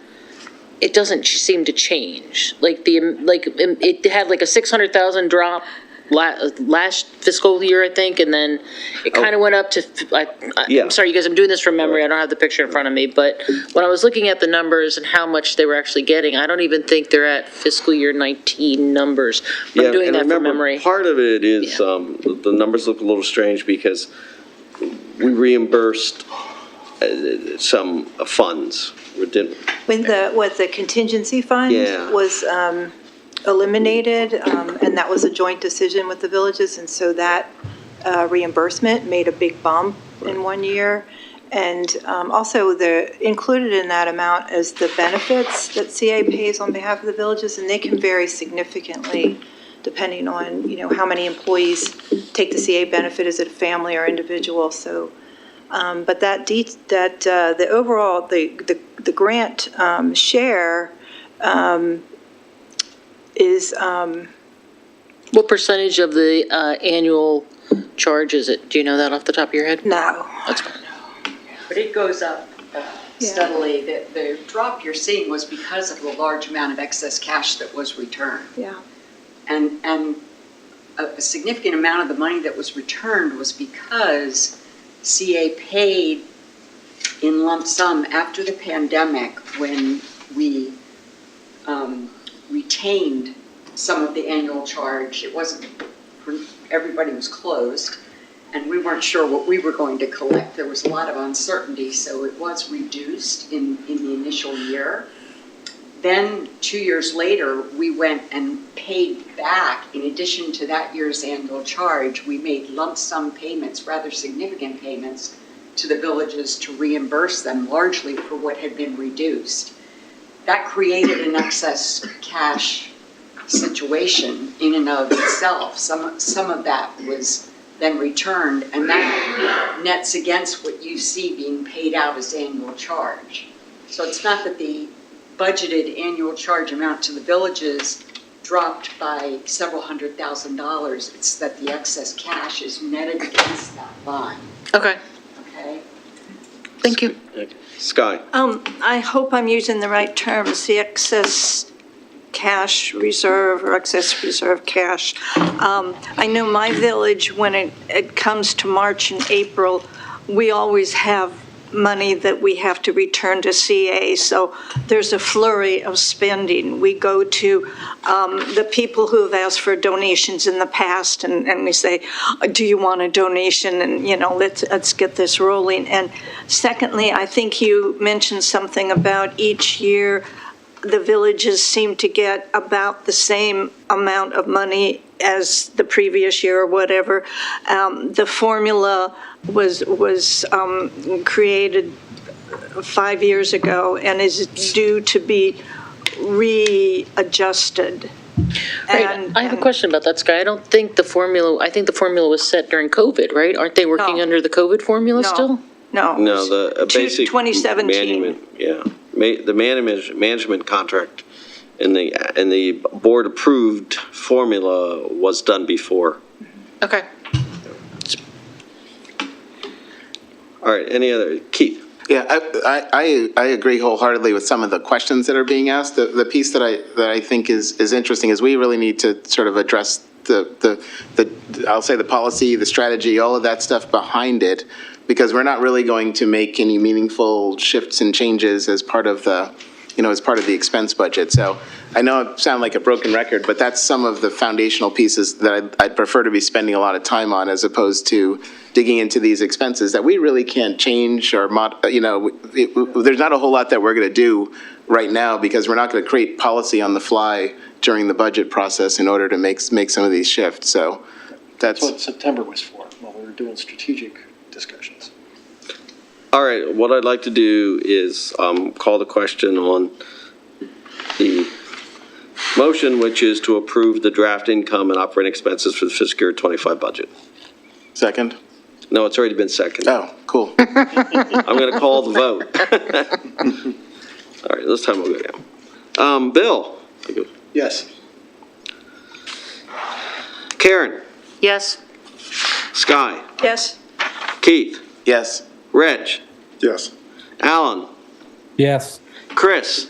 it doesn't seem to change. It had like a 600,000 drop last fiscal year, I think, and then it kind of went up to, I'm sorry, you guys, I'm doing this from memory, I don't have the picture in front of me, but when I was looking at the numbers and how much they were actually getting, I don't even think they're at fiscal year 19 numbers. I'm doing that from memory. Part of it is, the numbers look a little strange because we reimbursed some funds. When the contingency fund was eliminated, and that was a joint decision with the villages, and so that reimbursement made a big bump in one year. And also included in that amount is the benefits that CA pays on behalf of the villages, and they can vary significantly depending on, how many employees take the CA benefit, is it a family or individual, so. But the overall, the grant share is. What percentage of the annual charge is it? Do you know that off the top of your head? No. That's fine. But it goes up steadily. The drop you're seeing was because of the large amount of excess cash that was returned. Yeah. And a significant amount of the money that was returned was because CA paid in lump sum after the pandemic when we retained some of the annual charge. It wasn't, everybody was closed and we weren't sure what we were going to collect. There was a lot of uncertainty, so it was reduced in the initial year. Then 2 years later, we went and paid back, in addition to that year's annual charge, we made lump sum payments, rather significant payments, to the villages to reimburse them largely for what had been reduced. That created an excess cash situation in and of itself. Some of that was then returned, and that nets against what you see being paid out as annual charge. So it's not that the budgeted annual charge amount to the villages dropped by several $100,000. It's that the excess cash is netted against that line. Okay. Okay? Thank you. Sky. I hope I'm using the right terms, the excess cash reserve or excess reserve cash. I know my village, when it comes to March and April, we always have money that we have to return to CA, so there's a flurry of spending. We go to the people who have asked for donations in the past, and we say, do you want a donation? And, let's get this rolling. And secondly, I think you mentioned something about each year the villages seem to get about the same amount of money as the previous year or whatever. The formula was created 5 years ago and is due to be readjusted. Right. I have a question about that, Sky. I think the formula was set during COVID, right? Aren't they working under the COVID formula still? No, the basic 2017. The management contract and the board approved formula was done before. Okay. All right, any other, Keith? Yeah, I agree wholeheartedly with some of the questions that are being asked. The piece that I think is interesting is we really need to sort of address the I'll say the policy, the strategy, all of that stuff behind it, because we're not really going to make any meaningful shifts and changes as part of the as part of the expense budget. So I know I sound like a broken record, but that's some of the foundational pieces that I'd prefer to be spending a lot of time on, as opposed to digging into these expenses that we really can't change or there's not a whole lot that we're going to do right now, because we're not going to create policy on the fly during the budget process in order to make some of these shifts. So That's what September was for, while we were doing strategic discussions. All right, what I'd like to do is call the question on the motion, which is to approve the draft income and operating expenses for the fiscal year 25 budget. Second? No, it's already been seconded. Oh, cool. I'm going to call the vote. All right, this time we'll go down. Bill? Yes. Karen? Yes. Sky? Yes. Keith? Yes. Reg? Yes. Alan? Yes. Chris?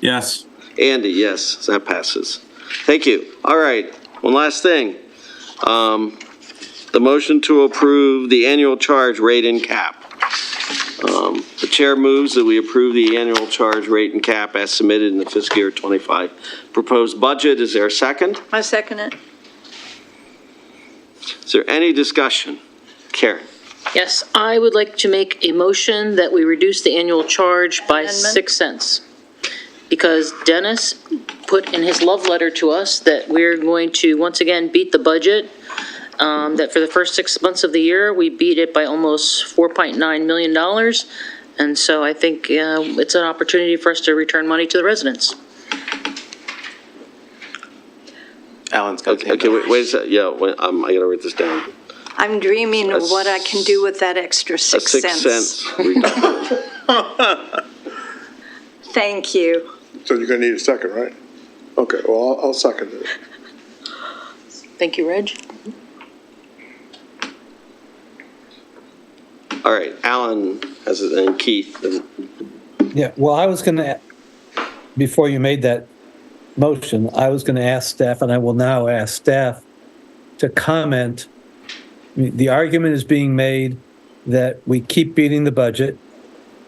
Yes. Andy, yes, so that passes. Thank you. All right, one last thing. The motion to approve the annual charge rate and cap. The chair moves that we approve the annual charge rate and cap as submitted in the fiscal year 25 proposed budget. Is there a second? I second it. Is there any discussion? Karen? Yes, I would like to make a motion that we reduce the annual charge by Amendment. 6 cents. Because Dennis put in his love letter to us that we're going to, once again, beat the budget. That for the first 6 months of the year, we beat it by almost $4.9 million. And so I think it's an opportunity for us to return money to the residents. Alan's got Okay, wait a second. Yeah, I got to write this down. I'm dreaming of what I can do with that extra A 6 6 cents. cent reduction. Thank you. So you're going to need a second, right? Okay, well, I'll second it. Thank you, Reg. All right, Alan has it, and Keith. Yeah, well, I was going to, before you made that motion, I was going to ask staff, and I will now ask staff to comment. I mean, the argument is being made that we keep beating the budget.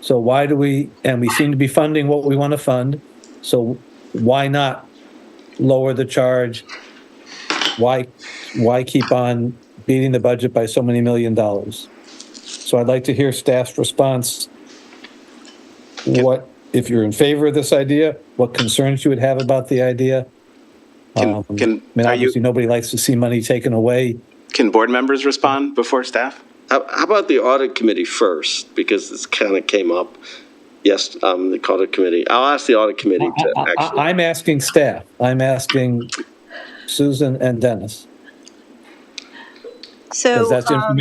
So why do we, and we seem to be funding what we want to fund. So why not lower the charge? Why keep on beating the budget by so many $1 million? So I'd like to hear staff's response. What, if you're in favor of this idea, what concerns you would have about the idea? I mean, obviously, nobody likes to see money taken away. Can board members respond before staff? How about the audit committee first, because this kind of came up. Yes, the audit committee. I'll ask the audit committee to actually. I'm asking staff. I'm asking Susan and Dennis. So, That's and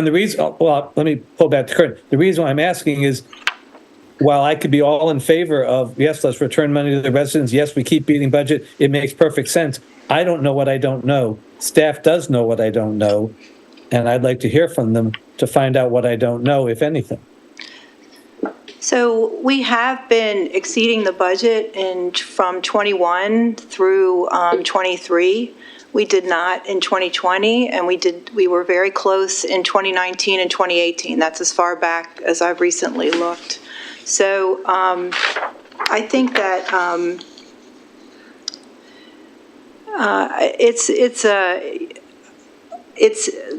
the reason, well, let me pull back to Kurt. The reason why I'm asking is, while I could be all in favor of, yes, let's return money to the residents, yes, we keep beating budget, it makes perfect sense. I don't know what I don't know. Staff does know what I don't know, and I'd like to hear from them to find out what I don't know, if anything. So we have been exceeding the budget from 21 through 23. We did not in 2020, and we were very close in 2019 and 2018. That's as far back as I've recently looked. So I think that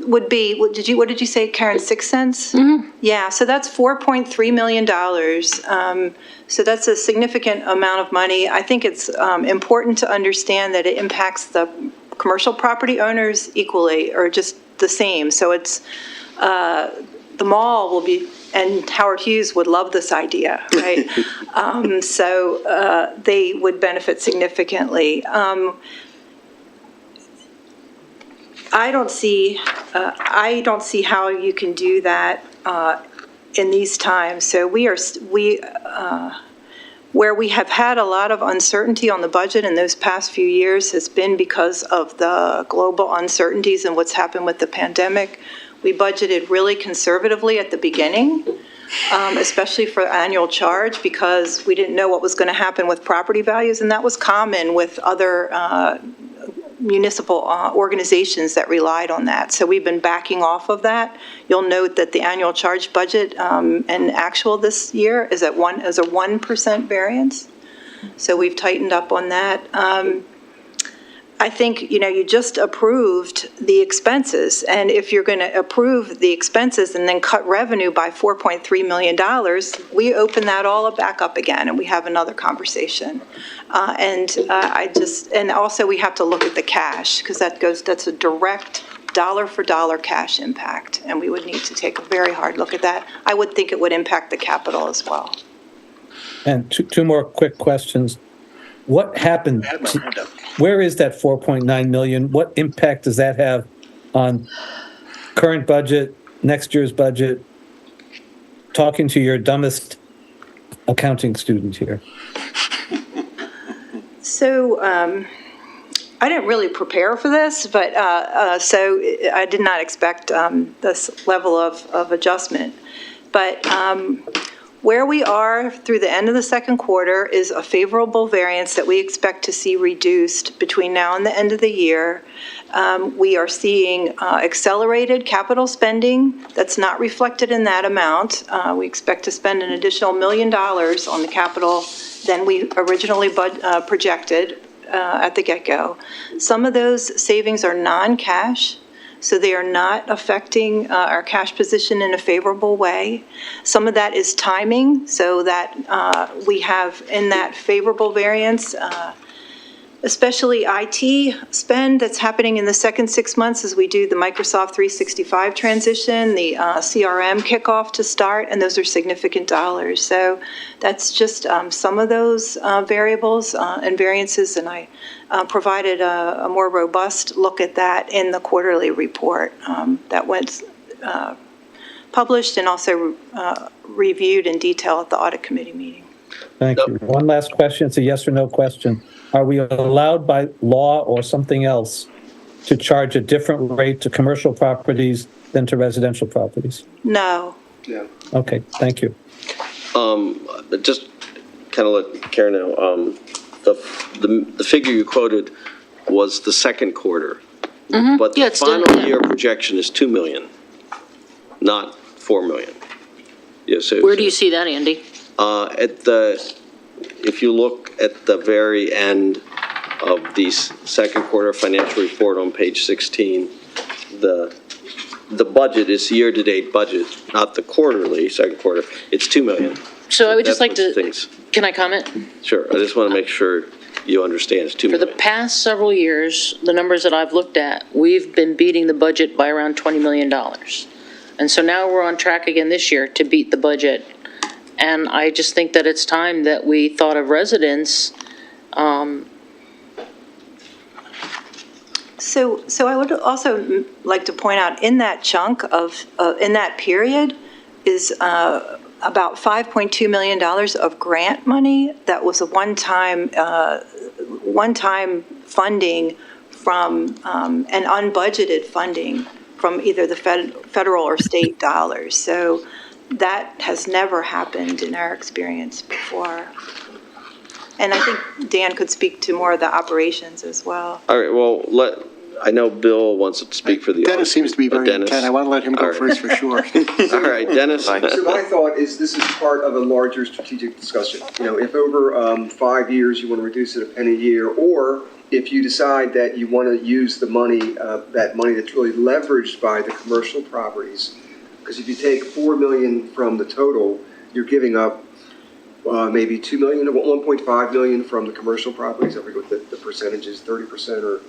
what did you say, Karen, 6 cents? Mm-hmm. Yeah, so that's $4.3 million. So that's a significant amount of money. I think it's important to understand that it impacts the commercial property owners equally, or just the same. So it's, the mall will be, and Howard Hughes would love this idea, right? So they would benefit significantly. I don't see how you can do that in these times. So where we have had a lot of uncertainty on the budget in those past few years has been because of the global uncertainties and what's happened with the pandemic. We budgeted really conservatively at the beginning, especially for annual charge, because we didn't know what was going to happen with property values, and that was common with other municipal organizations that relied on that. So we've been backing off of that. You'll note that the annual charge budget and actual this year is a 1% variance. So we've tightened up on that. I think, you just approved the expenses, and if you're going to approve the expenses and then cut revenue by $4.3 million, we open that all back up again, and we have another conversation. And also we have to look at the cash, because that's a direct dollar-for-dollar cash impact, and we would need to take a very hard look at that. I would think it would impact the capital as well. And two more quick questions. What happened? Where is that 4.9 million? What impact does that have on current budget, next year's budget? Talking to your dumbest accounting student here. So I didn't really prepare for this, but so I did not expect this level of adjustment. But where we are through the end of the second quarter is a favorable variance that we expect to see reduced between now and the end of the year. We are seeing accelerated capital spending that's not reflected in that amount. We expect to spend an additional $1 million on the capital than we originally projected at the get-go. Some of those savings are non-cash, so they are not affecting our cash position in a favorable way. Some of that is timing, so that we have in that favorable variance, especially IT spend that's happening in the second 6 months as we do the Microsoft 365 transition, the CRM kickoff to start, and those are significant dollars. So that's just some of those variables and variances, and I provided a more robust look at that in the quarterly report that went published and also reviewed in detail at the audit committee meeting. Thank you. One last question. It's a yes or no question. Are we allowed by law or something else to charge a different rate to commercial properties than to residential properties? No. Yeah. Okay, thank you. Just kind of let Karen know, the figure you quoted was the second quarter. But the final year projection is 2 million, not 4 million. Yeah, so, Where do you see that, Andy? If you look at the very end of the second quarter financial report on page 16, the budget is year-to-date budget, not the quarterly second quarter. It's 2 million. So I would just like That's to, things. can I comment? Sure, I just want to make sure you understand it's 2 For million. the past several years, the numbers that I've looked at, we've been beating the budget by around $20 million. And so now we're on track again this year to beat the budget. And I just think that it's time that we thought of residents. So I would also like to point out in that chunk of, in that period is about $5.2 million of grant money that was a one-time funding from, and unbudgeted funding from either the federal or state dollars. So that has never happened in our experience before. And I think Dan could speak to more of the operations as well. All right, well, I know Bill wants to speak for the. Dennis seems to be very Dennis. intent. I want to let him go first for sure. All right, Dennis. So my thought is this is part of a larger strategic discussion. If over 5 years you want to reduce it a penny a year, or if you decide that you want to use the money, that money that's really leveraged by the commercial properties, because if you take 4 million from the total, you're giving up maybe 2 million or 1.5 million from the commercial properties. I forget what the percentage is, 30% or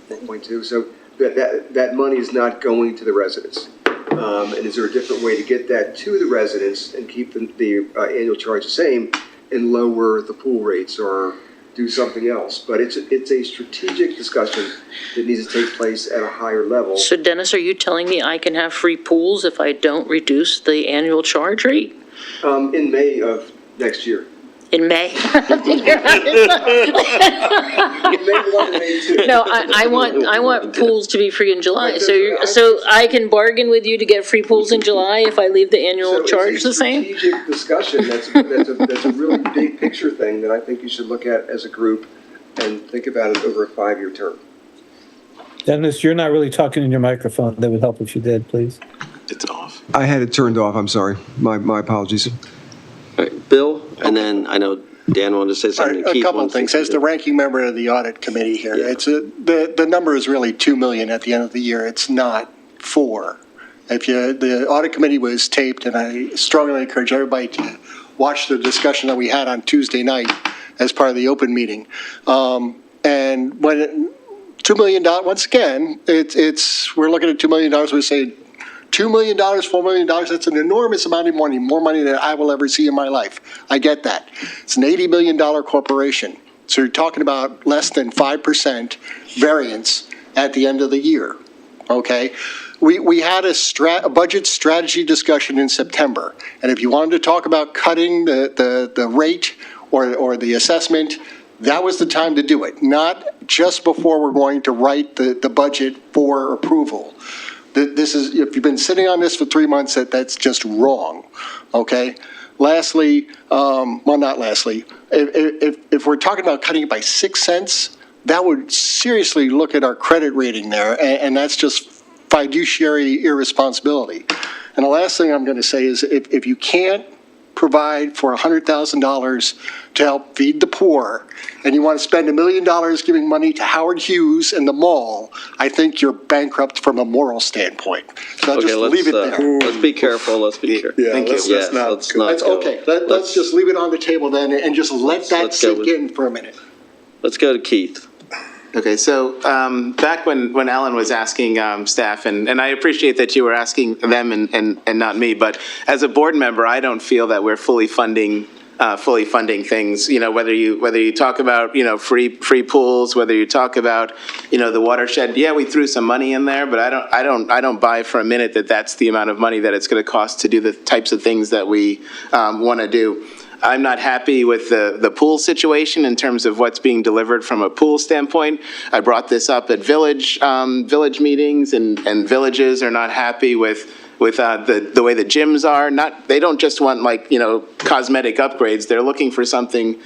1.2. So that money is not going to the residents. And is there a different way to get that to the residents and keep the annual charge the same and lower the pool rates or do something else? But it's a strategic discussion that needs to take place at a higher level. So Dennis, are you telling me I can have free pools if I don't reduce the annual charge rate? In May of next year. In May? No, I want pools to be free in July. So I can bargain with you to get free pools in July if I leave the annual charge the same? It's a strategic discussion. That's a really big picture thing that I think you should look at as a group and think about it over a 5-year term. Dennis, you're not really talking in your microphone. That would help if you did, please. It's off. I had it turned off, I'm sorry. My apologies. All right, Bill, and then I know Dan wanted to say All something. right, a Keith couple of wants to things. say As the ranking member of the audit committee here, the number is really 2 million at the end of the year. It's not 4. The audit committee was taped, and I strongly encourage everybody to watch the discussion that we had on Tuesday night as part of the open meeting. And when $2 million, once again, we're looking at $2 million, we say $2 million, $4 million, that's an enormous amount of money, more money than I will ever see in my life. I get that. It's an $80 million corporation. So you're talking about less than 5% variance at the end of the year, okay? We had a budget strategy discussion in September, and if you wanted to talk about cutting the rate or the assessment, that was the time to do it, not just before we're going to write the budget for approval. This is, if you've been sitting on this for 3 months, that's just wrong, okay? Lastly, not lastly, if we're talking about cutting it by 6 cents, that would seriously look at our credit rating there, and that's just fiduciary irresponsibility. And the last thing I'm going to say is if you can't provide for $100,000 to help feed the poor, and you want to spend $1 million giving money to Howard Hughes and the mall, I think you're bankrupt from a moral standpoint. So I'll just leave it there. Let's be careful. Let's be careful. Thank you. Let's not That's go. okay. Let's just leave it on the table then and just let that let's go sink in for a minute. Let's go to Keith. Okay, so back when Alan was asking staff, and I appreciate that you were asking them and not me, but as a board member, I don't feel that we're fully funding things. You know, whether you talk about free pools, whether you talk about the watershed. Yeah, we threw some money in there, but I don't buy for a minute that that's the amount of money that it's going to cost to do the types of things that we want to do. I'm not happy with the pool situation in terms of what's being delivered from a pool standpoint. I brought this up at village meetings, and villages are not happy with the way the gyms are. They don't just want cosmetic upgrades. They're looking for something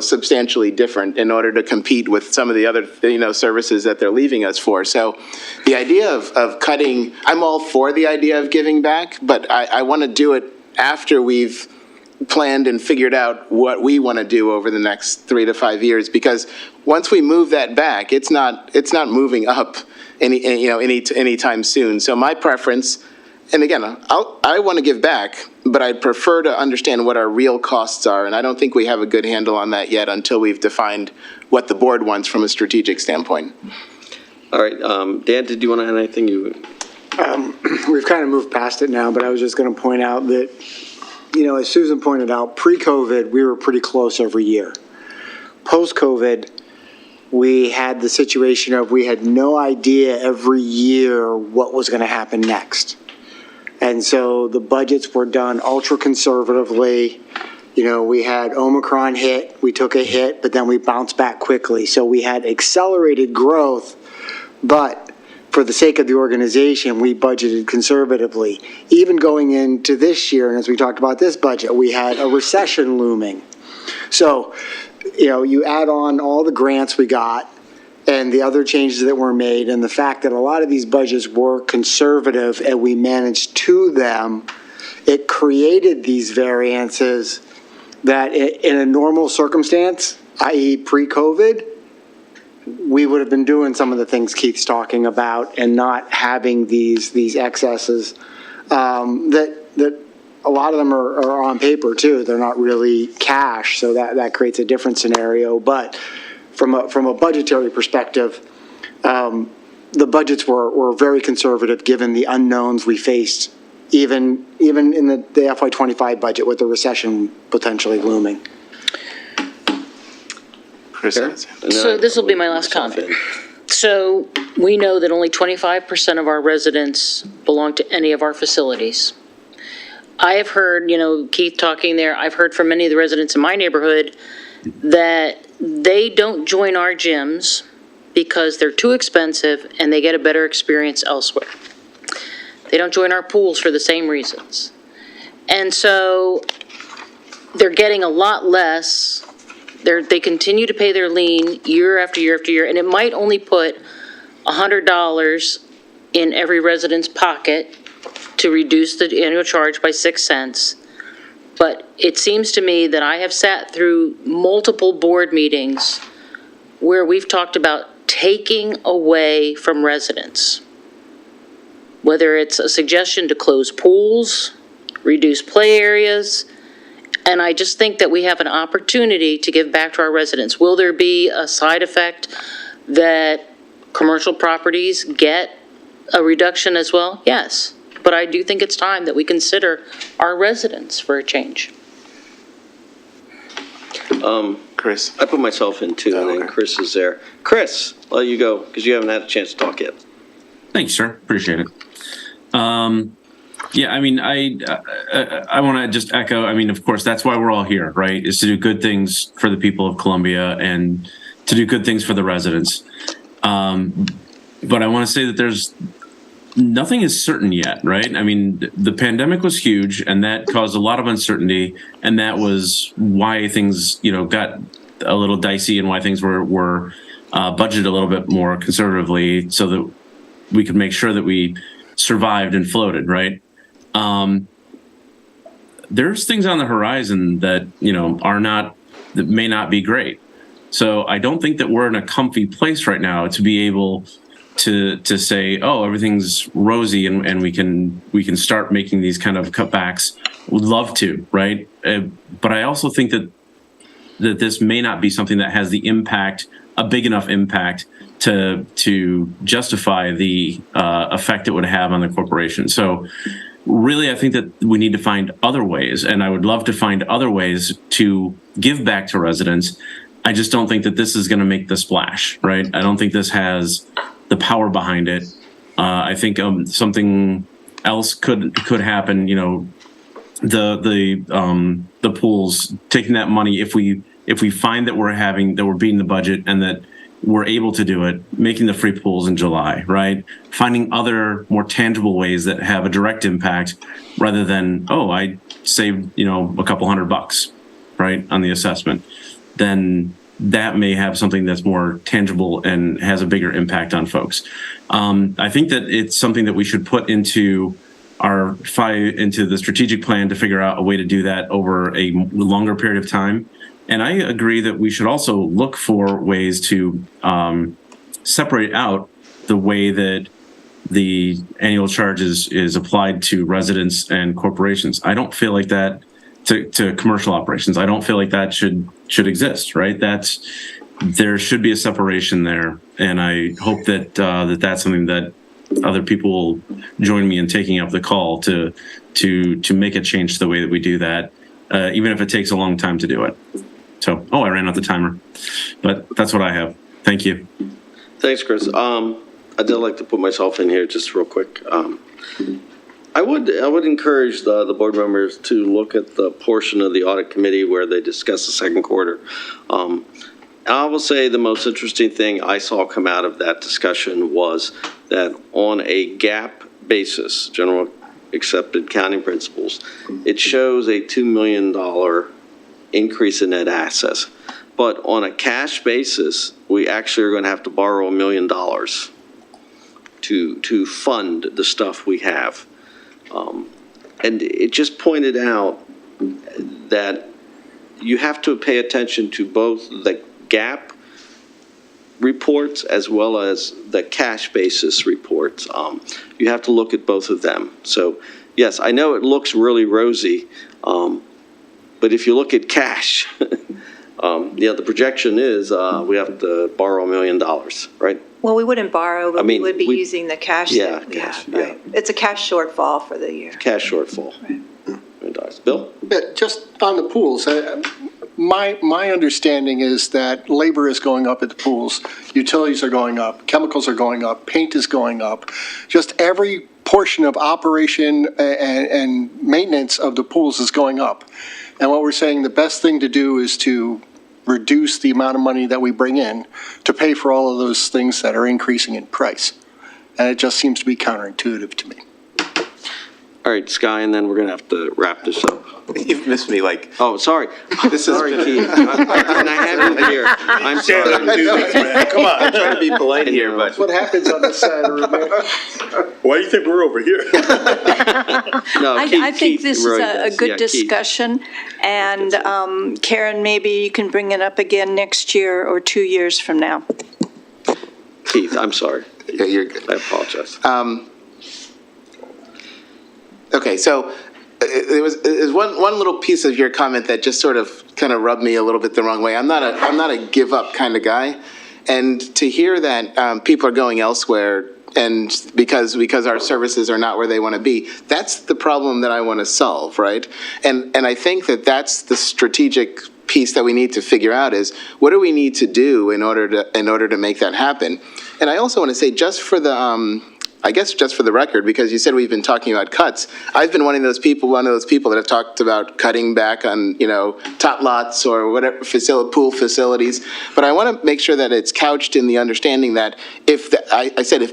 substantially different in order to compete with some of the other services that they're leaving us for. So the idea of cutting, I'm all for the idea of giving back, but I want to do it after we've planned and figured out what we want to do over the next 3 to 5 years, because once we move that back, it's not moving up anytime soon. So my preference, and again, I want to give back, but I'd prefer to understand what our real costs are, and I don't think we have a good handle on that yet until we've defined what the board wants from a strategic standpoint. All right, Dan, did you want to add anything? We've kind of moved past it now, but I was just going to point out that as Susan pointed out, pre-COVID, we were pretty close every year. Post-COVID, we had the situation of we had no idea every year what was going to happen next. And so the budgets were done ultra conservatively. We had Omicron hit, we took a hit, but then we bounced back quickly. So we had accelerated growth, but for the sake of the organization, we budgeted conservatively. Even going into this year, and as we talked about this budget, we had a recession looming. So, you add on all the grants we got and the other changes that were made, and the fact that a lot of these budgets were conservative and we managed to them, it created these variances that in a normal circumstance, i.e. pre-COVID, we would have been doing some of the things Keith's talking about and not having these excesses that a lot of them are on paper too. They're not really cash, so that creates a different scenario. But from a budgetary perspective, the budgets were very conservative given the unknowns we faced, even in the FY25 budget with the recession potentially looming. So this will be my last comment. So we know that only 25% of our residents belong to any of our facilities. I have heard, Keith talking there, I've heard from many of the residents in my neighborhood that they don't join our gyms because they're too expensive and they get a better experience elsewhere. They don't join our pools for the same reasons. And so they're getting a lot less. They continue to pay their lien year after year after year, and it might only put $100 in every resident's pocket to reduce the annual charge by 6 cents. But it seems to me that I have sat through multiple board meetings where we've talked about taking away from residents. Whether it's a suggestion to close pools, reduce play areas, and I just think that we have an opportunity to give back to our residents. Will there be a side effect that commercial properties get a reduction as well? Yes. But I do think it's time that we consider our residents for a change. Chris. I put myself in too, and then Chris is there. Chris, I'll let you go, because you haven't had a chance to talk yet. Thanks, sir. Appreciate it. Yeah, I mean, I want to just echo, I mean, of course, that's why we're all here, right? Is to do good things for the people of Columbia and to do good things for the residents. But I want to say that nothing is certain yet, right? I mean, the pandemic was huge and that caused a lot of uncertainty. And that was why things, got a little dicey and why things were budgeted a little bit more conservatively so that we could make sure that we survived and floated, right? There's things on the horizon that, that may not be great. So I don't think that we're in a comfy place right now to be able to say, oh, everything's rosy and we can start making these kind of cutbacks. Would love to, right? But I also think that this may not be something that has the impact, a big enough impact to justify the effect it would have on the corporation. So really, I think that we need to find other ways, and I would love to find other ways to give back to residents. I just don't think that this is going to make the splash, right? I don't think this has the power behind it. I think something else could happen. The pools taking that money if we find that we're beating the budget and that we're able to do it, making the free pools in July, right? Finding other more tangible ways that have a direct impact rather than, oh, I saved, a couple $100, right, on the assessment. Then that may have something that's more tangible and has a bigger impact on folks. I think that it's something that we should put into the strategic plan to figure out a way to do that over a longer period of time. And I agree that we should also look for ways to separate out the way that the annual charge is applied to residents and corporations. I don't feel like that to commercial operations. I don't feel like that should exist, right? There should be a separation there. And I hope that that's something that other people will join me in taking up the call to make a change to the way that we do that, even if it takes a long time to do it. So, I ran out the timer, but that's what I have. Thank you. Thanks, Chris. I did like to put myself in here just real quick. I would encourage the board members to look at the portion of the audit committee where they discuss the second quarter. I will say the most interesting thing I saw come out of that discussion was that on a GAAP basis, general accepted accounting principles, it shows a $2 million increase in net assets. But on a cash basis, we actually are going to have to borrow $1 million to fund the stuff we have. And it just pointed out that you have to pay attention to both the GAAP reports as well as the cash basis reports. You have to look at both of them. So yes, I know it looks really rosy, but if you look at cash, the projection is we have to borrow $1 million, right? Well, we wouldn't borrow, but we would be using the cash that we have, right? It's a cash shortfall for the year. Cash shortfall. Right. Bill? Yeah, just on the pools, my understanding is that labor is going up at the pools, utilities are going up, chemicals are going up, paint is going up. Just every portion of operation and maintenance of the pools is going up. And what we're saying, the best thing to do is to reduce the amount of money that we bring in to pay for all of those things that are increasing in price. And it just seems to be counterintuitive to me. All All right, Sky, and then we're going to have to wrap this up. You've missed me, like. Oh, sorry. This is. Sorry, Keith. And I have you here. I'm sorry. Come on. I'm trying to be polite here, but. That's what happens on this side of the room. Why do you think we're over here? No, I think Keith this is really a does. good Yeah, Keith. discussion, and Karen, maybe you can bring it up again next year or 2 years from now. Keith, I'm sorry. Yeah, you're good. I apologize. Okay, so there was one little piece of your comment that just sort of kind of rubbed me a little bit the wrong way. I'm not a give up kind of guy, and to hear that people are going elsewhere and because our services are not where they want to be, that's the problem that I want to solve, right? And I think that that's the strategic piece that we need to figure out is what do we need to do in order to make that happen. And I also want to say just for the I guess just for the record, because you said we've been talking about cuts, People that have talked about cutting back on, tot lots or whatever, pool facilities. But I want to make sure that it's couched in the understanding that if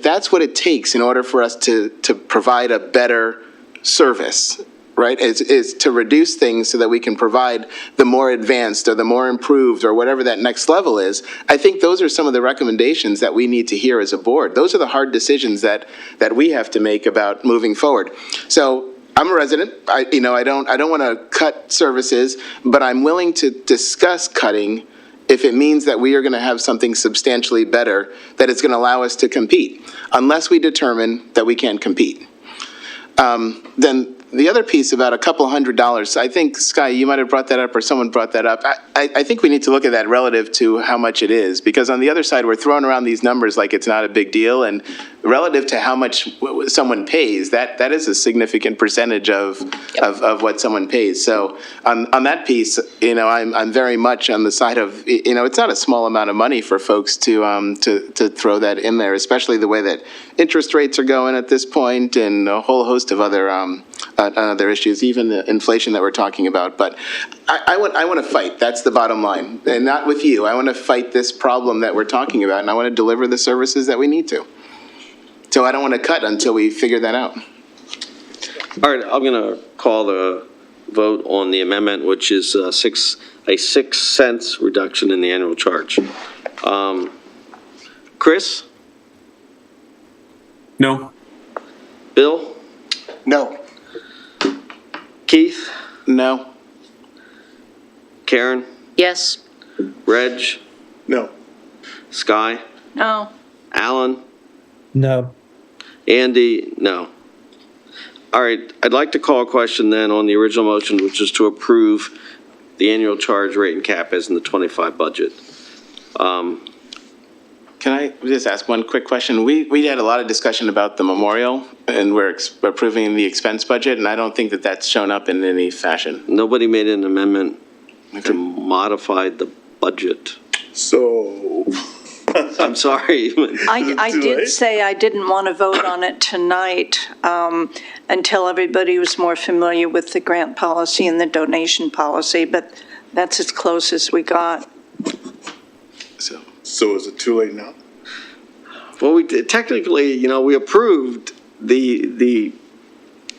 that's what it takes in order for us to provide a better service, right, is to reduce things so that we can provide the more advanced or the more improved or whatever that next level is, I think those are some of the recommendations that we need to hear as a board. Those are the hard decisions that we have to make about moving forward. So I'm a resident. I don't want to cut services, but I'm willing to discuss cutting if it means that we are going to have something substantially better that is going to allow us to compete, unless we determine that we can't compete. Then the other piece about a couple $100, I think, Sky, you might have brought that up or someone brought that up. I think we need to look at that relative to how much it is, because on the other side, we're throwing around these numbers like it's not a big deal, and relative to how much someone pays, that is a significant percentage of what someone pays. So on that piece, I'm very much on the side of, it's not a small amount of money for folks to throw that in there, especially the way that interest rates are going at this point and a whole host of other issues, even the inflation that we're talking about. But I want to fight. That's the bottom line. And not with you. I want to fight this problem that we're talking about, and I want to deliver the services that we need to. So I don't want to cut until we figure that out. All right, I'm going to call the vote on the amendment, which is a 6 cents reduction in the annual charge. Chris? No. Bill? No. Keith? No. Karen? Yes. Reg? No. Sky? No. Alan? No. Andy? No. All right, I'd like to call a question then on the original motion, which is to approve the annual charge rate and cap as in the 25 budget. Can I just ask one quick question? We had a lot of discussion about the memorial, and we're approving the expense budget, and I don't think that that's shown up in any fashion. Nobody made an amendment to modify the budget. So. I'm sorry. I did say I didn't want to vote on it tonight until everybody was more familiar with the grant policy and the donation policy, but that's as close as we got. So is it too late now? Well, we technically, we approved the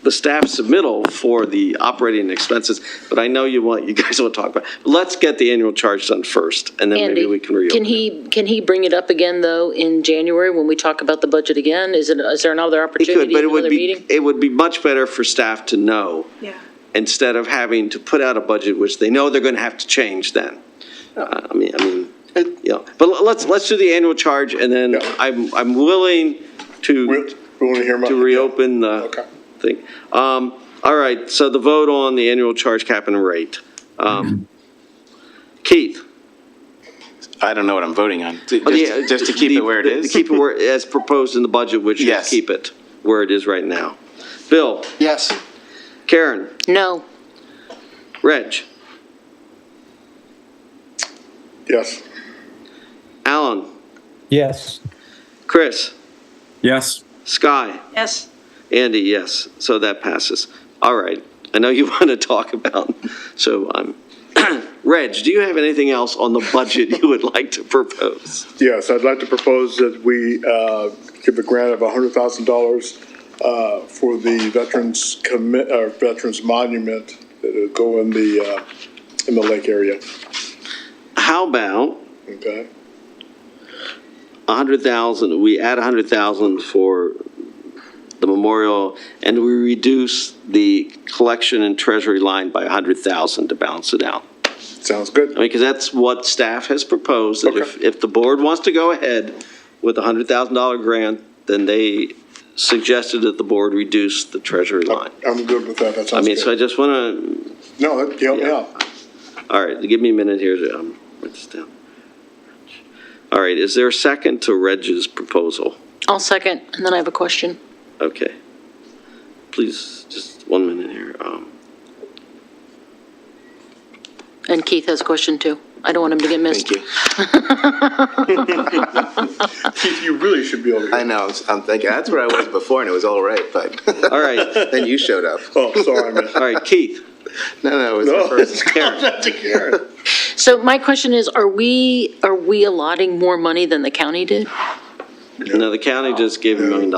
staff submittal for the operating expenses, but I know you guys want to talk about it. Let's get the annual charge done first, and then maybe we can reopen. Can he bring it up again, though, in January when we talk about the budget again? Is there another opportunity, another meeting? It would be much better for staff to know. Yeah. Instead of having to put out a budget, which they know they're going to have to change then. But let's do the annual charge, and then I'm willing to reopen the thing. All right, so the vote on the annual charge cap and rate. Keith? I don't know what I'm voting on. Just to keep it where it is? To keep it where, as proposed in the budget, which is keep it where it is right now. Bill? Yes. Karen? No. Reg? Yes. Alan? Yes. Chris? Yes. Sky? Yes. Andy, yes. So that passes. All right. I know you want to talk about, so Reg, do you have anything else on the budget you would like to propose? Yes, I'd like to propose that we give a grant of $100,000 for the Veterans Monument that go in the lake area. How about Okay. 100,000, we add 100,000 for the memorial, and we reduce the collection and treasury line by 100,000 to balance it out. Sounds good. I mean, because that's what staff has proposed, that if the board wants to go ahead with a $100,000 grant, then they suggested that the board reduce the treasury line. I'm good with that. That I sounds mean, good. so I just want to, No, that helped me out. all right, give me a minute here to write this down. All right, is there a second to Reg's proposal? I'll second, and then I have a question. Okay. Please, just 1 minute here. And Keith has a question too. I don't want him to get missed. Thank you. Keith, you really should be able to. I know, I'm thinking, that's where I was before and it was all right, but. All right. Then you showed up. Oh, sorry, man. All right, Keith. No, it was No, the first. it's Karen. So my question is, are we allotting more money than the county did? No, the county just gave $1 million.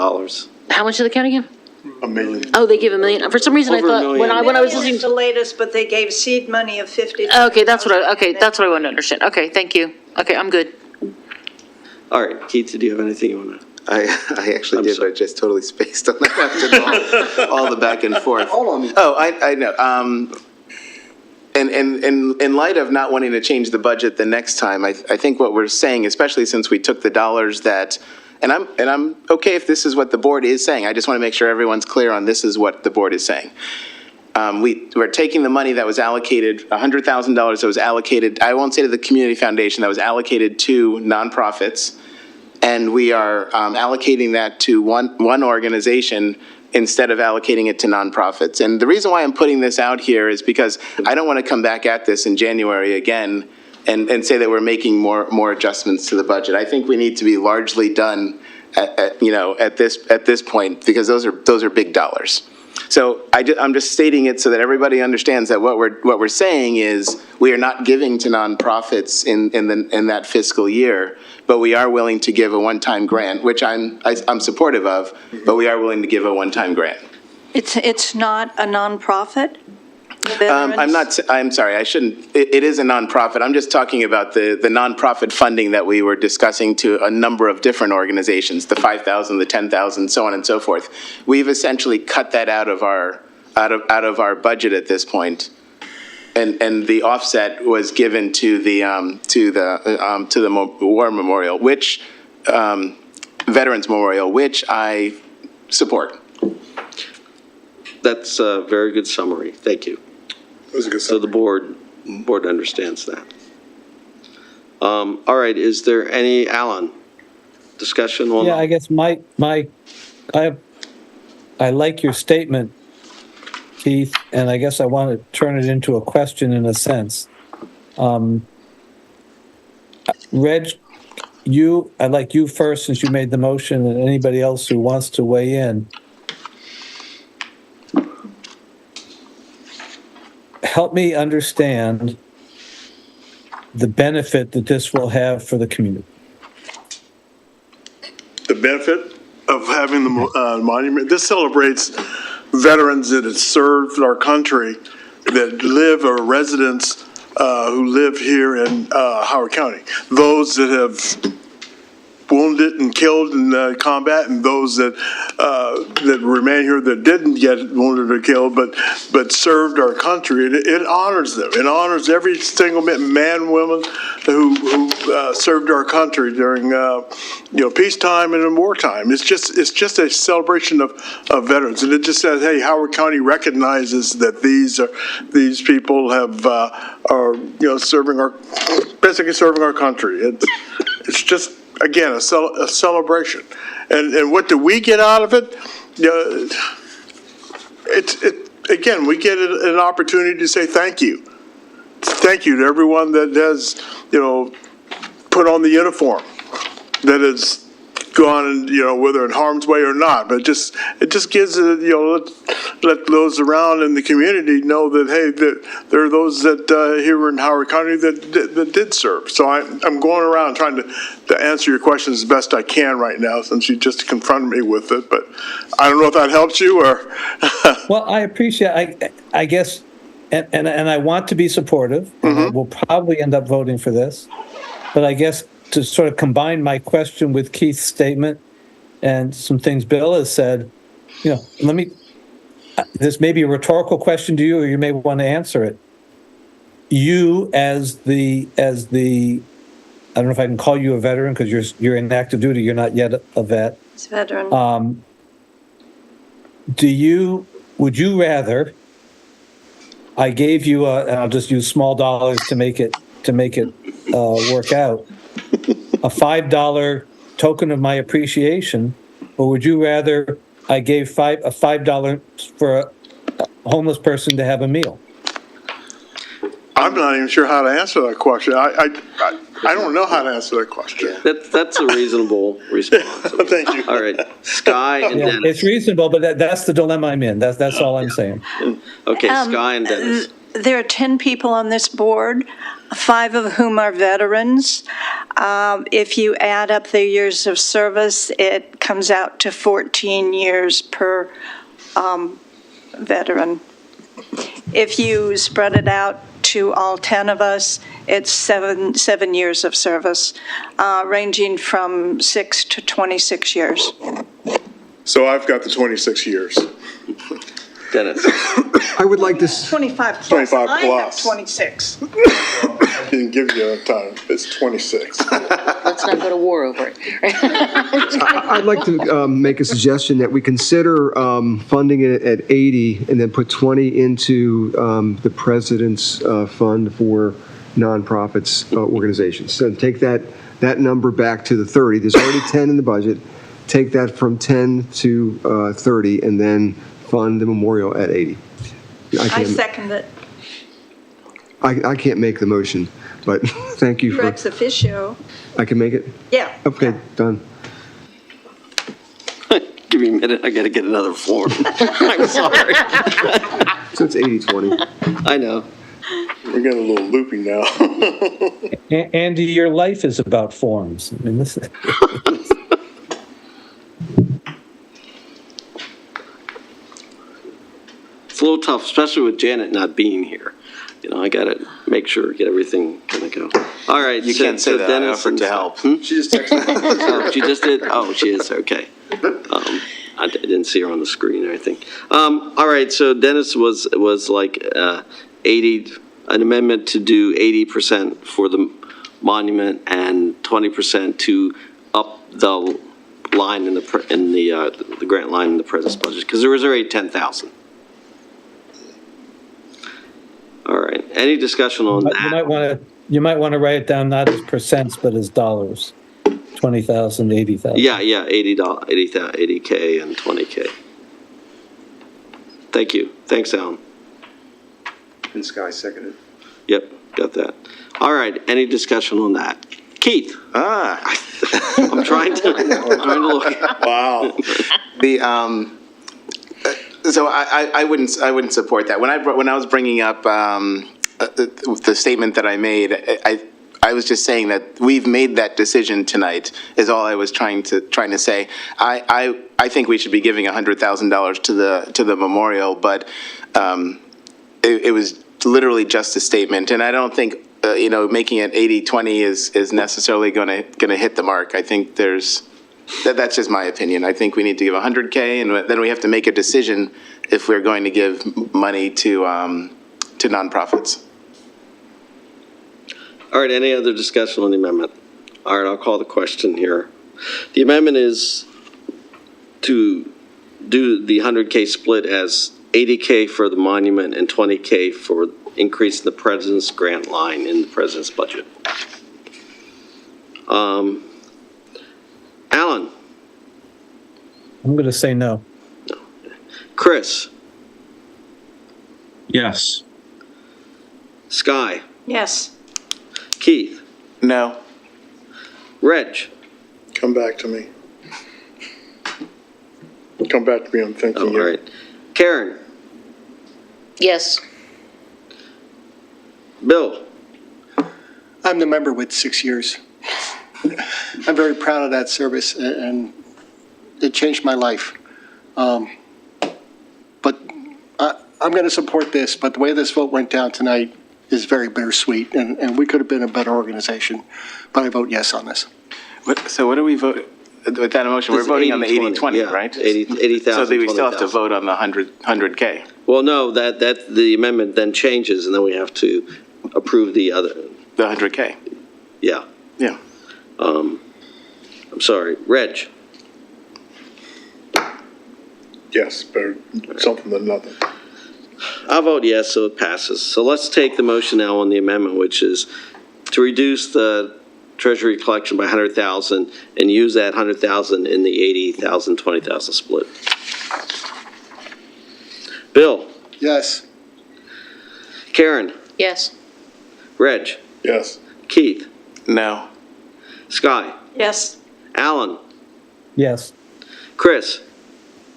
How much did the county give? $1 million. Oh, they gave $1 million. For some reason, I Over $1 thought, million. when I was Million listening is the latest, but they gave seed money of 50. Okay, that's what I wanted to understand. Okay, thank you. Okay, I'm good. All right, Keith, do you have anything you want to? I actually I'm did, sorry. but just totally spaced on that after all the back and forth. Oh, I know. And in light of not wanting to change the budget the next time, I think what we're saying, especially since we took the dollars that, and I'm okay if this is what the board is saying. I just want to make sure everyone's clear on this is what the board is saying. We're taking the money that was allocated, $100,000 that was allocated, I won't say to the community foundation, that was allocated to nonprofits, and we are allocating that to one organization instead of allocating it to nonprofits. And the reason why I'm putting this out here is because I don't want to come back at this in January again and say that we're making more adjustments to the budget. I think we need to be largely done at this point, because those are big dollars. So I'm just stating it so that everybody understands that what we're saying is we are not giving to nonprofits in that fiscal year, but we are willing to give a one-time grant, which I'm supportive of, but we are willing to give a one-time grant. It's not a nonprofit? I'm sorry, I shouldn't, it is a nonprofit. I'm just talking about the nonprofit funding that we were discussing to a number of different organizations, the 5,000, the 10,000, so on and so forth. We've essentially cut that out of our budget at this point. And the offset was given to the War Memorial, which, Veterans Memorial, which I support. That's a very good summary. Thank you. That was a good So the board understands that. All right, is there any, Alan, discussion on? Yeah, I guess I like your statement, Keith, and I guess I want to turn it into a question in a sense. Reg, I'd like you first, since you made the motion, and anybody else who wants to weigh in. Help me understand the benefit that this will have for the community. The benefit of having the monument, this celebrates veterans that have served our country, that live or residents who live here in Howard County. Those that have wounded and killed in combat, and those that remain here that didn't get wounded or killed, but served our country. It honors them. It honors every single man, woman who served our country during peacetime and in wartime. It's just a celebration of veterans, and it just says, hey, Howard County recognizes that these people are basically serving our country. It's just, again, a celebration. And what do we get out of it? Again, we get an opportunity to say thank you. Thank you to everyone that has, put on the uniform, that has gone, and, whether in harm's way or not, but it just gives, let those around in the community know that, hey, that there are those that here in Howard County that did serve. So I'm going around trying to answer your questions as best I can right now, since you just confronted me with it, but I don't know if that helps you or. Well, I appreciate, I guess, and I want to be supportive, and we'll probably end up voting for this, but I guess to sort of combine my question with Keith's statement and some things Bill has said, this may be a rhetorical question to you, or you may want to answer it. You as the, I don't know if I can call you a veteran because you're in active duty, you're not yet a vet. It's veteran. Would you rather I gave you and I'll just use small dollars to make it work out, a $5 token of my appreciation, or would you rather I gave a $5 for a homeless person to have a meal? I'm not even sure how to answer that question. I don't know how to answer that question. That's a reasonable response. Thank you. All right, Sky and Dennis. It's reasonable, but that's the dilemma I'm in. That's all I'm saying. Okay, Sky and Dennis. There are 10 people on this board, 5 of whom are veterans. If you add up their years of service, it comes out to 14 years per veteran. If you spread it out to all 10 of us, it's seven years of service, ranging from 6 to 26 years. So I've got the 26 years. Dennis. I would like to. 25 plus. 25 I plus. have 26. I didn't give you enough time. It's 26. Let's not go to war over it. I'd like to make a suggestion that we consider funding it at 80 and then put 20 into the president's fund for nonprofits organizations. So take that number back to the 30. There's already 10 in the budget. Take that from 10 to 30 and then fund the memorial at 80. I second it. I can't make the motion, but thank you for. Ex officio. I can make it? Yeah. Okay, done. Give me a minute, I gotta get another form. I'm sorry. So it's 80-20. I know. We're getting a little loopy now. Andy, your life is about forms. I mean, this is. It's a little tough, especially with Janet not being here. I gotta make sure, get everything gonna go. All right. You can't say that. I offered to help. She just texted. Oh, she just did? Oh, she is, okay. I didn't see her on the screen or anything. All right, so Dennis was like 80, an amendment to do 80% for the monument and 20% to up the line in the grant line in the president's budget, because there was already 10,000. All right. Any discussion on that? You might want to write it down not as percents but as dollars. 20,000, 80,000. Yeah, $80K and 20K. Thank you. Thanks, Alan. And Sky seconded. Yep, got that. All right. Any discussion on that? Keith. I'm trying to look. Wow. So I wouldn't support that. When I was bringing up the statement that I made, I was just saying that we've made that decision tonight. Is all I was trying to say. I think we should be giving $100,000 to the memorial, but it was literally just a statement, and I don't think making it 80-20 is necessarily going to hit the mark. I think that's just my opinion. I think we need to give $100K, and then we have to make a decision if we're going to give money to nonprofits. All right, any other discussion on the amendment? All right, I'll call the question here. The amendment is to do the 100K split as 80K for the monument and 20K for increase in the president's grant line in the president's budget. Alan? I'm going to say no. Chris? Yes. Sky? Yes. Keith? No. Reg? Come back to me. come back to me on thinking. All right. Karen? Yes. Bill? I'm the member with 6 years. I'm very proud of that service, and it changed my life. But I'm going to support this, but the way this vote went down tonight is very bittersweet, and we could have been a better organization, but I vote yes on this. So what do we vote, with that motion? We're This is voting on the 80-20, 80-20, yeah, right? 80,000, So we still have to 20,000. vote on the 100K. Well, no, that the amendment then changes, and then we have to approve the other. The 100K. Yeah. Yeah. I'm sorry. Reg? Yes, better something than nothing. I'll vote yes, so it passes. So let's take the motion now on the amendment, which is to reduce the treasury collection by 100,000 and use that 100,000 in the 80,000, 20,000 split. Bill? Yes. Karen? Yes. Reg? Yes. Keith? No. Sky? Yes. Alan? Yes. Chris?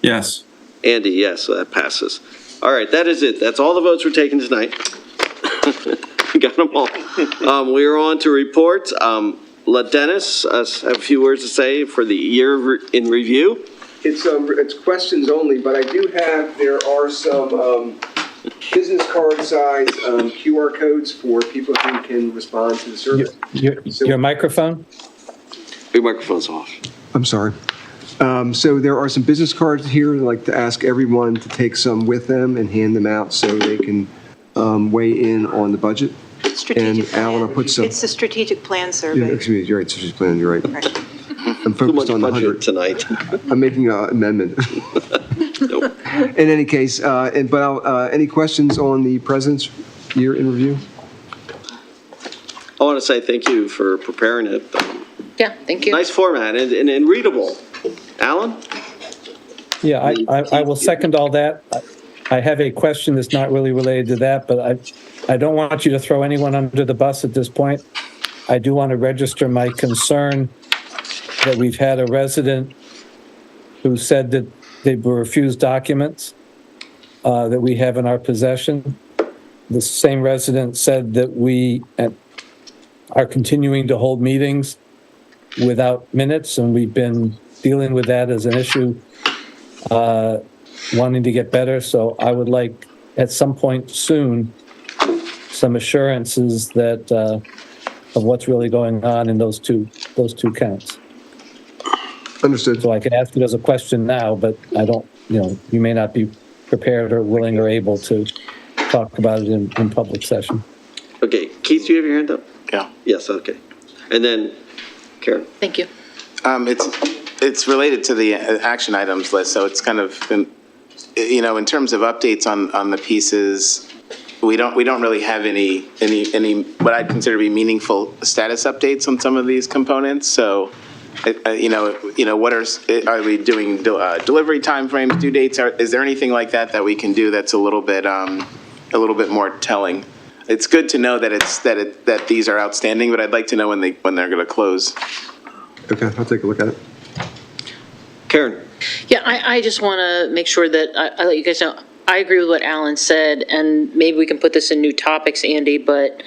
Yes. Andy, yes, so that passes. All right, that is it. That's all the votes we're taking tonight. We got them all. We are on to reports. Let Dennis have a few words to say for the year in review. It's questions only, but I do have, there are some business card size QR codes for people who can respond to the survey. Your microphone? Your microphone's off. I'm sorry. So there are some business cards here. I'd like to ask everyone to take some with them and hand them out so they can weigh in on the budget. Strategic And Alan, I'll put some. It's the strategic plan Yeah, survey. excuse me, you're right, strategic plan, you're right. Right. I'm focused on the 100. Tonight. I'm making an amendment. In any case, any questions on the president's year in review? I want to say thank you for preparing it. Yeah, thank you. Nice format and readable. Alan? Yeah, I will second all that. I have a question that's not really related to that, but I don't want you to throw anyone under the bus at this point. I do want to register my concern that we've had a resident who said that they were refused documents that we have in our possession. The same resident said that we are continuing to hold meetings without minutes, and we've been dealing with that as an issue, wanting to get better. So I would like, at some point soon, some assurances that of what's really going on in those two counts. Understood. So I can ask it as a question now, but I don't, you may not be prepared or willing or able to talk about it in public session. Okay, Keith, do you have your hand up? Yeah. Yes, okay. And then Karen? Thank you. It's related to the action items list, so it's kind of, in terms of updates on the pieces, we don't really have any what I'd consider to be meaningful status updates on some of these components. So, what are we doing? Delivery timeframes, due dates? Is there anything like that we can do that's a little bit more telling? It's good to know that these are outstanding, but I'd like to know when they're going to close. Okay, I'll take a look at it. Karen? Yeah, I just want to make sure that I let you guys know, I agree with what Alan said, and maybe we can put this in new topics, Andy, but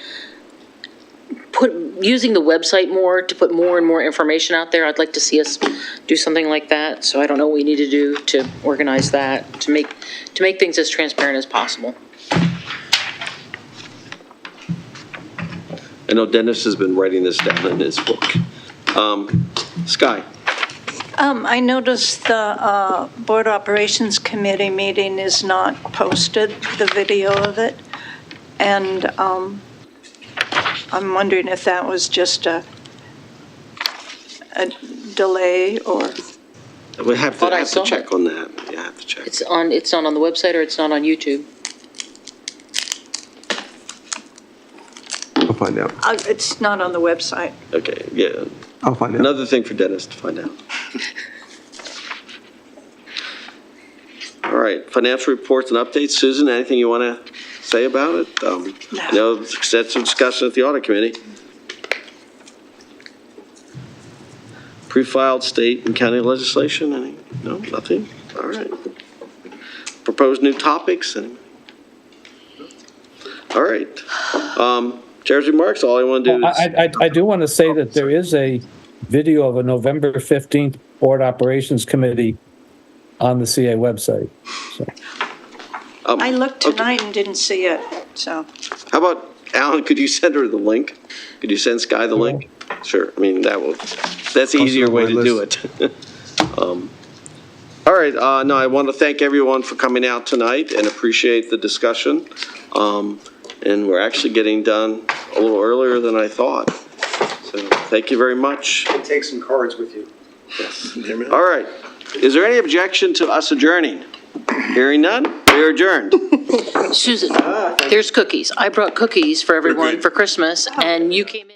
using the website more to put more and more information out there. I'd like to see us do something like that. So I don't know what we need to do to organize that, to make things as transparent as possible. I know Dennis has been writing this down in his book. Sky? I noticed the Board Operations Committee meeting is not posted, the video of it. And I'm wondering if that was just a delay or... We have to check on that. Yeah, I have to check. It's not on the website or it's not on YouTube. I'll find out. It's not on the website. Okay, yeah. I'll find out. Another thing for Dennis to find out. All right, financial reports and updates. Susan, anything you want to say about it? No. Extensive discussion at the audit committee. Pre-filed state and county legislation? No, nothing? All right. Proposed new topics? All right. Chair's remarks, all I want to do is... I do want to say that there is a video of a November 15th Board Operations Committee on the CA website. So. I looked tonight and didn't see it, so. How about, Alan, could you send her the link? Could you send Sky the link? Sure, I mean, that's the easier way to do it. All right, no, I want to thank everyone for coming out tonight and appreciate the discussion. And we're actually getting done a little earlier than I thought. So thank you very much. And take some cards with you. Yes. All right. Is there any objection to us adjourning? Hearing none, we are adjourned. Susan, there's cookies. I brought cookies for everyone for Christmas, and you came in.